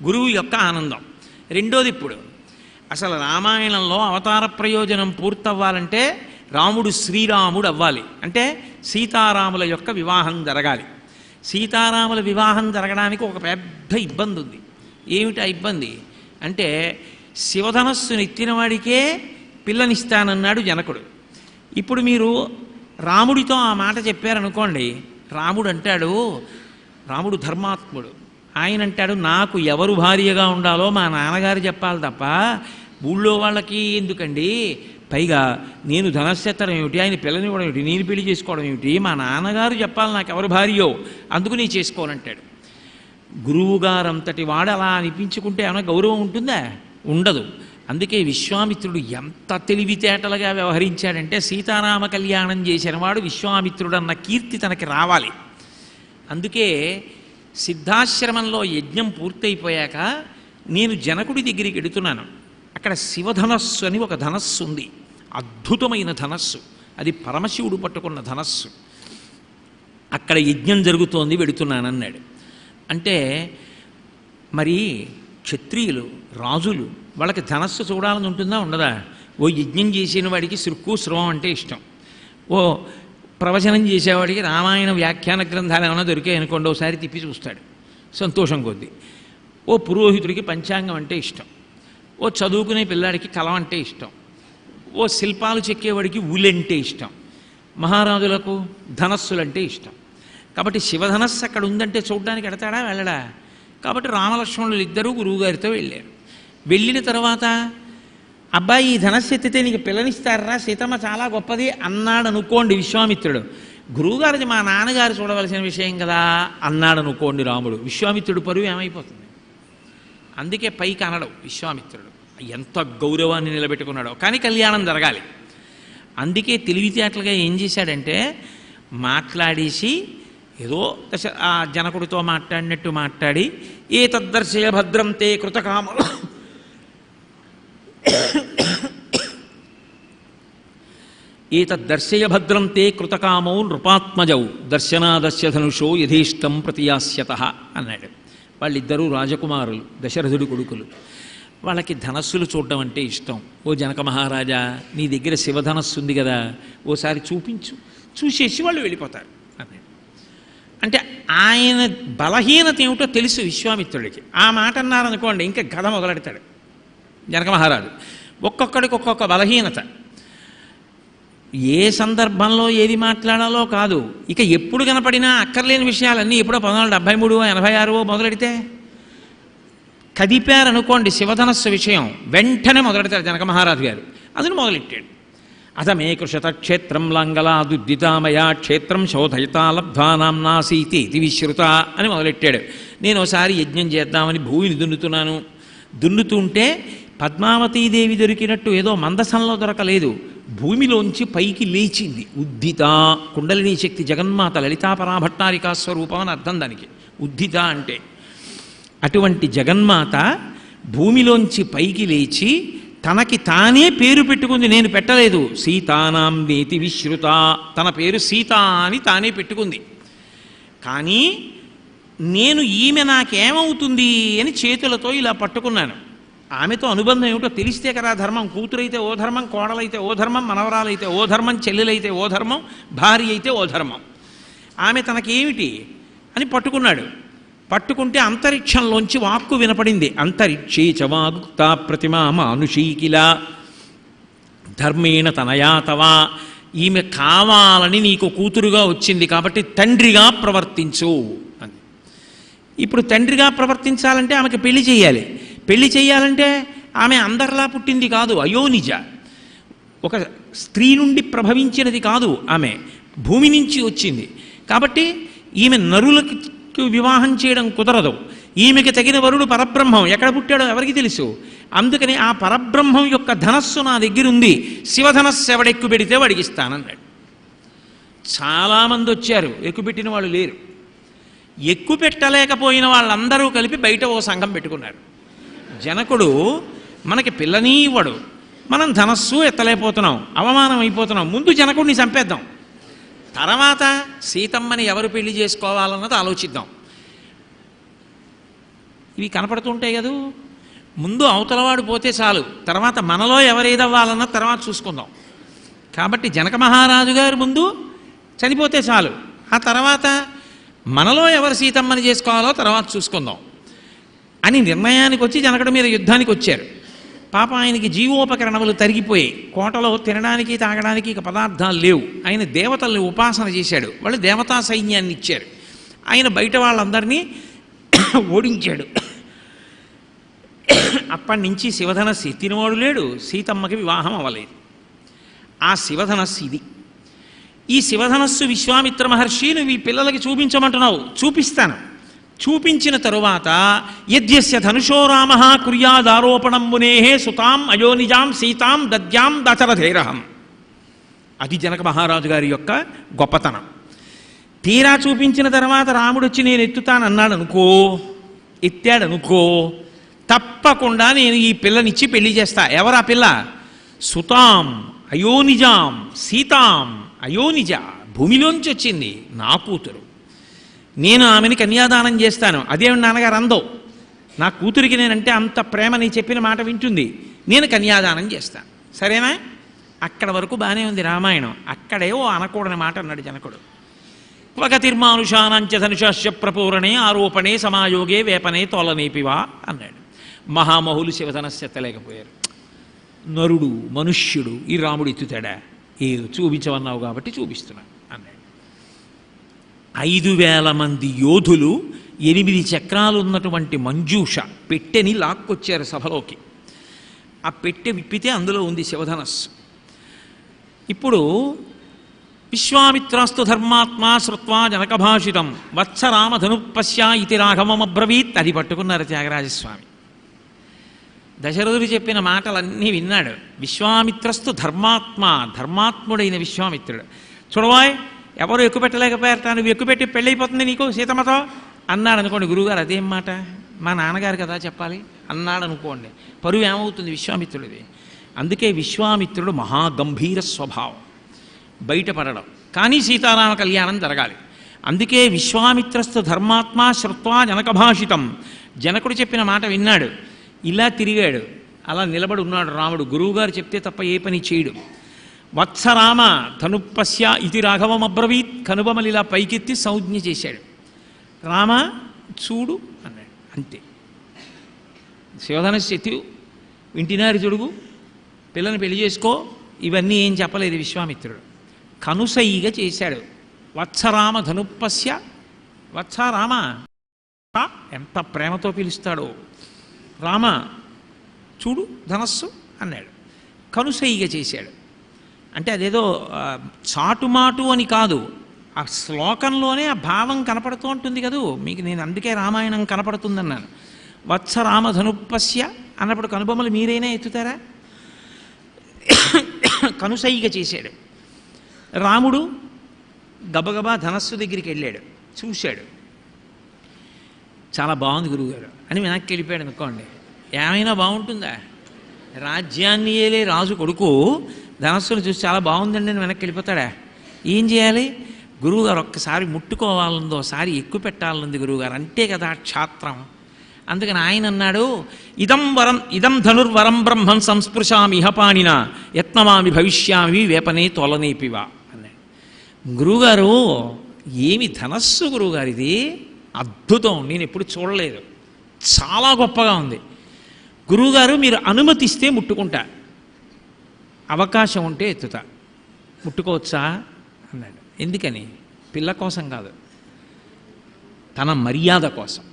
గురువు యొక్క ఆనందం. రెండోది, ఇప్పుడు అసలు రామాయణంలో అవతార ప్రయోజనం పూర్తవ్వాలంటే రాముడు శ్రీరాముడు అవ్వాలి, అంటే సీతారాముల యొక్క వివాహం జరగాలి. సీతారాముల వివాహం జరగడానికి ఒక పెద్ద ఇబ్బంది ఉంది. ఏమిటి ఆ ఇబ్బంది అంటే శివధనస్సును ఎత్తినవాడికే పిల్లనిస్తానన్నాడు జనకుడు. ఇప్పుడు మీరు రాముడితో ఆ మాట చెప్పారనుకోండి, రాముడు అంటాడు, రాముడు ధర్మాత్ముడు, ఆయన అంటాడు నాకు ఎవరు భార్యగా ఉండాలో మా నాన్నగారు చెప్పాలి తప్ప ఊళ్ళో వాళ్ళకి ఎందుకండి, పైగా నేను ధనస్సెత్తడం ఏమిటి, ఆయన పిల్లనివ్వడం ఏమిటి, నేను పెళ్లి చేసుకోవడం ఏమిటి, మా నాన్నగారు చెప్పాలి నాకు ఎవరు భార్యో, అందుకు నేను చేసుకోనంటాడు. గురువుగారంతటి వాడు అలా అనిపించుకుంటే ఏమైనా గౌరవం ఉంటుందా? ఉండదు. అందుకే విశ్వామిత్రుడు ఎంత తెలివితేటలుగా వ్యవహరించాడంటే సీతారామ కళ్యాణం చేసిన వాడు విశ్వామిత్రుడన్న కీర్తి తనకి రావాలి. అందుకే సిద్ధాశ్రమంలో యజ్ఞం పూర్తయిపోయాక నేను జనకుడి దగ్గరికి ఎడుతున్నాను. అక్కడ శివధనస్సు అని ఒక ధనస్సు ఉంది, అద్భుతమైన ధనస్సు, అది పరమశివుడు పట్టుకున్న ధనస్సు. అక్కడ యజ్ఞం జరుగుతోంది, వెడుతున్నానన్నాడు. అంటే మరి క్షత్రియులు, రాజులు, వాళ్ళకి ధనస్సు చూడాలని ఉంటుందా ఉండదా? ఓ యజ్ఞం చేసిన వాడికి శృక్కు స్రవం అంటే ఇష్టం, ఓ ప్రవచనం చేసేవాడికి రామాయణ వ్యాఖ్యాన గ్రంథాలు ఏమైనా దొరికాయి అనుకోండి ఒకసారి తిప్పి చూస్తాడు సంతోషం కొద్దీ. ఓ పురోహితుడికి పంచాంగం అంటే ఇష్టం, ఓ చదువుకునే పిల్లాడికి కలం అంటే ఇష్టం, ఓ శిల్పాలు చెక్కేవాడికి ఊలంటే ఇష్టం, మహారాజులకు ధనస్సులంటే ఇష్టం. కాబట్టి శివధనస్సు అక్కడ ఉందంటే చూడడానికి ఎడతాడా వెళ్ళడా? కాబట్టి రామలక్ష్మణులు ఇద్దరూ గురువుగారితో వెళ్ళారు. వెళ్ళిన తర్వాత అబ్బాయి ఈ ధనస్సు ఎత్తితే నీకు పిల్లనిస్తారా, సీతమ్మ చాలా గొప్పది అన్నాడు అనుకోండి విశ్వామిత్రుడు. గురువుగారిది మా నాన్నగారు చూడవలసిన విషయం కదా అన్నాడు అనుకోండి రాముడు, విశ్వామిత్రుడు పరువు ఏమైపోతుంది? అందుకే పైకి అనడు విశ్వామిత్రుడు, ఎంత గౌరవాన్ని నిలబెట్టుకున్నాడో. కానీ కళ్యాణం జరగాలి. అందుకే తెలివితేటలుగా ఏం చేశాడంటే మాట్లాడేసి ఏదో ఆ జనకుడితో మాట్లాడినట్టు మాట్లాడి ఏ తద్దర్శయ భద్రం తే కృతకామలు ఏతద్దర్శయ భద్రం తే కృతకామౌ నృపాత్మజౌ దర్శనాదస్య ధనుషో యథేష్టం ప్రతియాస్యతః అన్నాడు. వాళ్ళిద్దరూ రాజకుమారులు, దశరథుడి కొడుకులు. వాళ్ళకి ధనస్సులు చూడడం అంటే ఇష్టం. ఓ జనక మహారాజా, నీ దగ్గర శివధనస్సు ఉంది కదా, ఓసారి చూపించు, చూసేసి వాళ్ళు వెళ్ళిపోతారు అన్నాడు. అంటే ఆయన బలహీనత ఏమిటో తెలుసు విశ్వామిత్రుడికి. ఆ మాట అన్నారనుకోండి ఇంకా గద మొదలెడతాడు జనక మహారాజు. ఒక్కొక్కడికి ఒక్కొక్క బలహీనత, ఏ సందర్భంలో ఏది మాట్లాడాలో కాదు. ఇక ఎప్పుడు కనపడినా అక్కర్లేని విషయాలన్నీ ఎప్పుడో 1973 86 మొదలెడితే కదిపారనుకోండి శివధనస్సు విషయం, వెంటనే మొదలెడతాడు జనక మహారాజు గారు. అందును మొదలెట్టాడు. అథమే కృషత క్షేత్రం లాంగలాదుద్దితామయా క్షేత్రం శోధయతా లబ్ధ్వానాంనాసీతి ఇది విశ్రుత అని మొదలెట్టాడు. నేను ఒకసారి యజ్ఞం చేద్దామని భూమిని దున్నుతున్నాను. దున్నుతుంటే పద్మావతీదేవి దొరికినట్టు ఏదో మందసంలో దొరకలేదు, భూమిలోంచి పైకి లేచింది. ఉద్దిత కుండలినీ శక్తి జగన్మాత లలితాపరాభట్టారికా స్వరూపం అని అర్థం దానికి. ఉద్ధిత అంటే. అటువంటి జగన్మాత భూమిలోంచి పైకి లేచి తనకి తానే పేరు పెట్టుకుంది, నేను పెట్టలేదు. సీతానాం వేతి విశ్రుత, తన పేరు సీత అని తానే పెట్టుకుంది. కానీ నేను ఈమె నాకేమవుతుంది అని చేతులతో ఇలా పట్టుకున్నాను. ఆమెతో అనుబంధం ఏమిటో తెలిస్తే కదా ధర్మం. కూతురైతే ఓ ధర్మం, కోడలైతే ఓ ధర్మం, మనవరాలైతే ఓ ధర్మం, చెల్లెలైతే ఓ ధర్మం, భార్య అయితే ఓ ధర్మం. ఆమె తనకేమిటి అని పట్టుకున్నాడు. పట్టుకుంటే అంతరిక్షంలోంచి వాక్కు వినపడింది. అంతరిక్షే చ వాగుక్త ప్రతిమా మానుషీకిల ధర్మేణ తనయాతవా, ఈమె కావాలని నీకు కూతురుగా వచ్చింది కాబట్టి తండ్రిగా ప్రవర్తించు అని. ఇప్పుడు తండ్రిగా ప్రవర్తించాలంటే ఆమెకి పెళ్లి చేయాలి. పెళ్లి చేయాలంటే ఆమె అందరిలా పుట్టింది కాదు, అయోనిజ, ఒక స్త్రీ నుండి ప్రభవించినది కాదు, ఆమె భూమి నుంచి వచ్చింది. కాబట్టి ఈమె నరులకి వివాహం చేయడం కుదరదు. ఈమెకి తగిన వరుడు పరబ్రహ్మం. ఎక్కడ పుట్టాడో ఎవరికి తెలుసు. అందుకని ఆ పరబ్రహ్మం యొక్క ధనస్సు నా దగ్గర ఉంది, శివధనస్సు ఎవడెక్కు పెడితే వాడికి ఇస్తానన్నాడు. చాలామంది వచ్చారు, ఎక్కుపెట్టిన వాళ్ళు లేరు. ఎక్కువ పెట్టలేకపోయిన వాళ్ళందరూ కలిపి బయట ఓ సంఘం పెట్టుకున్నారు. జనకుడు మనకి పిల్లని ఇవ్వడు, మనం ధనస్సు ఎత్తలేకపోతున్నాం, అవమానం అయిపోతున్నాం, ముందు జనకుడిని చంపేద్దాం, తర్వాత సీతమ్మని ఎవరు పెళ్లి చేసుకోవాలన్నది ఆలోచిద్దాం. ఇవి కనపడుతుంటాయి కదూ. ముందు అవతలవాడు పోతే చాలు, తర్వాత మనలో ఎవరేదవ్వాలన్న తర్వాత చూసుకుందాం. కాబట్టి జనక మహారాజు గారు ముందు చనిపోతే చాలు, ఆ తర్వాత మనలో ఎవరు సీతమ్మని చేసుకోవాలో తర్వాత చూసుకుందాం అని నిర్ణయానికి వచ్చి జనకుడి మీద యుద్ధానికి వచ్చారు. పాప ఆయనకి జీవోపకరణములు తరిగిపోయాయి, కోటలో తినడానికి తాగడానికి ఇక పదార్థాలు లేవు. ఆయన దేవతల్ని ఉపాసన చేశాడు, వాళ్ళు దేవతా సైన్యాన్ని ఇచ్చారు. ఆయన బయట వాళ్ళందరినీ ఓడించాడు. అప్పటి నుంచి శివధనస్సు ఎత్తినవాడు లేడు, సీతమ్మకి వివాహం అవ్వలేదు. ఆ శివధనస్సు ఇది. ఈ శివధనస్సు విశ్వామిత్ర మహర్షి నువ్వు ఈ పిల్లలకి చూపించమంటున్నావు, చూపిస్తాను. చూపించిన తరువాత యద్యస్య ధనుషో రామ కుర్యాదారోపణం మునేహే సుతాం అయోనిజాం సీతాం దద్యాం దశరథేరహం. అది జనక మహారాజు గారి యొక్క గొప్పతనం. తీరా చూపించిన తర్వాత రాముడు వచ్చి నేను ఎత్తుతానన్నాడు అనుకో, ఎత్తాడనుకో, తప్పకుండా నేను ఈ పిల్లనిచ్చి పెళ్లి చేస్తా. ఎవరా పిల్ల? సుతాం అయోనిజాం సీతాం. అయోనిజ భూమిలోంచి వచ్చింది, నా కూతురు. నేను ఆమెని కన్యాదానం చేస్తాను. అదేమి నాన్నగారు అందో, నా కూతురికి నేనంటే అంత ప్రేమ, నీ చెప్పిన మాట వింటుంది, నేను కన్యాదానం చేస్తాను. సరేనా? అక్కడ వరకు బాగానే ఉంది రామాయణం. అక్కడే ఓ అనకూడని మాట అన్నాడు జనకుడు. క్వగతిర్మానుషానాంచ ధనుషాస్య ప్రపూరణే ఆరోపణే సమాయోగే వేపనే తోలనేపివా అన్నాడు. మహామహులు శివధనస్సు ఎత్తలేకపోయారు. నరుడు మనుష్యుడు ఈ రాముడు ఎత్తుతాడా? ఏదో చూపించమన్నావు కాబట్టి చూపిస్తున్నాను అన్నాడు. 5,000 మంది యోధులు 8 చక్రాలు ఉన్నటువంటి మంజూష పెట్టెని లాక్కొచ్చారు సభలోకి. ఆ పెట్టె విప్పితే అందులో ఉంది శివధనస్సు. ఇప్పుడు విశ్వామిత్రాస్తు ధర్మాత్మా శ్రుత్వా జనకభాషితం వత్సరామధనుపశ్య ఇతి రాఘవమబ్రవీత్. అది పట్టుకున్నారు త్యాగరాజస్వామి. దశరథుడు చెప్పిన మాటలన్నీ విన్నాడు. విశ్వామిత్రస్తు ధర్మాత్మ, ధర్మాత్ముడైన విశ్వామిత్రుడు. చూడవాయ్, ఎవరు ఎక్కువ పెట్టలేకపోయారట, నువ్వు ఎక్కువ పెట్టి పెళ్ళైపోతుంది నీకు సీతమ్మతో అన్నాడు అనుకోండి. గురువుగారు అదేం మాట, మా నాన్నగారు కదా చెప్పాలి అన్నాడు అనుకోండి, పరువు ఏమవుతుంది విశ్వామిత్రుడిది. అందుకే విశ్వామిత్రుడు మహాగంభీర స్వభావం, బయటపడడం. కానీ సీతారామ కళ్యాణం జరగాలి. అందుకే విశ్వామిత్రస్తు ధర్మాత్మ శ్రుత్వా జనకభాషితం. జనకుడు చెప్పిన మాట విన్నాడు, ఇలా తిరిగాడు, అలా నిలబడి ఉన్నాడు రాముడు. గురువుగారు చెప్తే తప్ప ఏ పని చేయడు. వత్సరామ ధనుపశ్య ఇది రాఘవమబ్రవీత్. కనుబొమలు ఇలా పైకెత్తి సంజ్ఞ చేశాడు. రామ చూడు అన్నాడు. అంతే. శివధనస్సు ఎత్తి వింటినారి తొడుగు, పిల్లని పెళ్లి చేసుకో, ఇవన్నీ ఏం చెప్పలేదు విశ్వామిత్రుడు. కనుసైగా చేశాడు. వత్సరామ ధనుపశ్య. వత్సరామ ఎంత ప్రేమతో పిలుస్తాడో. రామ చూడు ధనస్సు అన్నాడు. కనుసైగా చేశాడు. అంటే అదేదో చాటుమాటు అని కాదు, ఆ శ్లోకంలోనే ఆ భావం కనపడుతూ ఉంటుంది కదూ మీకు. నేను అందుకే రామాయణం కనపడుతుందన్నాను. వత్సరామధనుపశ్య అన్నప్పుడు కనుబొమ్మలు మీరైనా ఎత్తుతారా? కనుసైగా చేశాడు. రాముడు గబగబా ధనస్సు దగ్గరికి వెళ్ళాడు, చూశాడు. చాలా బాగుంది గురువుగారు అని వెనక్కి వెళ్ళిపోయాడు అనుకోండి, ఏమైనా బాగుంటుందా? రాజ్యాన్ని ఏలే రాజు కొడుకు ధనస్సును చూసి చాలా బాగుందండి అని వెనక్కి వెళ్ళిపోతాడా? ఏం చేయాలి? గురువుగారు ఒక్కసారి ముట్టుకోవాలందో, ఒకసారి ఎక్కువ పెట్టాలనుంది గురువుగారు, అంటే కదా క్షాత్రం. అందుకని ఆయన అన్నాడు, ఇదం ధనుర్వరం బ్రహ్మం సంస్పృశామి ఇహపాణిన యత్నమామి భవిష్యామి వేపనే తొలనేపివా అన్నాడు. గురువుగారు ఏమి ధనస్సు గురువుగారు, ఇది అద్భుతం, నేను ఎప్పుడు చూడలేదు, చాలా గొప్పగా ఉంది. గురువుగారు మీరు అనుమతిస్తే ముట్టుకుంటా, అవకాశం ఉంటే ఎత్తుతా, ముట్టుకోవచ్చా అన్నాడు. ఎందుకని? పిల్ల కోసం కాదు, తన మర్యాద కోసం,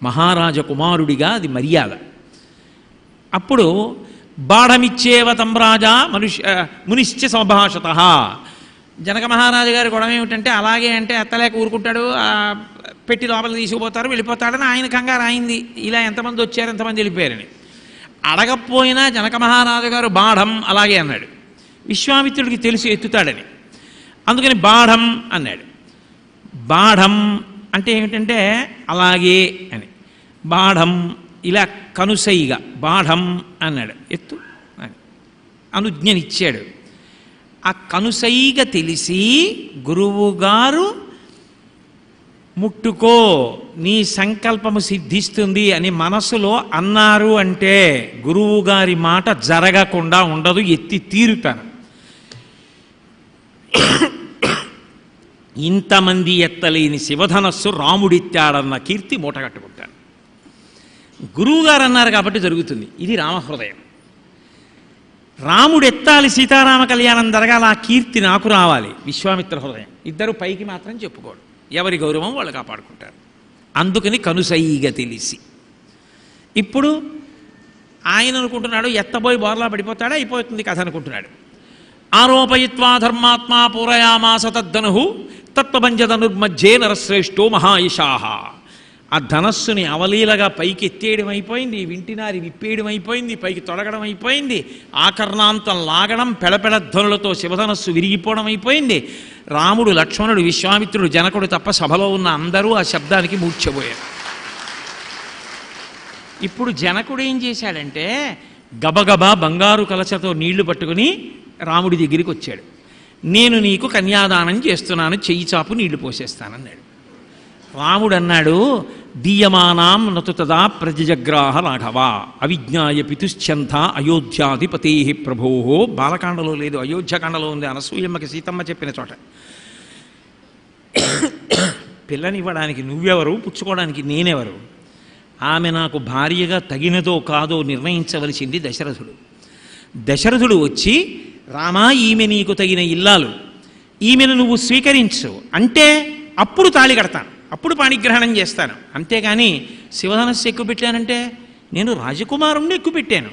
మహారాజ కుమారుడిగా అది మర్యాద. అప్పుడు బాఢమిచ్చేవ తం రాజా మునిశ్చ సంభాషత. జనక మహారాజు గారి గొడవ ఏమిటంటే, అలాగే అంటే ఎత్తలేక ఊరుకుంటాడు, పెట్టి లోపలికి తీసుకుపోతారు, వెళ్ళిపోతాడని ఆయన కంగారు అయింది. ఇలా ఎంతమంది వచ్చారు, ఎంతమంది వెళ్ళిపోయారని అడగపోయినా జనక మహారాజు గారు బాఢం అలాగే అన్నాడు. విశ్వామిత్రుడికి తెలిసి ఎత్తుతాడని, అందుకని బాఢం అన్నాడు. బాఢం అంటే ఏమిటంటే అలాగే అని, బాఢం ఇలా కనుసైగా బాఢం అన్నాడు, ఎత్తు అని అనుజ్ఞనిచ్చాడు. ఆ కనుసైగా తెలిసి గురువుగారు ముట్టుకో నీ సంకల్పము సిద్ధిస్తుంది అని మనసులో అన్నారు అంటే గురువుగారి మాట జరగకుండా ఉండదు, ఎత్తి తీరుతాను. ఇంతమంది ఎత్తలేని శివధనస్సు రాముడిత్తాడన్న కీర్తి మూటగట్టుకుంటాను. గురువుగారు అన్నారు కాబట్టి జరుగుతుంది. ఇది రామహృదయం. రాముడు ఎత్తాలి, సీతారామ కళ్యాణం జరగాలి, ఆ కీర్తి నాకు రావాలి. విశ్వామిత్ర హృదయం. ఇద్దరు పైకి మాత్రం చెప్పుకోడు, ఎవరి గౌరవం వాళ్ళు కాపాడుకుంటారు. అందుకని కనుసైగా తెలిసి. ఇప్పుడు ఆయన అనుకుంటున్నాడు ఎత్తబోయి బోర్లా పడిపోతాడా, అయిపోతుంది కథ అనుకుంటున్నాడు. ఆరోపయిత్వా ధర్మాత్మా పూరయామాస తద్దనుహు తత్వభంజధనుర్మధ్యే నరశ్రేష్ఠో మహాయిషాహ. ఆ ధనస్సుని అవలీలగా పైకి ఎత్తేయడం అయిపోయింది, వింటినారి విప్పేయడం అయిపోయింది, పైకి తొలగడం అయిపోయింది, ఆకర్ణాంతం లాగడం, పెడపెడ ధ్వనులతో శివధనస్సు విరిగిపోవడం అయిపోయింది. రాముడు, లక్ష్మణుడు, విశ్వామిత్రుడు, జనకుడు తప్ప సభలో ఉన్న అందరూ ఆ శబ్దానికి మూర్ఛపోయారు. ఇప్పుడు జనకుడు ఏం చేశాడంటే గబగబా బంగారు కలశతో నీళ్లు పట్టుకుని రాముడి దగ్గరికి వచ్చాడు. నేను నీకు కన్యాదానం చేస్తున్నాను, చెయ్యి చాపు నీళ్లు పోసేస్తానన్నాడు. రాముడు అన్నాడు, దీయమానాం నతు తదా ప్రజగ్రాహ రాఘవ అవిజ్ఞాయ పితుశ్చంథ అయోధ్యాధిపతే ప్రభో. బాలకాండలో లేదు, అయోధ్యకాండలో ఉంది, అనసూయమ్మకి సీతమ్మ చెప్పిన చోట. పిల్లనివ్వడానికి నువ్వెవరు, పుచ్చుకోవడానికి నేనెవరు? ఆమె నాకు భార్యగా తగినదో కాదో నిర్ణయించవలసింది దశరథుడు. దశరథుడు వచ్చి, రామా ఈమె నీకు తగిన ఇల్లాలు, ఈమెను నువ్వు స్వీకరించు అంటే అప్పుడు తాళి కడతాను, అప్పుడు పాణిగ్రహణం చేస్తాను. అంతేగాని శివధనస్సు ఎక్కువ పెట్టానంటే నేను రాజకుమారుణ్ణి ఎక్కువ పెట్టాను,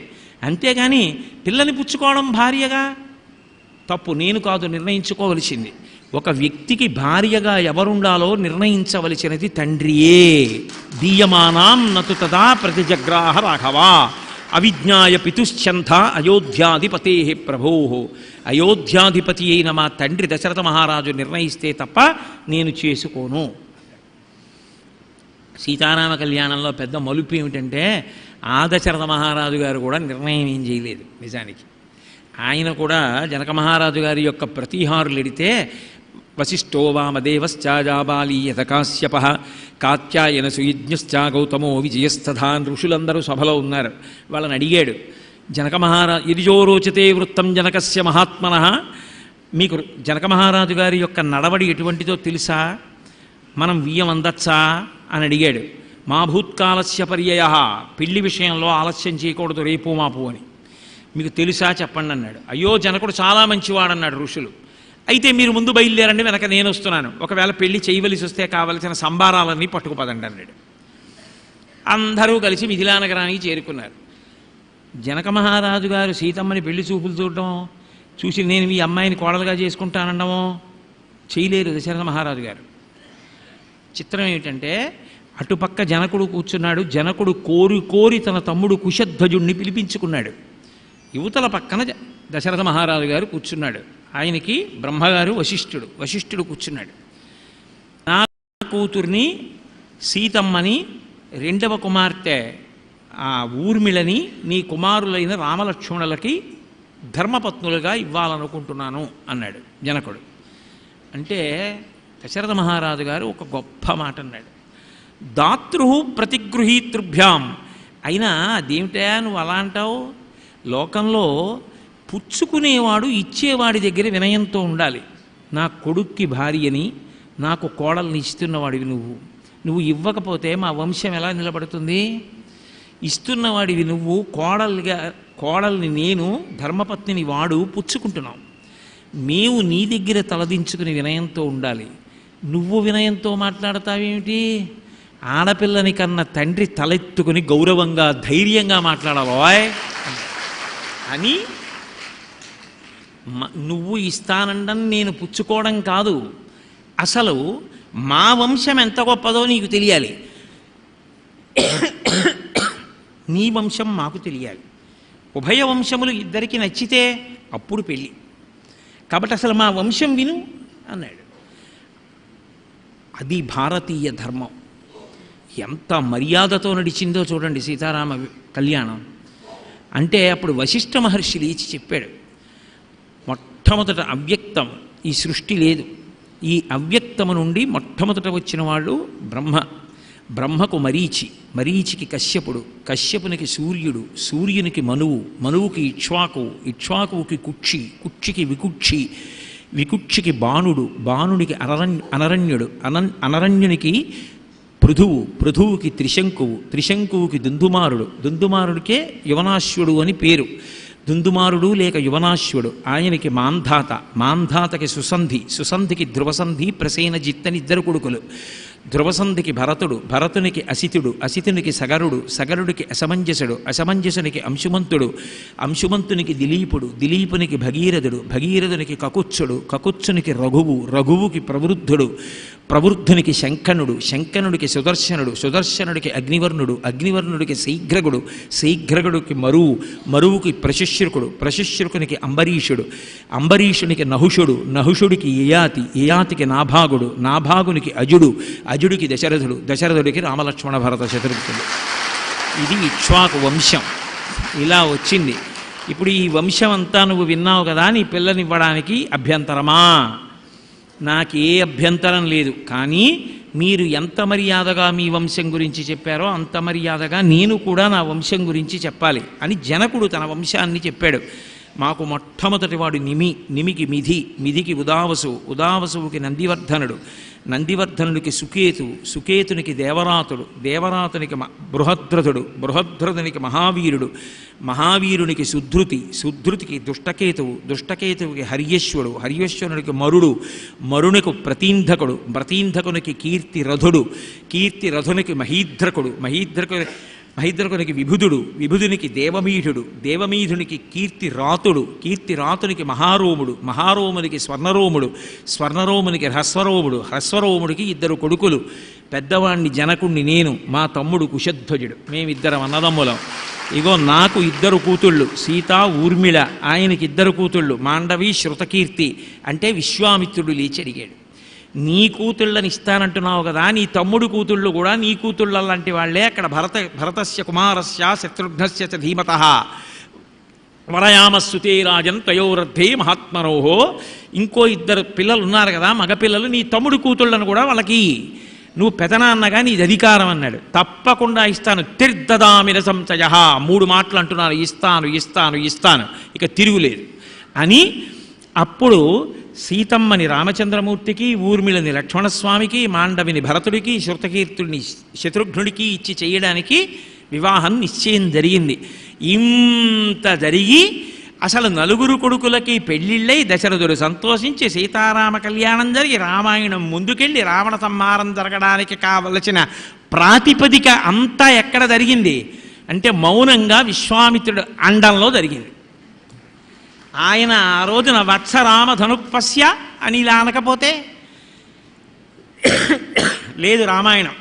అంతేగాని పిల్లని పుచ్చుకోవడం భార్యగా తప్పు, నేను కాదు నిర్ణయించుకోవలసింది. ఒక వ్యక్తికి భార్యగా ఎవరుండాలో నిర్ణయించవలసినది తండ్రియే. దీయమానాం నతు తదా ప్రతిజగ్రాహ రాఘవ అవిజ్ఞాయ పితుశ్చంథ అయోధ్యాధిపతే ప్రభో. అయోధ్యాధిపతి అయిన మా తండ్రి దశరథ మహారాజు నిర్ణయిస్తే తప్ప నేను చేసుకోను. సీతారామ కళ్యాణంలో పెద్ద మలుపు ఏమిటంటే ఆ దశరథ మహారాజు గారు కూడా నిర్ణయం ఏం చేయలేదు. నిజానికి ఆయన కూడా జనక మహారాజు గారి యొక్క ప్రతిహారులు ఎడితే వశిష్ఠో వామదేవశ్చాజాబాలి యథకాశ్యప కాత్యాయన సుయజ్ఞశ్చా గౌతమో విజయస్తథా. ఋషులందరూ సభలో ఉన్నారు. వాళ్ళని అడిగాడు జనక మహారాజు, ఇరిజో రోచతే వృత్తం జనకస్య మహాత్మనః. మీకు జనక మహారాజు గారి యొక్క నడవడి ఎటువంటిదో తెలుసా, మనం వియ్యం అందచ్చా అని అడిగాడు. మా భూత్కాలస్య పర్యయ, పెళ్లి విషయంలో ఆలస్యం చేయకూడదు రేపు మాపు అని మీకు తెలుసా చెప్పండి అన్నాడు. అయ్యో జనకుడు చాలా మంచివాడన్నాడు ఋషులు. అయితే మీరు ముందు బయలుదేరండి, వెనక నేను వస్తున్నాను, ఒకవేళ పెళ్లి చేయవలసి వస్తే కావలసిన సంబారాలన్నీ పట్టుకుపదండి అన్నాడు. అందరూ కలిసి మిథిలా నగరానికి చేరుకున్నారు. జనక మహారాజు గారు సీతమ్మని పెళ్లి చూపులు చూడటం చూసి నేను ఈ అమ్మాయిని కోడలుగా చేసుకుంటానడమో చేయలేరు దశరథ మహారాజు గారు. చిత్రం ఏమిటంటే అటుపక్క జనకుడు కూర్చున్నాడు. జనకుడు కోరి కోరి తన తమ్ముడు కుశధ్వజుణ్ణి పిలిపించుకున్నాడు. యువతల పక్కన దశరథ మహారాజు గారు కూర్చున్నాడు. ఆయనకి బ్రహ్మగారు వశిష్ఠుడు కూర్చున్నాడు. నా కూతుర్ని సీతమ్మని రెండవ కుమార్తె ఆ ఊర్మిళని నీ కుమారులైన రామలక్ష్మణులకి ధర్మపత్నులుగా ఇవ్వాలనుకుంటున్నాను అన్నాడు జనకుడు. అంటే దశరథ మహారాజు గారు ఒక గొప్ప మాట అన్నాడు. దాతృ ప్రతిగృహీతృభ్యాం. అయినా అదేమిటా నువ్వు అలా అంటావు? లోకంలో పుచ్చుకునేవాడు ఇచ్చేవాడి దగ్గర వినయంతో ఉండాలి. నా కొడుక్కి భార్యని, నాకు కోడల్ని ఇస్తున్నవాడివి నువ్వు ఇవ్వకపోతే మా వంశం ఎలా నిలబడుతుంది? ఇస్తున్నవాడివి నువ్వు, కోడల్ని నేను, ధర్మపత్నిని వాడు పుచ్చుకుంటున్నాం. మేము నీ దగ్గర తలదించుకుని వినయంతో ఉండాలి. నువ్వు వినయంతో మాట్లాడతావేమిటి? ఆడపిల్లని కన్నా తండ్రి తలెత్తుకుని గౌరవంగా ధైర్యంగా మాట్లాడాలోయ్ అని. నువ్వు ఇస్తానండం నేను పుచ్చుకోవడం కాదు, అసలు మా వంశం ఎంత గొప్పదో నీకు తెలియాలి, నీ వంశం మాకు తెలియాలి. ఉభయ వంశములు ఇద్దరికి నచ్చితే అప్పుడు పెళ్ళి. కాబట్టి అసలు మా వంశం విను అన్నాడు. అది భారతీయ ధర్మం. ఎంత మర్యాదతో నడిచిందో చూడండి సీతారామ కళ్యాణం. అంటే అప్పుడు వశిష్ఠ మహర్షి లేచి చెప్పాడు, మొట్టమొదట అవ్యక్తం, ఈ సృష్టి లేదు, ఈ అవ్యక్తము నుండి మొట్టమొదట వచ్చిన వాళ్ళు బ్రహ్మకు మరీచి, మరీచికి కశ్యపుడు, కశ్యపునికి సూర్యుడు, సూర్యునికి మనువు, మనువుకి ఇక్ష్వాకువు, ఇక్ష్వాకువుకి కుక్షి, కుక్షికి వికుక్షి, వికుక్షికి బాణుడు, బాణునికి అనరణ్యుడు, అనరణ్యునికి పృథువు, పృథువుకి త్రిశంకువు, త్రిశంకువుకి దుందుమారుడు, దుందుమారుడికే యువనాశ్వుడు అని పేరు. దుందుమారుడు లేక యువనాశ్వుడు, ఆయనకి మాంధాత, మాంధాతకి సుసంధి, సుసంధికి ధ్రువసంధి, ప్రసేనజిత్ అని ఇద్దరు కొడుకులు. ధ్రువసంధికి భరతుడు, భరతునికి అసితుడు, అసితునికి సగరుడు, సగరుడికి అసమంజసుడు, అసమంజసునికి అంశుమంతుడు, అంశుమంతునికి దిలీపుడు, దిలీపునికి భగీరథుడు, భగీరథునికి కకుత్సుడు, కకుత్సునికి రఘువు, రఘువుకి ప్రవృద్ధుడు, ప్రవృద్ధునికి శంఖనుడు, శంఖనుడికి సుదర్శనుడు, సుదర్శనుడికి అగ్నివర్ణుడు, అగ్నివర్ణుడికి శీఘ్రగుడు, శీఘ్రగుడికి మరువు, మరువుకి ప్రశుశ్రుకుడు, ప్రశుశ్రుకునికి అంబరీషుడు, అంబరీషునికి నహుషుడు, నహుషుడికి యయాతి, యయాతికి నాభాగుడు, నాభాగునికి అజుడు, అజుడికి దశరథుడు, దశరథుడికి రామలక్ష్మణ భరత శత్రుఘ్నుడు. ఇది ఇక్ష్వాకు వంశం. ఇలా వచ్చింది. ఇప్పుడు ఈ వంశం అంతా నువ్వు విన్నావు కదా, నీ పిల్లనివ్వడానికి అభ్యంతరమా? నాకే అభ్యంతరం లేదు, కానీ మీరు ఎంత మర్యాదగా మీ వంశం గురించి చెప్పారో అంత మర్యాదగా నేను కూడా నా వంశం గురించి చెప్పాలి అని జనకుడు తన వంశాన్ని చెప్పాడు. మాకు మొట్టమొదటి వాడు నిమికి మిధి, మిధికి ఉదావసువు, ఉదావసువుకి నందివర్ధనుడు, నందివర్ధనుడికి సుకేతు, సుకేతునికి దేవరాతుడు, దేవరాతునికి బృహద్రథుడు, బృహద్రథునికి మహావీరుడు, మహావీరునికి సుధృతి, సుధృతికి దుష్టకేతువు, దుష్టకేతువుకి హర్యేశ్వరుడు, హర్యేశ్వరునికి మరుడు, మరునికి ప్రతీంధకుడు, ప్రతీంధకునికి కీర్తిరథుడు, కీర్తిరథునికి మహీధ్రకుడు, మహీధ్రకునికి విభుదుడు, విభుదునికి దేవమీఢుడు, దేవమీఢునికి కీర్తిరాతుడు, కీర్తిరాతునికి మహారోముడు, మహారోమునికి స్వర్ణరోముడు, స్వర్ణరోమునికి హ్రస్వరోముడు, హ్రస్వరోముడికి ఇద్దరు కొడుకులు. పెద్దవాణ్ణి జనకుణ్ణి నేను, మా తమ్ముడు కుశధ్వజుడు, మేమిద్దరం అన్నదమ్ములం. ఇగో నాకు ఇద్దరు కూతుళ్ళు, సీత ఊర్మిళ, ఆయనకి ఇద్దరు కూతుళ్ళు, మాండవి శృతకీర్తి. అంటే విశ్వామిత్రుడు లేచి అడిగాడు, నీ కూతుళ్ళని ఇస్తానంటున్నావు కదా, నీ తమ్ముడు కూతుళ్ళు కూడా నీ కూతుళ్ళ లాంటి వాళ్లే. అక్కడ భరతస్య కుమారస్య శత్రుఘ్నస్య చ ధీమతః వరయామస్సుతే రాజన్ తయోరర్థే మహాత్మనోహో. ఇంకో ఇద్దరు పిల్లలు ఉన్నారు కదా, మగపిల్లలు, నీ తమ్ముడు కూతుళ్ళను కూడా వాళ్ళకి నువ్వు పెదనాన్నగా నీది అధికారం అన్నాడు. తప్పకుండా ఇస్తాను, తిర్దదామిన సంశయ. 3 మాటలు అంటున్నారు, ఇస్తాను ఇస్తాను ఇస్తాను, ఇక తిరుగులేదు అని. అప్పుడు సీతమ్మని రామచంద్రమూర్తికి, ఊర్మిళని లక్ష్మణస్వామికి, మాండవిని భరతుడికి, శృతకీర్తుడిని శత్రుఘ్నుడికి ఇచ్చి చేయడానికి వివాహం నిశ్చయం జరిగింది. ఇంత జరిగి అసలు 4 కొడుకులకి పెళ్ళిళ్ళై దశరథుడు సంతోషించి సీతారామ కళ్యాణం జరిగి రామాయణం ముందుకెళ్ళి రావణ సంహారం జరగడానికి కావలసిన ప్రాతిపదిక అంతా ఎక్కడ జరిగింది అంటే మౌనంగా విశ్వామిత్రుడు అండంలో జరిగింది. ఆయన ఆ రోజున వత్సరామ ధనుపస్య అని ఇలా అనకపోతే లేదు. రామాయణం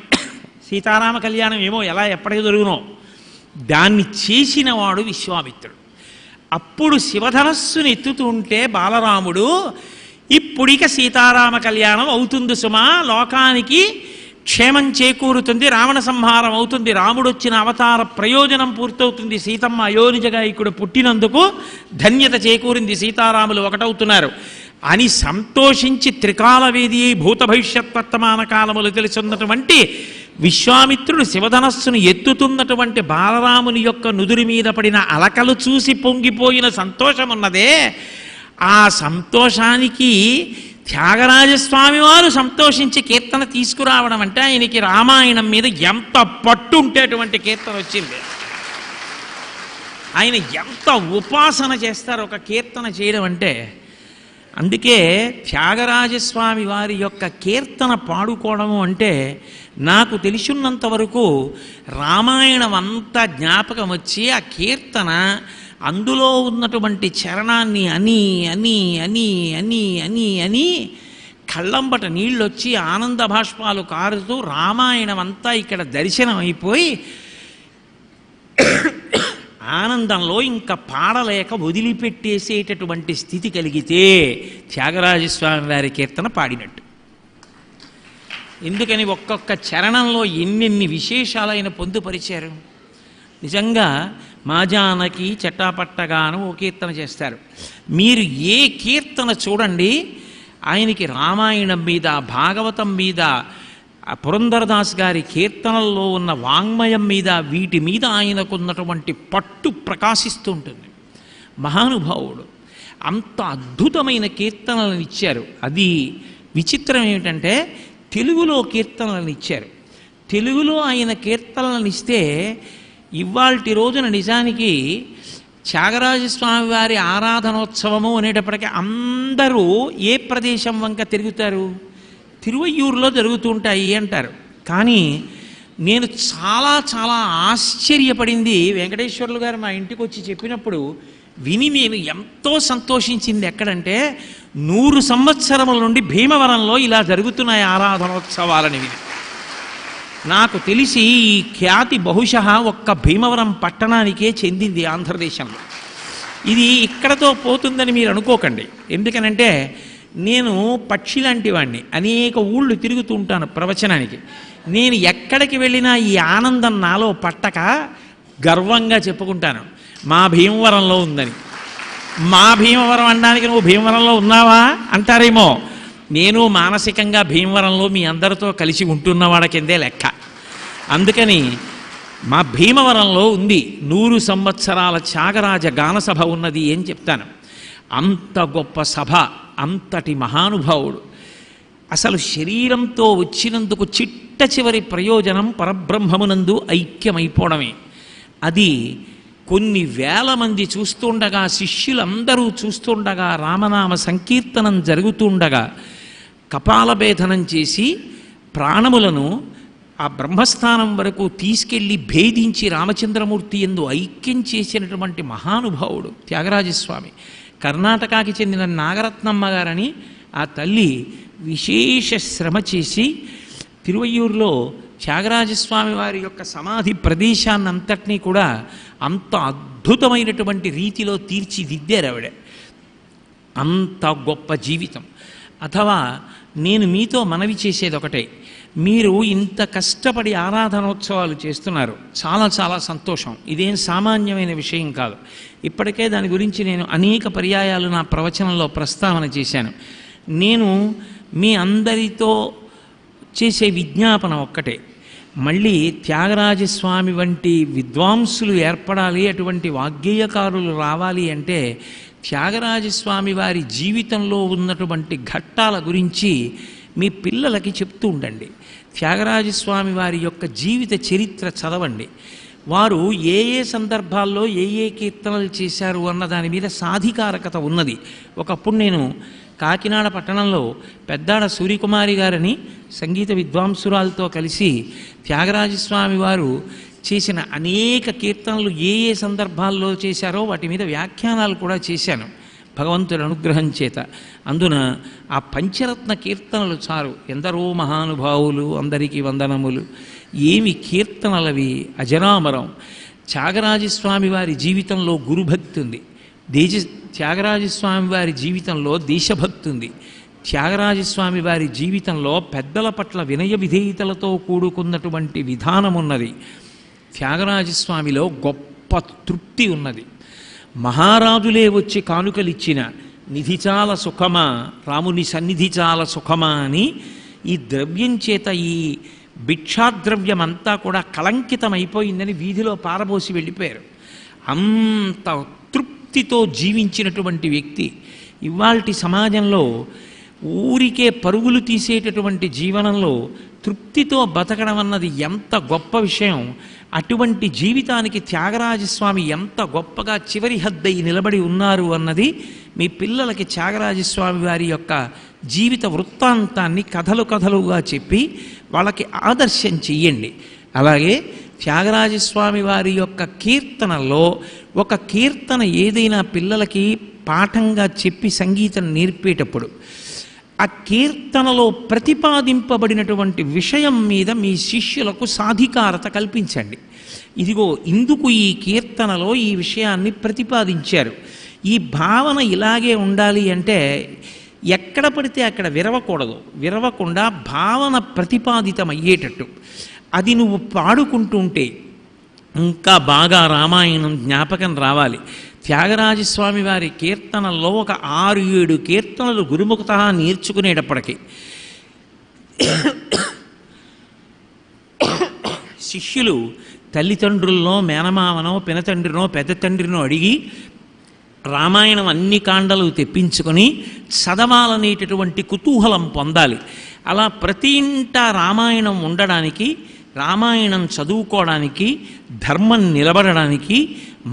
సీతారామ కళ్యాణం ఏమో ఎలా ఎప్పటికి జరుగునో దాన్ని చేసిన వాడు విశ్వామిత్రుడు. అప్పుడు శివధనస్సుని ఎత్తుతుంటే బాలరాముడు, ఇప్పుడిక సీతారామ కళ్యాణం అవుతుంది సుమా, లోకానికి క్షేమం చేకూరుతుంది, రావణ సంహారం అవుతుంది, రాముడు వచ్చిన అవతార ప్రయోజనం పూర్తవుతుంది, సీతమ్మ అయోనిజగాయకుడు పుట్టినందుకు ధన్యత చేకూరింది, సీతారాములు ఒకటవుతున్నారు అని సంతోషించి త్రికాలవేది భూత భవిష్యత్ వర్తమాన కాలములు తెలుసున్నటువంటి విశ్వామిత్రుడు శివధనస్సును ఎత్తుతున్నటువంటి బాలరాముని యొక్క నుదురి మీద పడిన అలకలు చూసి పొంగిపోయిన సంతోషం ఉన్నదే, ఆ సంతోషానికి త్యాగరాజస్వామి వారు సంతోషించి కీర్తన తీసుకురావడం అంటే ఆయనకి రామాయణం మీద ఎంత పట్టు ఉంటే అటువంటి కీర్తన వచ్చింది. ఆయన ఎంత ఉపాసన చేస్తారు ఒక కీర్తన చేయడం అంటే. అందుకే త్యాగరాజస్వామి వారి యొక్క కీర్తన పాడుకోవడము అంటే నాకు తెలిసినంత వరకు రామాయణం అంతా జ్ఞాపకం వచ్చి ఆ కీర్తన అందులో ఉన్నటువంటి చరణాన్ని అని అని అని అని అని అని కళ్ళంబట నీళ్ళొచ్చి ఆనంద భాష్పాలు కారుతూ రామాయణం అంతా ఇక్కడ దర్శనం అయిపోయి ఆనందంలో ఇంకా పాడలేక వదిలిపెట్టేసేటటువంటి స్థితి కలిగితే త్యాగరాజస్వామి వారి కీర్తన పాడినట్టు. ఎందుకని ఒక్కొక్క చరణంలో ఎన్నెన్ని విశేషాలైన పొందుపరిచారు. నిజంగా మా జానకి చట్టాపట్టగాను ఓ కీర్తన చేస్తారు. మీరు ఏ కీర్తన చూడండి ఆయనకి రామాయణం మీద, భాగవతం మీద, పురంధరదాస్ గారి కీర్తనల్లో ఉన్న వాంగ్మయం మీద, వీటి మీద ఆయనకున్నటువంటి పట్టు ప్రకాశిస్తూ ఉంటుంది. మహానుభావుడు అంత అద్భుతమైన కీర్తనలను ఇచ్చారు. అది విచిత్రం ఏమిటంటే తెలుగులో కీర్తనలను ఇచ్చారు. తెలుగులో ఆయన కీర్తనలను ఇస్తే ఇవాల్టి రోజున నిజానికి త్యాగరాజస్వామి వారి ఆరాధనోత్సవము అనేటప్పటికీ అందరూ ఏ ప్రదేశం వంక తిరుగుతారు? తిరువయ్యూరులో జరుగుతూ ఉంటాయి అంటారు. కానీ నేను చాలా చాలా ఆశ్చర్యపడింది వెంకటేశ్వర్లు గారు మా ఇంటికి వచ్చి చెప్పినప్పుడు విని నేను ఎంతో సంతోషించింది. ఎక్కడంటే 100 సంవత్సరముల నుండి భీమవరంలో ఇలా జరుగుతున్నాయి ఆరాధనోత్సవాలని విని. నాకు తెలిసి ఈ ఖ్యాతి బహుశः ఒక్క భీమవరం పట్టణానికే చెందింది ఆంధ్రదేశంలో. ఇది ఇక్కడతో పోతుందని మీరు అనుకోకండి. ఎందుకనంటే నేను పక్షి లాంటి వాడిని, అనేక ఊళ్ళు తిరుగుతూ ఉంటాను ప్రవచనానికి. నేను ఎక్కడికి వెళ్ళినా ఈ ఆనందం నాలో పట్టక గర్వంగా చెప్పుకుంటాను మా భీమవరంలో ఉందని. మా భీమవరం అనడానికి నువ్వు భీమవరంలో ఉన్నావా అంటారేమో. నేను మానసికంగా భీమవరంలో మీ అందరితో కలిసి ఉంటున్నవాడ కిందే లెక్క. అందుకని మా భీమవరంలో ఉంది 100 సంవత్సరాల త్యాగరాజ గానసభ ఉన్నది అని చెప్తాను. అంత గొప్ప సభ, అంతటి మహానుభావుడు. అసలు శరీరంతో వచ్చినందుకు చిట్ట చివరి ప్రయోజనం పరబ్రహ్మమునందు ఐక్యమైపోవడమే. అది కొన్ని వేల మంది చూస్తుండగా, శిష్యులందరూ చూస్తుండగా, రామనామ సంకీర్తనం జరుగుతుండగా కపాలభేదనం చేసి ప్రాణములను ఆ బ్రహ్మస్థానం వరకు తీసుకెళ్ళి భేదించి రామచంద్రమూర్తి యందు ఐక్యం చేసినటువంటి మహానుభావుడు త్యాగరాజస్వామి. కర్ణాటకకి చెందిన నాగరత్నమ్మ గారని ఆ తల్లి విశేష శ్రమ చేసి తిరువయ్యూరులో త్యాగరాజస్వామి వారి యొక్క సమాధి ప్రదేశాన్నంతటినీ కూడా అంత అద్భుతమైనటువంటి రీతిలో తీర్చిదిద్దారు ఆవిడ. అంత గొప్ప జీవితం. అథవా నేను మీతో మనవి చేసేది ఒకటే, మీరు ఇంత కష్టపడి ఆరాధనోత్సవాలు చేస్తున్నారు, చాలా చాలా సంతోషం. ఇదేం సామాన్యమైన విషయం కాదు. ఇప్పటికే దాని గురించి నేను అనేక పర్యాయాలు నా ప్రవచనంలో ప్రస్తావన చేశాను. నేను మీ అందరితో చేసే విజ్ఞాపన ఒక్కటే, మళ్ళీ త్యాగరాజస్వామి వంటి విద్వాంసులు ఏర్పడాలి, అటువంటి వాగ్గేయకారులు రావాలి అంటే త్యాగరాజస్వామి వారి జీవితంలో ఉన్నటువంటి ఘట్టాల గురించి మీ పిల్లలకి చెప్తూ ఉండండి. త్యాగరాజస్వామి వారి యొక్క జీవిత చరిత్ర చదవండి. వారు ఏ ఏ సందర్భాల్లో ఏ ఏ కీర్తనలు చేశారు అన్న దాని మీద సాధికారకత ఉన్నది. ఒకప్పుడు నేను కాకినాడ పట్టణంలో పెద్దాడ సూర్యకుమారి గారని సంగీత విద్వాంసురాలతో కలిసి త్యాగరాజస్వామి వారు చేసిన అనేక కీర్తనలు ఏ ఏ సందర్భాల్లో చేశారో వాటి మీద వ్యాఖ్యానాలు కూడా చేశాను భగవంతుడి అనుగ్రహం చేత. అందున ఆ పంచరత్న కీర్తనలు చారు. ఎందరో మహానుభావులు, అందరికీ వందనములు. ఏమి కీర్తనలవి, అజరామరం. త్యాగరాజస్వామి వారి జీవితంలో గురుభక్తి ఉంది. త్యాగరాజస్వామి వారి జీవితంలో దేశభక్తి ఉంది. త్యాగరాజస్వామి వారి జీవితంలో పెద్దల పట్ల వినయ విధేయతలతో కూడుకున్నటువంటి విధానం ఉన్నది. త్యాగరాజస్వామిలో గొప్ప తృప్తి ఉన్నది. మహారాజులే వచ్చి కానుకలిచ్చిన నిధి చాలా సుఖమా, రాముని సన్నిధి చాలా సుఖమా అని ఈ ద్రవ్యం చేత ఈ భిక్షాద్రవ్యం అంతా కూడా కళంకితమైపోయిందని వీధిలో పారబోసి వెళ్ళిపోయారు. అంత తృప్తితో జీవించినటువంటి వ్యక్తి ఇవాల్టి సమాజంలో ఊరికే పరుగులు తీసేటటువంటి జీవనంలో తృప్తితో బతకడం అన్నది ఎంత గొప్ప విషయం. అటువంటి జీవితానికి త్యాగరాజస్వామి ఎంత గొప్పగా చివరి హద్దయి నిలబడి ఉన్నారు అన్నది మీ పిల్లలకి త్యాగరాజస్వామి వారి యొక్క జీవిత వృత్తాంతాన్ని కథలుగా చెప్పి వాళ్ళకి ఆదర్శం చెయ్యండి. అలాగే త్యాగరాజస్వామి వారి యొక్క కీర్తనలో ఒక కీర్తన ఏదైనా పిల్లలకి పాఠంగా చెప్పి సంగీతం నేర్పేటప్పుడు ఆ కీర్తనలో ప్రతిపాదింపబడినటువంటి విషయం మీద మీ శిష్యులకు సాధికారత కల్పించండి. ఇదిగో ఇందుకు ఈ కీర్తనలో ఈ విషయాన్ని ప్రతిపాదించారు, ఈ భావన ఇలాగే ఉండాలి అంటే ఎక్కడ పడితే అక్కడ విరవకూడదు. విరవకుండా భావన ప్రతిపాదితమయ్యేటట్టు అది నువ్వు పాడుకుంటుంటే ఇంకా బాగా రామాయణం జ్ఞాపకం రావాలి. త్యాగరాజస్వామి వారి కీర్తనల్లో ఒక 6-7 కీర్తనలు గురుముఖత నేర్చుకునేటప్పటికీ శిష్యులు తల్లిదండ్రుల్లో మేనమామనో పినతండ్రినో పెద్ద తండ్రినో అడిగి రామాయణం అన్ని కాండలు తెప్పించుకొని చదవాలనేటటువంటి కుతూహలం పొందాలి. అలా ప్రతి ఇంట రామాయణం ఉండడానికి, రామాయణం చదువుకోవడానికి, ధర్మం నిలబడడానికి,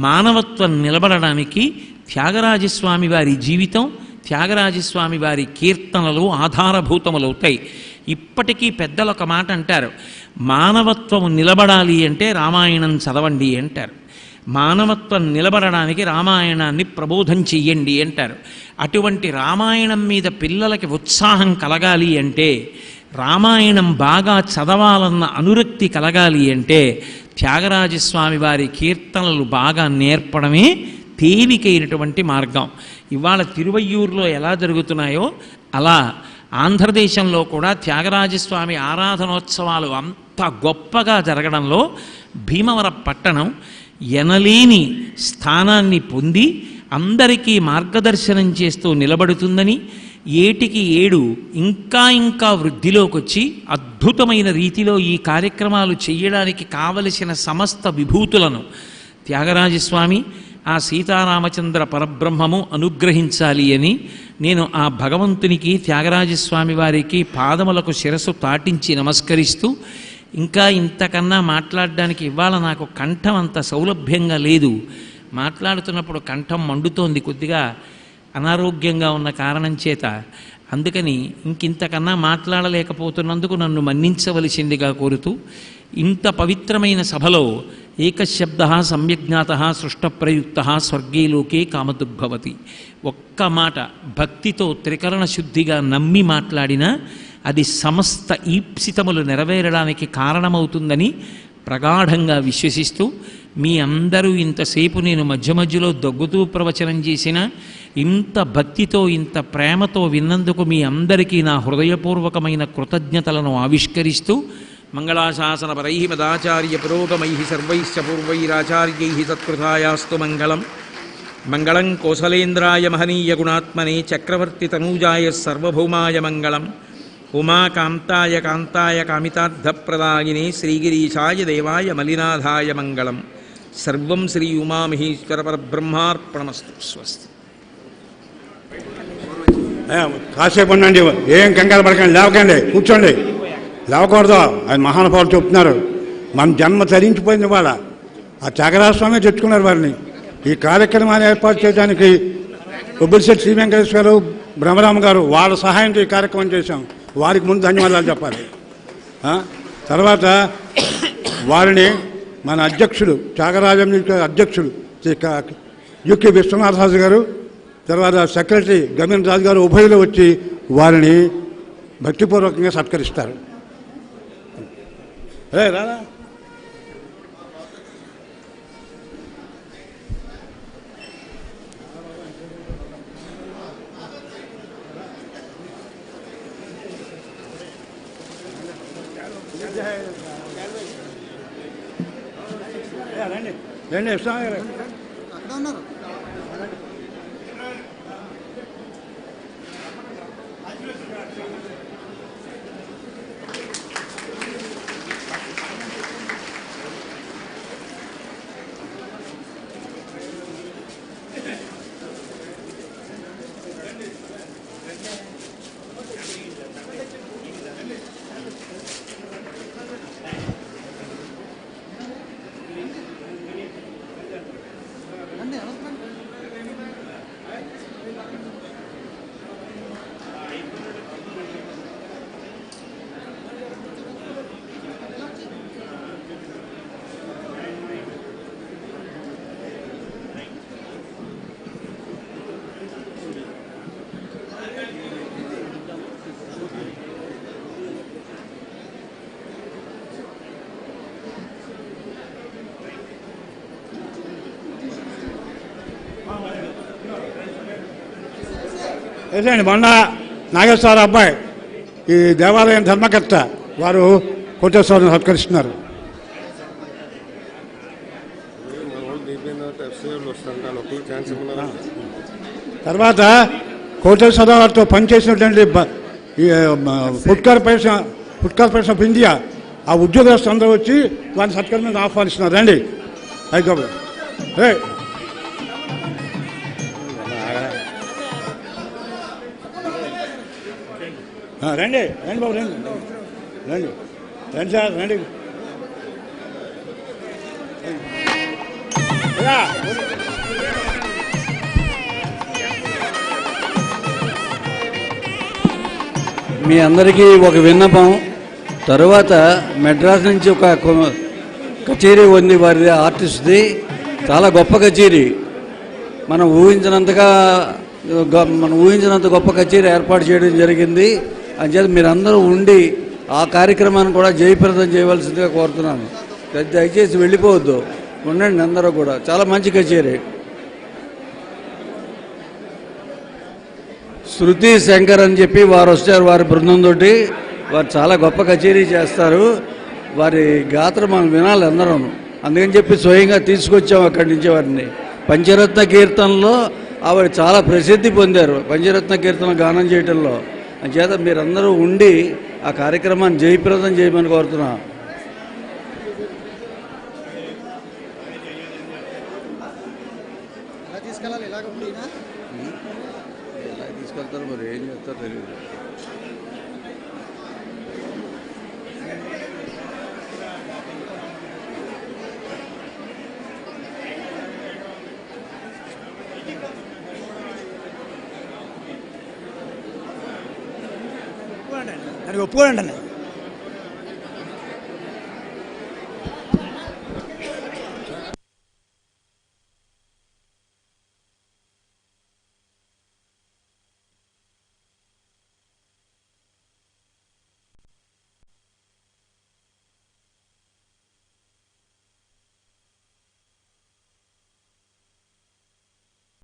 మానవత్వం నిలబడడానికి త్యాగరాజస్వామి వారి జీవితం, త్యాగరాజస్వామి వారి కీర్తనలు ఆధారభూతములవుతాయి. ఇప్పటికీ పెద్దలు ఒక మాట అంటారు, మానవత్వము నిలబడాలి అంటే రామాయణం చదవండి అంటారు. మానవత్వం నిలబడడానికి రామాయణాన్ని ప్రబోధం చెయ్యండి అంటారు. అటువంటి రామాయణం మీద పిల్లలకి ఉత్సాహం కలగాలి అంటే, రామాయణం బాగా చదవాలన్న అనురక్తి కలగాలి అంటే త్యాగరాజస్వామి వారి కీర్తనలు బాగా నేర్పడమే తేలికైనటువంటి మార్గం. ఇవాళ తిరువయ్యూరులో ఎలా జరుగుతున్నాయో అలా ఆంధ్రదేశంలో కూడా త్యాగరాజస్వామి ఆరాధనోత్సవాలు అంత గొప్పగా జరగడంలో భీమవరం పట్టణం ఎనలేని స్థానాన్ని పొంది అందరికీ మార్గదర్శనం చేస్తూ నిలబడుతుందని, ఏటికి 7 ఇంకా వృద్ధిలోకి వచ్చి అద్భుతమైన రీతిలో ఈ కార్యక్రమాలు చేయడానికి కావలసిన సమస్త విభూతులను త్యాగరాజస్వామి, ఆ సీతారామచంద్ర పరబ్రహ్మము అనుగ్రహించాలి అని నేను ఆ భగవంతునికి, త్యాగరాజస్వామి వారికి పాదములకు శిరస్సు తాటించి నమస్కరిస్తూ, ఇంకా ఇంతకన్నా మాట్లాడడానికి ఇవాళ నాకు కంఠం అంత సౌలభ్యంగా లేదు. మాట్లాడుతున్నప్పుడు కంఠం మండుతోంది, కొద్దిగా అనారోగ్యంగా ఉన్న కారణం చేత. అందుకని ఇంకింతకన్నా మాట్లాడలేకపోతున్నందుకు నన్ను మన్నించవలసిందిగా కోరుతూ, ఇంత పవిత్రమైన సభలో ఏకశబ్ద సమ్యజ్ఞాత సృష్టప్రయుక్త స్వర్గే లోకే కామదుగ్భవతి. ఒక్క మాట భక్తితో త్రికరణ శుద్ధిగా నమ్మి మాట్లాడినా అది సమస్త ఈప్సితములు నెరవేరడానికి కారణమవుతుందని ప్రగాఢంగా విశ్వసిస్తూ, మీ అందరూ ఇంతసేపు నేను మధ్యలో దగ్గుతూ ప్రవచనం చేసిన ఇంత భక్తితో ఇంత ప్రేమతో విన్నందుకు మీ అందరికీ నా హృదయపూర్వకమైన కృతజ్ఞతలను ఆవిష్కరిస్తూ, మంగళాశాసనపరై మదాచార్య పురోగమై సర్వైశ్చ పూర్వైరాచార్యై సత్కృతాయాస్తు మంగళం. మంగళం కోసలేంద్రాయ మహనీయ గుణాత్మనే చక్రవర్తి తనూజాయ సర్వభౌమాయ మంగళం. ఉమాకాంతాయ కాంతాయ కామితార్థప్రదాయినే శ్రీగిరీశాయ దేవాయ మలినాథాయ మంగళం. సర్వం శ్రీ ఉమామహేశ్వర పరబ్రహ్మార్పణమస్తు. స్వస్తి. కాసేపు ఉండండి, ఏం కంగారు పడకండి, లేవకండి, కూర్చోండి. లేవకూడదు, అది మహానుభావులు చెప్తున్నారు. మన జన్మ తరించిపోయింది. వాళ్ళ ఆ త్యాగరాజస్వామి తెచ్చుకున్నారు వారిని. ఈ కార్యక్రమాన్ని ఏర్పాటు చేయడానికి కొబ్బరిశెట్టి శ్రీ వెంకటేశ్వరరావు, బ్రహ్మరామ గారు వాళ్ళ సహాయంతో ఈ కార్యక్రమం చేశాం. వారికి ముందు ధన్యవాదాలు చెప్పాలి. తర్వాత వారిని మన అధ్యక్షుడు, త్యాగరాజం అధ్యక్షుడు యుకే విశ్వనాథరాజు గారు, తర్వాత సెక్రటరీ గమీన్ రాజు గారు ఉభయలు వచ్చి వారిని భక్తిపూర్వకంగా సత్కరిస్తారు. రారా. రండి రండి స్వామి గారు. ఏదండి మొన్న నాగేశ్వరరావు అబ్బాయి ఈ దేవాలయం ధర్మకర్త వారు కోటేశ్వరుని సత్కరిస్తున్నారు. తర్వాత కోటేశ్వరరావు వారితో పనిచేసినటువంటి ఫుడ్ కార్పొరేషన్ ఆఫ్ ఇండియా ఆ ఉద్యోగస్తులు అందరూ వచ్చి వారిని సత్కరణ ఆహ్వానిస్తున్నారు. రండి అయిపోయి రండి రండి బాబు రండి రండి రండి సార్ రండి. మీ అందరికీ ఒక విన్నపం. తరువాత మెడ్రాస్ నుంచి ఒక కచేరీ ఉంది వారి ఆర్టిస్ట్ది, చాలా గొప్ప కచేరీ. మనం ఊహించినంత గొప్ప కచేరీ ఏర్పాటు చేయడం జరిగింది. అంచేత మీరందరూ ఉండి ఆ కార్యక్రమాన్ని కూడా జయప్రదం చేయవలసిందిగా కోరుతున్నాను. దయచేసి వెళ్ళిపోవద్దు, ఉండండి అందరూ కూడా. చాలా మంచి కచేరీ. శృతి శంకర్ అని చెప్పి వారు వచ్చారు, వారి బృందంతో. వారు చాలా గొప్ప కచేరీ చేస్తారు. వారి గాత్రం మనం వినాలి అందరూ. అందుకని చెప్పి స్వయంగా తీసుకొచ్చాము అక్కడి నుంచి వారిని. పంచరత్న కీర్తనలో ఆవిడ చాలా ప్రసిద్ధి పొందారు, పంచరత్న కీర్తన గానం చేయటంలో. అంచేత మీరందరూ ఉండి ఆ కార్యక్రమాన్ని జయప్రదం చేయమని కోరుతున్నాం. ఎలా తీసుకెళ్తారో మరి ఏం చేస్తారో తెలియదు. దానికి ఒప్పుకోండి.